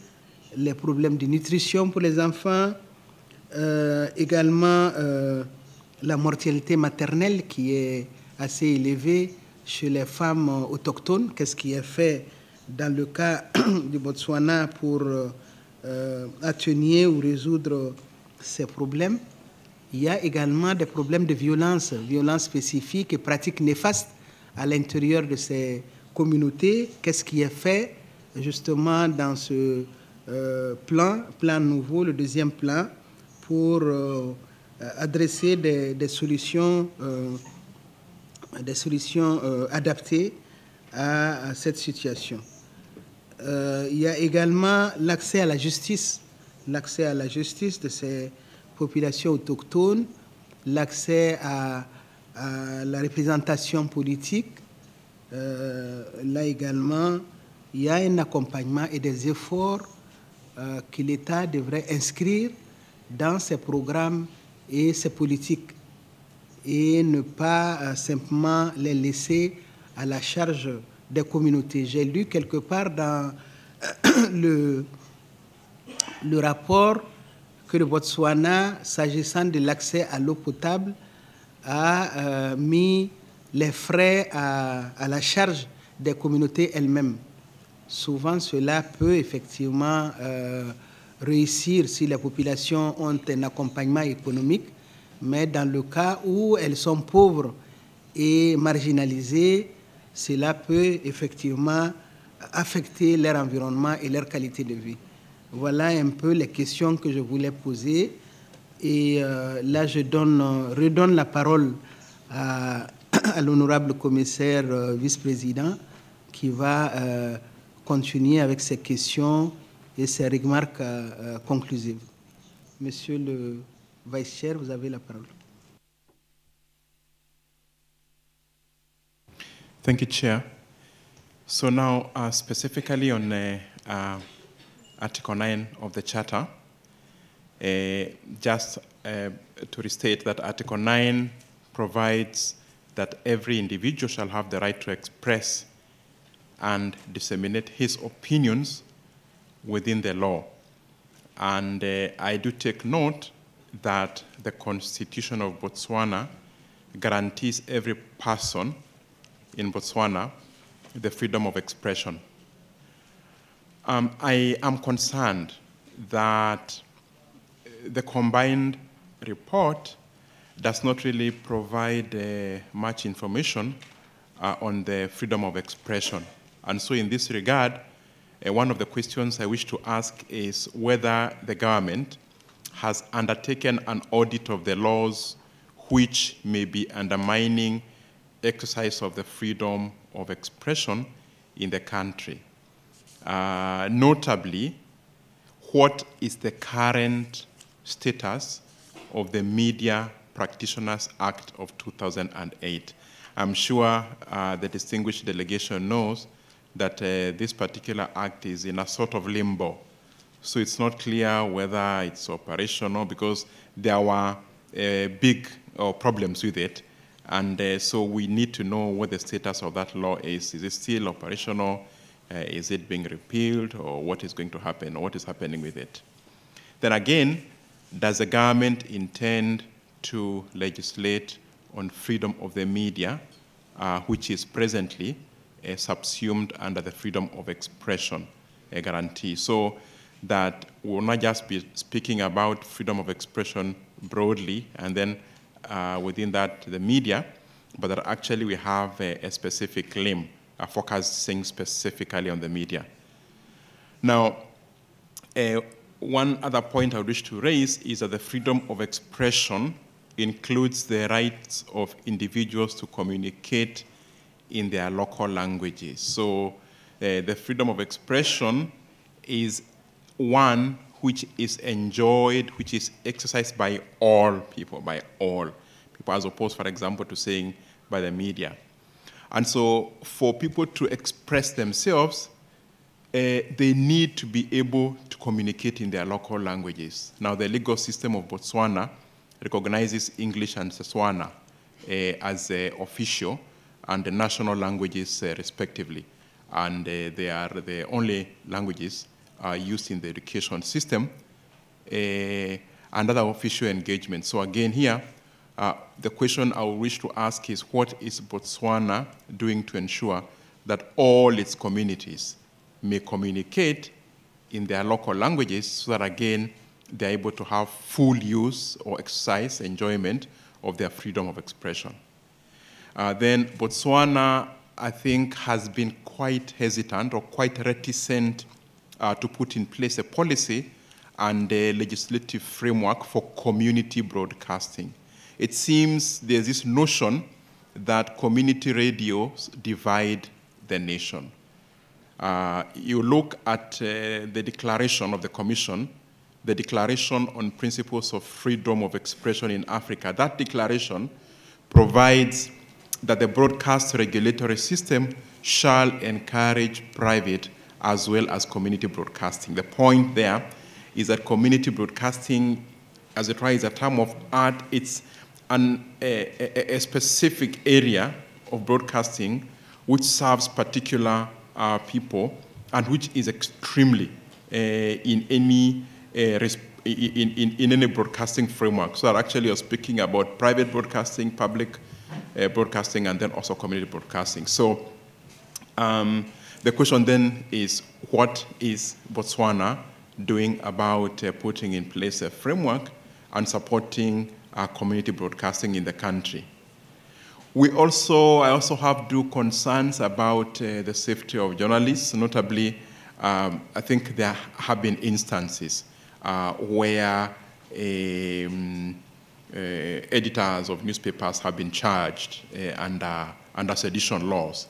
les problèmes de nutrition pour les enfants, également la mortalité maternelle qui est assez élevée chez les femmes autochtones. Qu'est-ce qui est fait dans le cas du Botswana pour atténuer ou résoudre ces problèmes? Il y a également des problèmes de violence spécifiques et pratiques néfastes à l'intérieur de ces communautés. Qu'est-ce qui est fait justement dans ce plan nouveau, le deuxième plan, pour adresser des solutions adaptées à cette situation. Il y a également l'accès à la justice de ces populations autochtones, l'accès à la représentation politique. Là également, il y a un accompagnement et des efforts que l'État devrait inscrire dans ses programmes et ses politiques et ne pas simplement les laisser à la charge des communautés. J'ai lu quelque part dans le rapport que le Botswana, s'agissant de l'accès à l'eau potable, a mis les frais à la charge des communautés elles-mêmes. Souvent, cela peut effectivement réussir si les populations ont un accompagnement économique, mais dans le cas où elles sont pauvres et marginalisées, cela peut effectivement affecter leur environnement et leur qualité de vie. Voilà un peu les questions que je voulais poser. Et là, je redonne la parole à l'honorable commissaire vice-président qui va continuer avec ses questions et ses remarques conclusives. Monsieur le vice-chair, vous avez la parole. Thank you, Chair. So now, specifically on Article 9 of the Charter, just to restate that Article 9 provides that every individual shall have the right to express and disseminate his opinions within the law. And I do take note that the Constitution of Botswana guarantees every person in Botswana the freedom of expression. I am concerned that the combined report does not really provide much information on the freedom of expression. And so in this regard, one of the questions I wish to ask is whether the government has undertaken an audit of the laws which may be undermining exercise of the freedom of expression in the country. Notably, what is the current status of the Media Practitioners Act of 2008? I'm sure the distinguished delegation knows that this particular act is in a sort of limbo. So it's not clear whether it's operational because there were big problems with it. And so we need to know what the status of that law is. Is it still operational? Is it being repealed? Or what is going to happen? Or what is happening with it? Then again, does the government intend to legislate on freedom of the media, which is presently subsumed under the freedom of expression guarantee? So that we will not just be speaking about freedom of expression broadly, and then within that, the media, but that actually we have a specific limb focusing specifically on the media. Now, one other point I wish to raise is that the freedom of expression includes the rights of individuals to communicate in their local languages. So the freedom of expression is one which is enjoyed, which is exercised by all people, as opposed, for example, to saying by the media. And so for people to express themselves, they need to be able to communicate in their local languages. Now, the legal system of Botswana recognizes English and Setswana as official and the national languages respectively. And they are the only languages used in the education system and other official engagement. So again here, the question I wish to ask is, what is Botswana doing to ensure that all its communities may communicate in their local languages so that, again, they're able to have full use or exercise, enjoyment of their freedom of expression? Then Botswana, I think, has been quite hesitant or quite reticent to put in place a policy and a legislative framework for community broadcasting. It seems there's this notion that community radios divide the nation. You look at the declaration of the Commission, the Declaration on Principles of Freedom of Expression in Africa. That declaration provides that the broadcast regulatory system shall encourage private as well as community broadcasting. The point there is that community broadcasting, as it were, is a term of art. It's a specific area of broadcasting which serves particular people and which is extremely in any broadcasting framework. So actually you're speaking about private broadcasting, public broadcasting, and then also community broadcasting. So The question then is, what is Botswana doing about putting in place a framework and supporting community broadcasting in the country? I also have due concerns about the safety of journalists. Notably, I think there have been instances where editors of newspapers have been charged under sedition laws.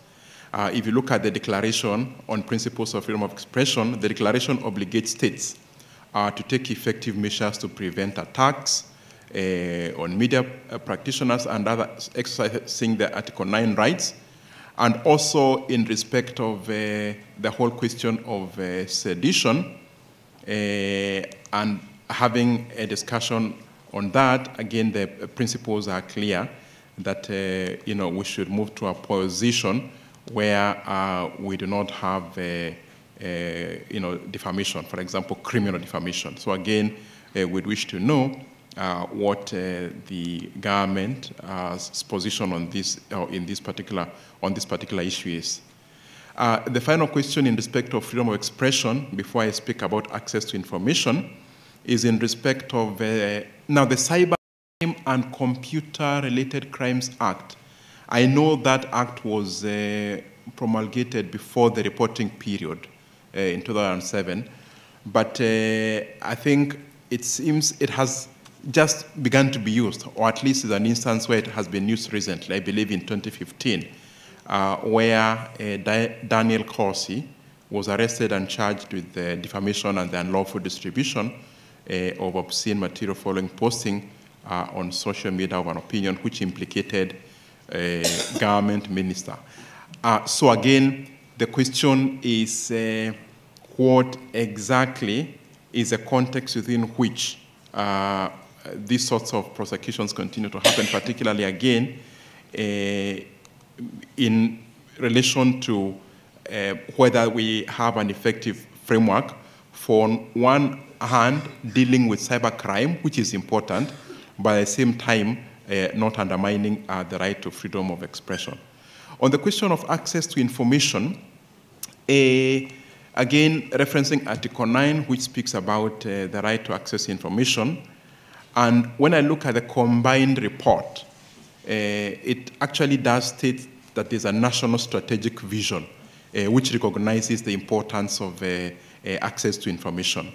If you look at the Declaration on Principles of Freedom of Expression, the Declaration obligates states to take effective measures to prevent attacks on media practitioners and others exercising their Article 9 rights, and also in respect of the whole question of sedition, and having a discussion on that. Again, the principles are clear that we should move to a position where we do not have defamation, for example, criminal defamation. So again, we'd wish to know what the government's position on this on this particular issue is. The final question in respect of freedom of expression, before I speak about access to information, is in respect of now the Cyber Crime and Computer-Related Crimes Act. I know that act was promulgated before the reporting period in 2007, but I think it seems it has just begun to be used, or at least is an instance where it has been used recently, I believe in 2015, where Daniel Corsi was arrested and charged with defamation and the unlawful distribution of obscene material following posting on social media of an opinion which implicated a government minister. So again, the question is what exactly is the context within which these sorts of prosecutions continue to happen, particularly again in relation to whether we have an effective framework for, on one hand, dealing with cybercrime, which is important, but at the same time, not undermining the right to freedom of expression. On the question of access to information, again, referencing Article 9, which speaks about the right to access information, and when I look at the combined report, it actually does state that there's a national strategic vision which recognizes the importance of access to information.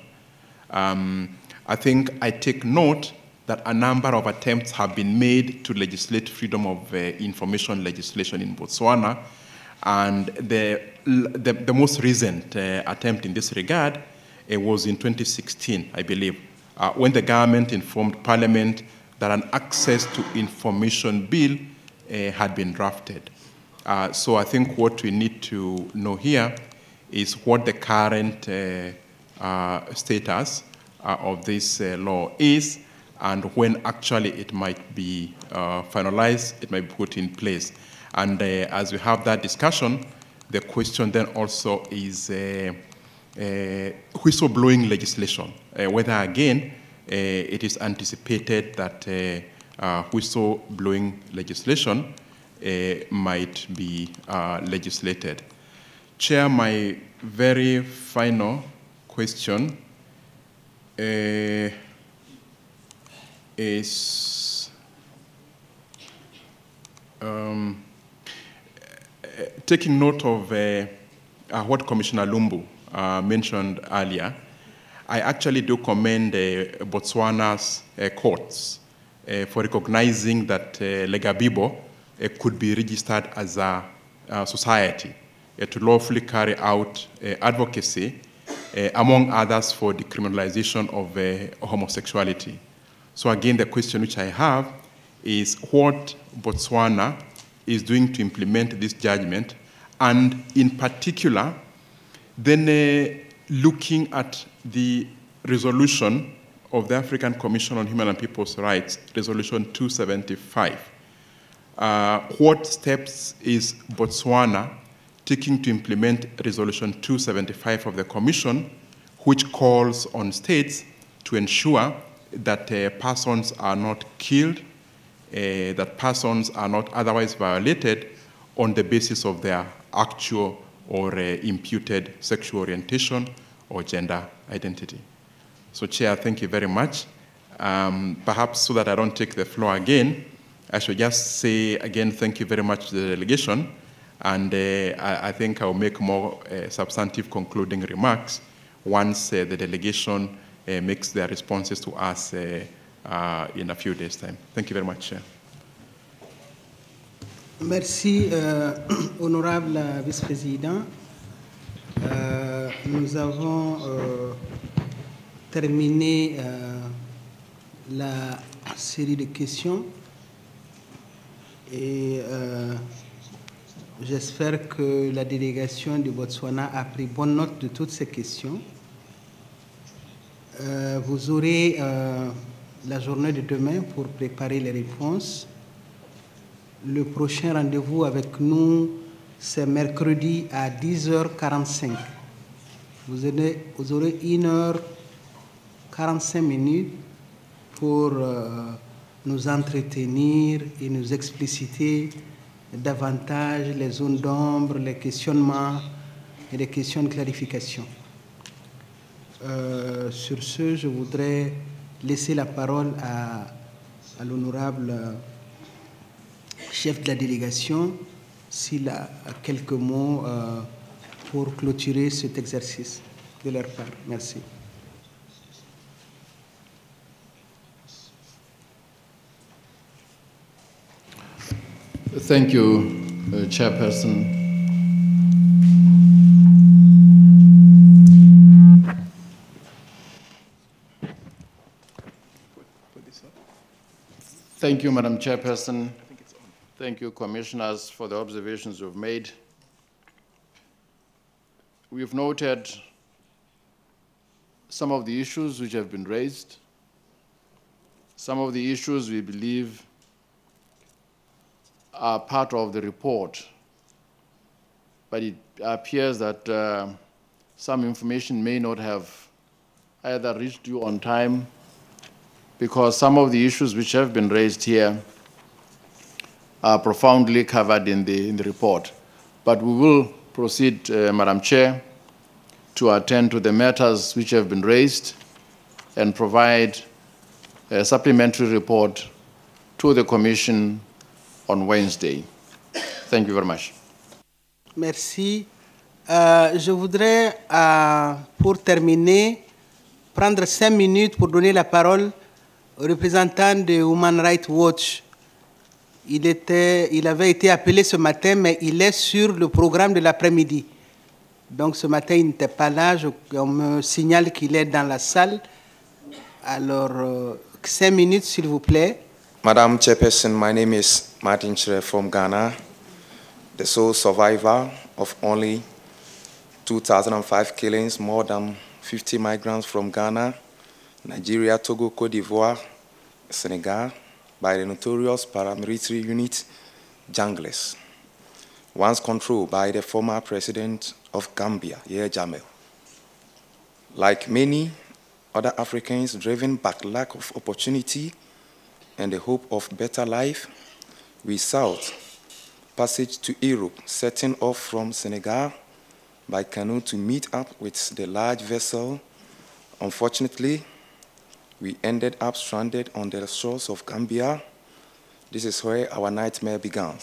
I think I take note that a number of attempts have been made to legislate freedom of information legislation in Botswana, and the most recent attempt in this regard was in 2016, I believe, when the government informed Parliament that an access to information bill had been drafted. So I think what we need to know here is what the current status of this law is, and when actually it might be finalized, it might be put in place. And as we have that discussion, the question then also is whistleblowing legislation, whether again it is anticipated that whistleblowing legislation might be legislated. Chair, my very final question is taking note of what Commissioner Lumbu mentioned earlier. I actually do commend Botswana's courts for recognizing that Legabibo could be registered as a society to lawfully carry out advocacy, among others, for decriminalization of homosexuality. So again, the question which I have is what Botswana is doing to implement this judgment, and in particular, then looking at the resolution of the African Commission on Human and People's Rights, Resolution 275. What steps is Botswana taking to implement Resolution 275 of the Commission, which calls on states to ensure that persons are not killed, that persons are not otherwise violated on the basis of their actual or imputed sexual orientation or gender identity. So, Chair, thank you very much. Perhaps so that I don't take the floor again, I should just say again thank you very much to the delegation, and I think I'll make more substantive concluding remarks once the delegation makes their responses to us in a few days' time. Thank you very much, Chair. Merci, honorable vice-président. Nous avons terminé la série de questions et j'espère que la délégation du Botswana a pris bonne note de toutes ces questions. Vous aurez la journée de demain pour préparer les réponses. Le prochain rendez-vous avec nous, c'est mercredi à 10h45. Vous aurez 1h45 minutes pour nous entretenir et nous expliciter davantage les zones d'ombre, les questionnements et les questions de clarification. Sur ce, je voudrais laisser la parole à l'honorable chef de la délégation, s'il a quelques mots pour clôturer cet exercice de leur part. Merci. Thank you, Chairperson. Thank you, Madam Chairperson. Thank you, Commissioners, for the observations you've made. We've noted some of the issues which have been raised. Some of the issues we believe are part of the report, but it appears that some information may not have either reached you on time, because some of the issues which have been raised here are profoundly covered in the report. But we will proceed, Madam Chair, to attend to the matters which have been raised and provide a supplementary report to the Commission on Wednesday. Thank you very much. Merci. Je voudrais, pour terminer, prendre 5 minutes pour donner la parole au représentant de Human Rights Watch. Il avait été appelé ce matin, mais il est sur le programme de l'après-midi. Donc ce matin, il n'était pas là. On me signale qu'il est dans la salle. Alors, 5 minutes, s'il vous plaît. Madam Chairperson, my name is Martin Chere from Ghana, the sole survivor of only 2005 killings, more than 50 migrants from Ghana, Nigeria, Togo, Cote d'Ivoire, Senegal, by the notorious paramilitary unit Junglers, once controlled by the former president of Gambia, Yahya Jammeh. Like many other Africans driven by lack of opportunity and the hope of better life, we sought passage to Europe, setting off from Senegal by canoe to meet up with the large vessel. Unfortunately, we ended up stranded on the shores of Gambia. This is where our nightmare began.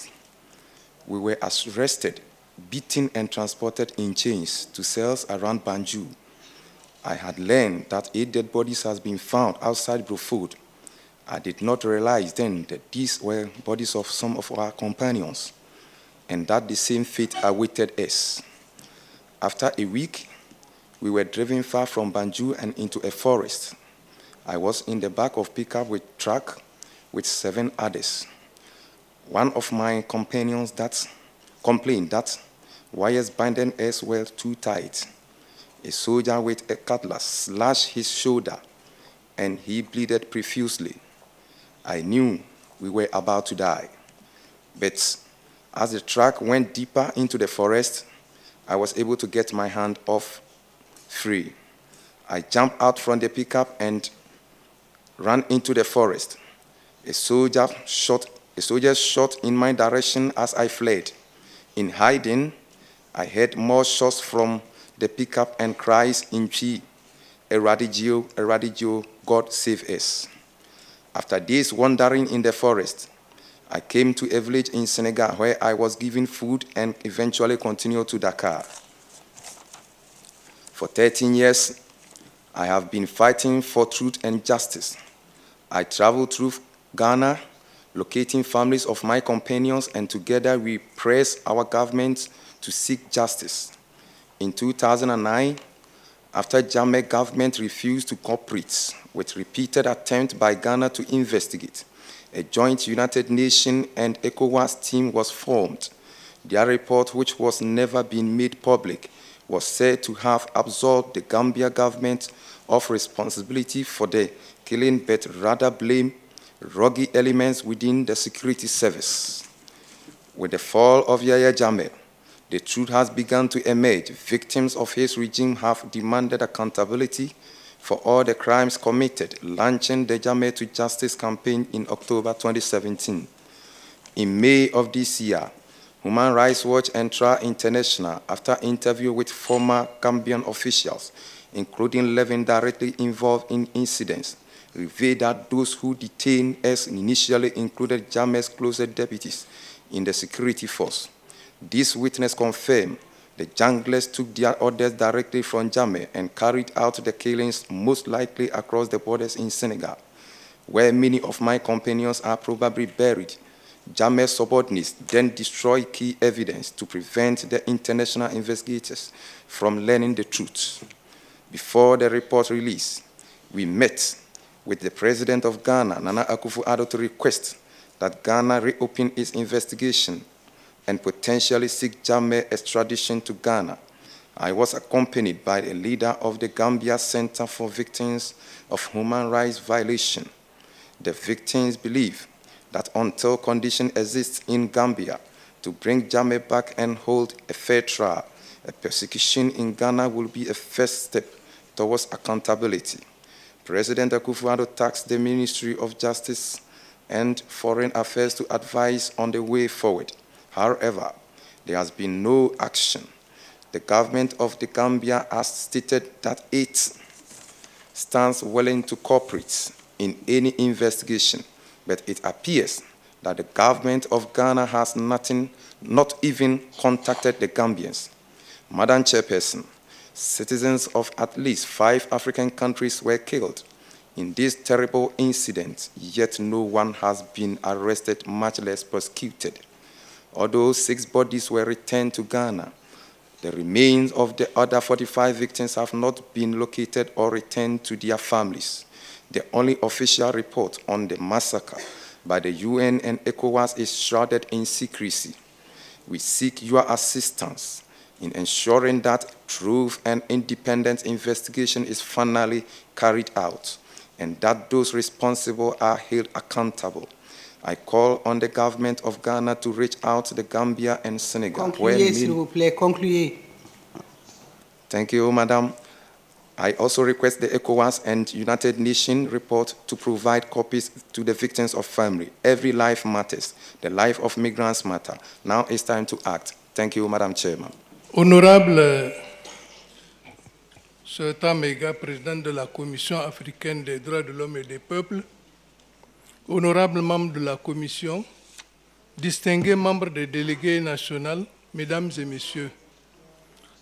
We were arrested, beaten, and transported in chains to cells around Banjul. I had learned that 8 dead bodies had been found outside Brufut. I did not realize then that these were bodies of some of our companions, and that the same fate awaited us. After a week, we were driven far from Banjul and into a forest. I was in the back of pickup with truck with 7 others. One of my companions complained that wires binding us were too tight. A soldier with a cutlass slashed his shoulder, and he bleeded profusely. I knew we were about to die. But as the truck went deeper into the forest, I was able to get my hand off free. I jumped out from the pickup and ran into the forest. A soldier shot in my direction as I fled. In hiding, I heard more shots from the pickup and cries in Chi, Eradigio, God save us. After days wandering in the forest, I came to a village in Senegal where I was given food and eventually continued to Dakar. For 13 years, I have been fighting for truth and justice. I traveled through Ghana, locating families of my companions, and together we pressed our government to seek justice. In 2009, after Jammeh government refused to cooperate with repeated attempts by Ghana to investigate, a joint United Nations and ECOWAS team was formed. Their report, which was never been made public, was said to have absolved the Gambia government of responsibility for the killing, but rather blamed rogue elements within the security service. With the fall of Yahya Jammeh, the truth has begun to emerge. Victims of his regime have demanded accountability for all the crimes committed, launching the Jammeh to Justice campaign in October 2017. In May of this year, Human Rights Watch and Trial International, after interview with former Gambian officials, including 11 directly involved in incidents, revealed that those who detained us initially included Jammeh's closest deputies in the security force. This witness confirmed the junglers took their orders directly from Jammeh and carried out the killings most likely across the borders in Senegal, where many of my companions are probably buried. Jammeh's subordinates then destroyed key evidence to prevent the international investigators from learning the truth. Before the report release, we met with the President of Ghana, Nana Akufo-Addo, to request that Ghana reopen its investigation and potentially seek Jammeh extradition to Ghana. I was accompanied by the leader of the Gambia Center for Victims of Human Rights Violation. The victims believe that until conditions exist in Gambia to bring Jammeh back and hold a fair trial, a persecution in Ghana will be a first step towards accountability. President Akufo-Addo tasked the Ministry of Justice and Foreign Affairs to advise on the way forward. However, there has been no action. The government of the Gambia has stated that it stands willing to cooperate in any investigation, but it appears that the government of Ghana has not even contacted the Gambians. Madam Chairperson, citizens of at least 5 African countries were killed in this terrible incident, yet no one has been arrested, much less prosecuted. Although 6 bodies were returned to Ghana, the remains of the other 45 victims have not been located or returned to their families. The only official report on the massacre by the UN and ECOWAS is shrouded in secrecy. We seek your assistance in ensuring that truth and independent investigation is finally carried out and that those responsible are held accountable. I call on the government of Ghana to reach out to the Gambia and Senegal. Concluez, s'il vous plaît, concluez. Thank you, Madam. I also request the ECOWAS and United Nations report to provide copies to the victims of family. Every life matters. The life of migrants matter. Now it's time to act. Thank you, Madam Chairman. Honorable Seta Mega, président de la Commission africaine des droits de l'homme et des peuples, honorables membres de la Commission, distingués membres des délégués nationaux, mesdames et messieurs,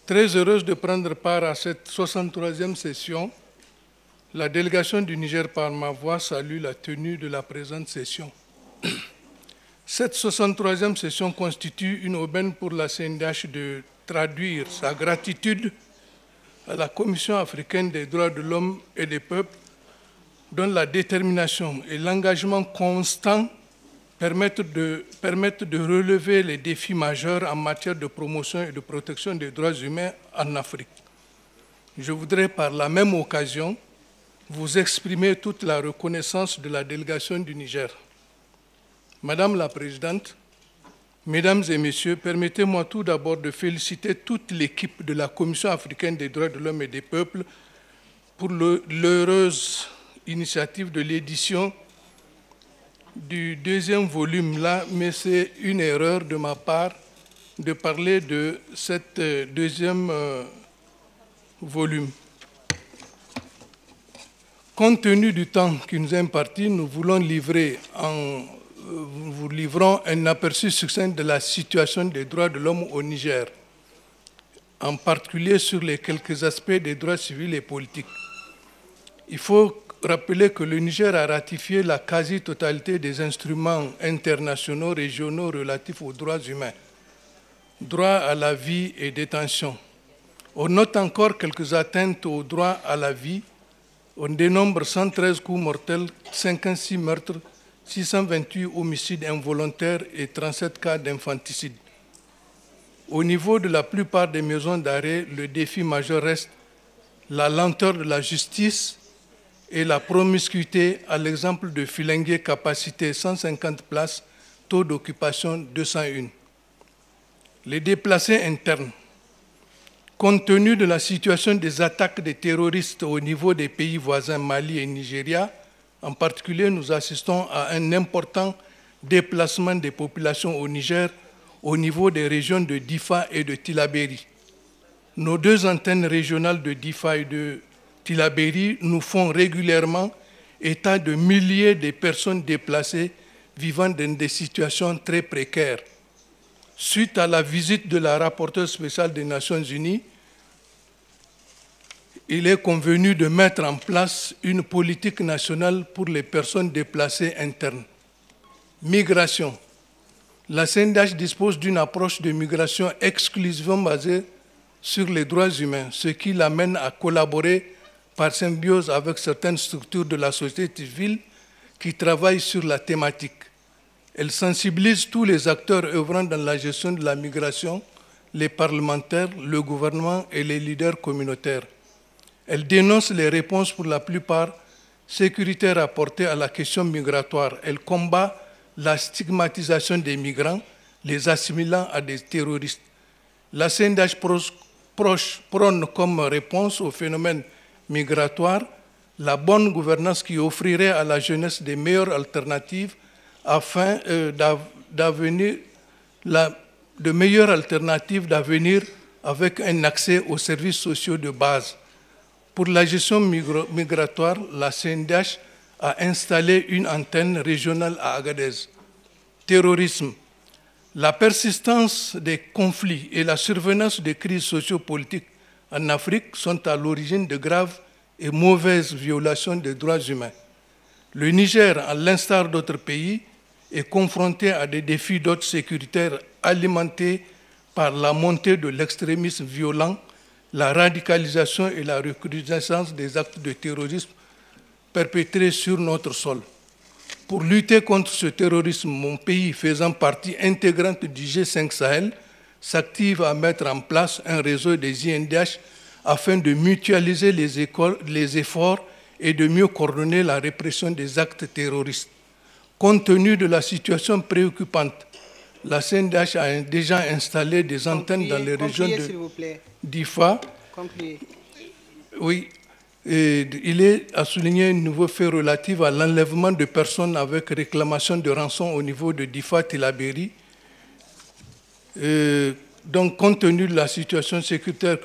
très heureuse de prendre part à cette 63e session, la délégation du Niger par ma voix salue la tenue de la présente session. Cette 63e session constitue une aubaine pour la CNDH de traduire sa gratitude à la Commission africaine des droits de l'homme et des peuples, dont la détermination et l'engagement constant permettent de relever les défis majeurs en matière de promotion et de protection des droits humains en Afrique. Je voudrais par la même occasion vous exprimer toute la reconnaissance de la délégation du Niger. Madame la Présidente, Mesdames et Messieurs, permettez-moi tout d'abord de féliciter toute l'équipe de la Commission africaine des droits de l'homme et des peuples pour l'heureuse initiative de l'édition du 2e volume là, mais c'est une erreur de ma part de parler de cette deuxième volume. Compte tenu du temps qui nous est imparti, nous voulons vous livrons un aperçu succinct de la situation des droits de l'homme au Niger, en particulier sur les quelques aspects des droits civils et politiques. Il faut rappeler que le Niger a ratifié la quasi-totalité des instruments internationaux régionaux relatifs aux droits humains, droit à la vie et détention. On note encore quelques atteintes au droit à la vie. On dénombre 113 coups mortels, 56 meurtres, 628 homicides involontaires et 37 cas d'infanticide. Au niveau de la plupart des maisons d'arrêt, le défi majeur reste la lenteur de la justice et la promiscuité, à l'exemple de Filengue, capacité 150 places, taux d'occupation 201. Les déplacés internes. Compte tenu de la situation des attaques des terroristes au niveau des pays voisins Mali et Nigeria, en particulier, nous assistons à un important déplacement des populations au Niger au niveau des régions de Difa et de Tillabéri. Nos deux antennes régionales de Difa et de Tillabéri nous font régulièrement état de milliers de personnes déplacées vivant dans des situations très précaires. Suite à la visite de la rapporteure spéciale des Nations Unies, il est convenu de mettre en place une politique nationale pour les personnes déplacées internes. Migration. La CNDH dispose d'une approche de migration exclusivement basée sur les droits humains, ce qui l'amène à collaborer par symbiose avec certaines structures de la société civile qui travaillent sur la thématique. Elle sensibilise tous les acteurs œuvrant dans la gestion de la migration, les parlementaires, le gouvernement et les leaders communautaires. Elle dénonce les réponses pour la plupart sécuritaires apportées à la question migratoire. Elle combat la stigmatisation des migrants, les assimilant à des terroristes. La CNDH prône comme réponse au phénomène migratoire la bonne gouvernance qui offrirait à la jeunesse des meilleures alternatives afin de meilleures alternatives d'avenir avec un accès aux services sociaux de base. Pour la gestion migratoire, la CNDH a installé une antenne régionale à Agadez. Terrorisme. La persistance des conflits et la survenance des crises sociopolitiques en Afrique sont à l'origine de graves et mauvaises violations des droits humains. Le Niger, à l'instar d'autres pays, est confronté à des défis d'ordre sécuritaire alimentés par la montée de l'extrémisme violent, la radicalisation et la recrudescence des actes de terrorisme perpétrés sur notre sol. Pour lutter contre ce terrorisme, mon pays, faisant partie intégrante du G5 Sahel, s'active à mettre en place un réseau des INDH afin de mutualiser les efforts et de mieux coordonner la répression des actes terroristes. Compte tenu de la situation préoccupante, la CNDH a déjà installé des antennes dans les régions de d'IFA. Oui, et il est à souligner un nouveau fait relatif à l'enlèvement de personnes avec réclamation de rançon au niveau de Difa Tillabéri. Donc, compte tenu de la situation sécuritaire,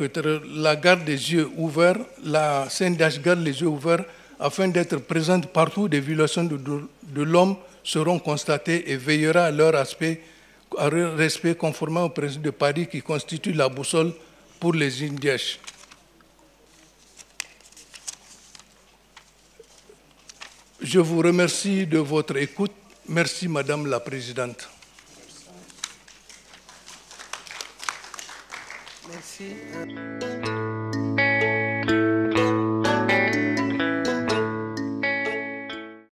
la garde des yeux ouverts, la CNDH garde les yeux ouverts afin d'être présente partout où des violations de l'homme seront constatées et veillera à leur respect conformément au principe de Paris qui constitue la boussole pour les INDH. Je vous remercie de votre écoute. Merci, Madame la Présidente. Merci.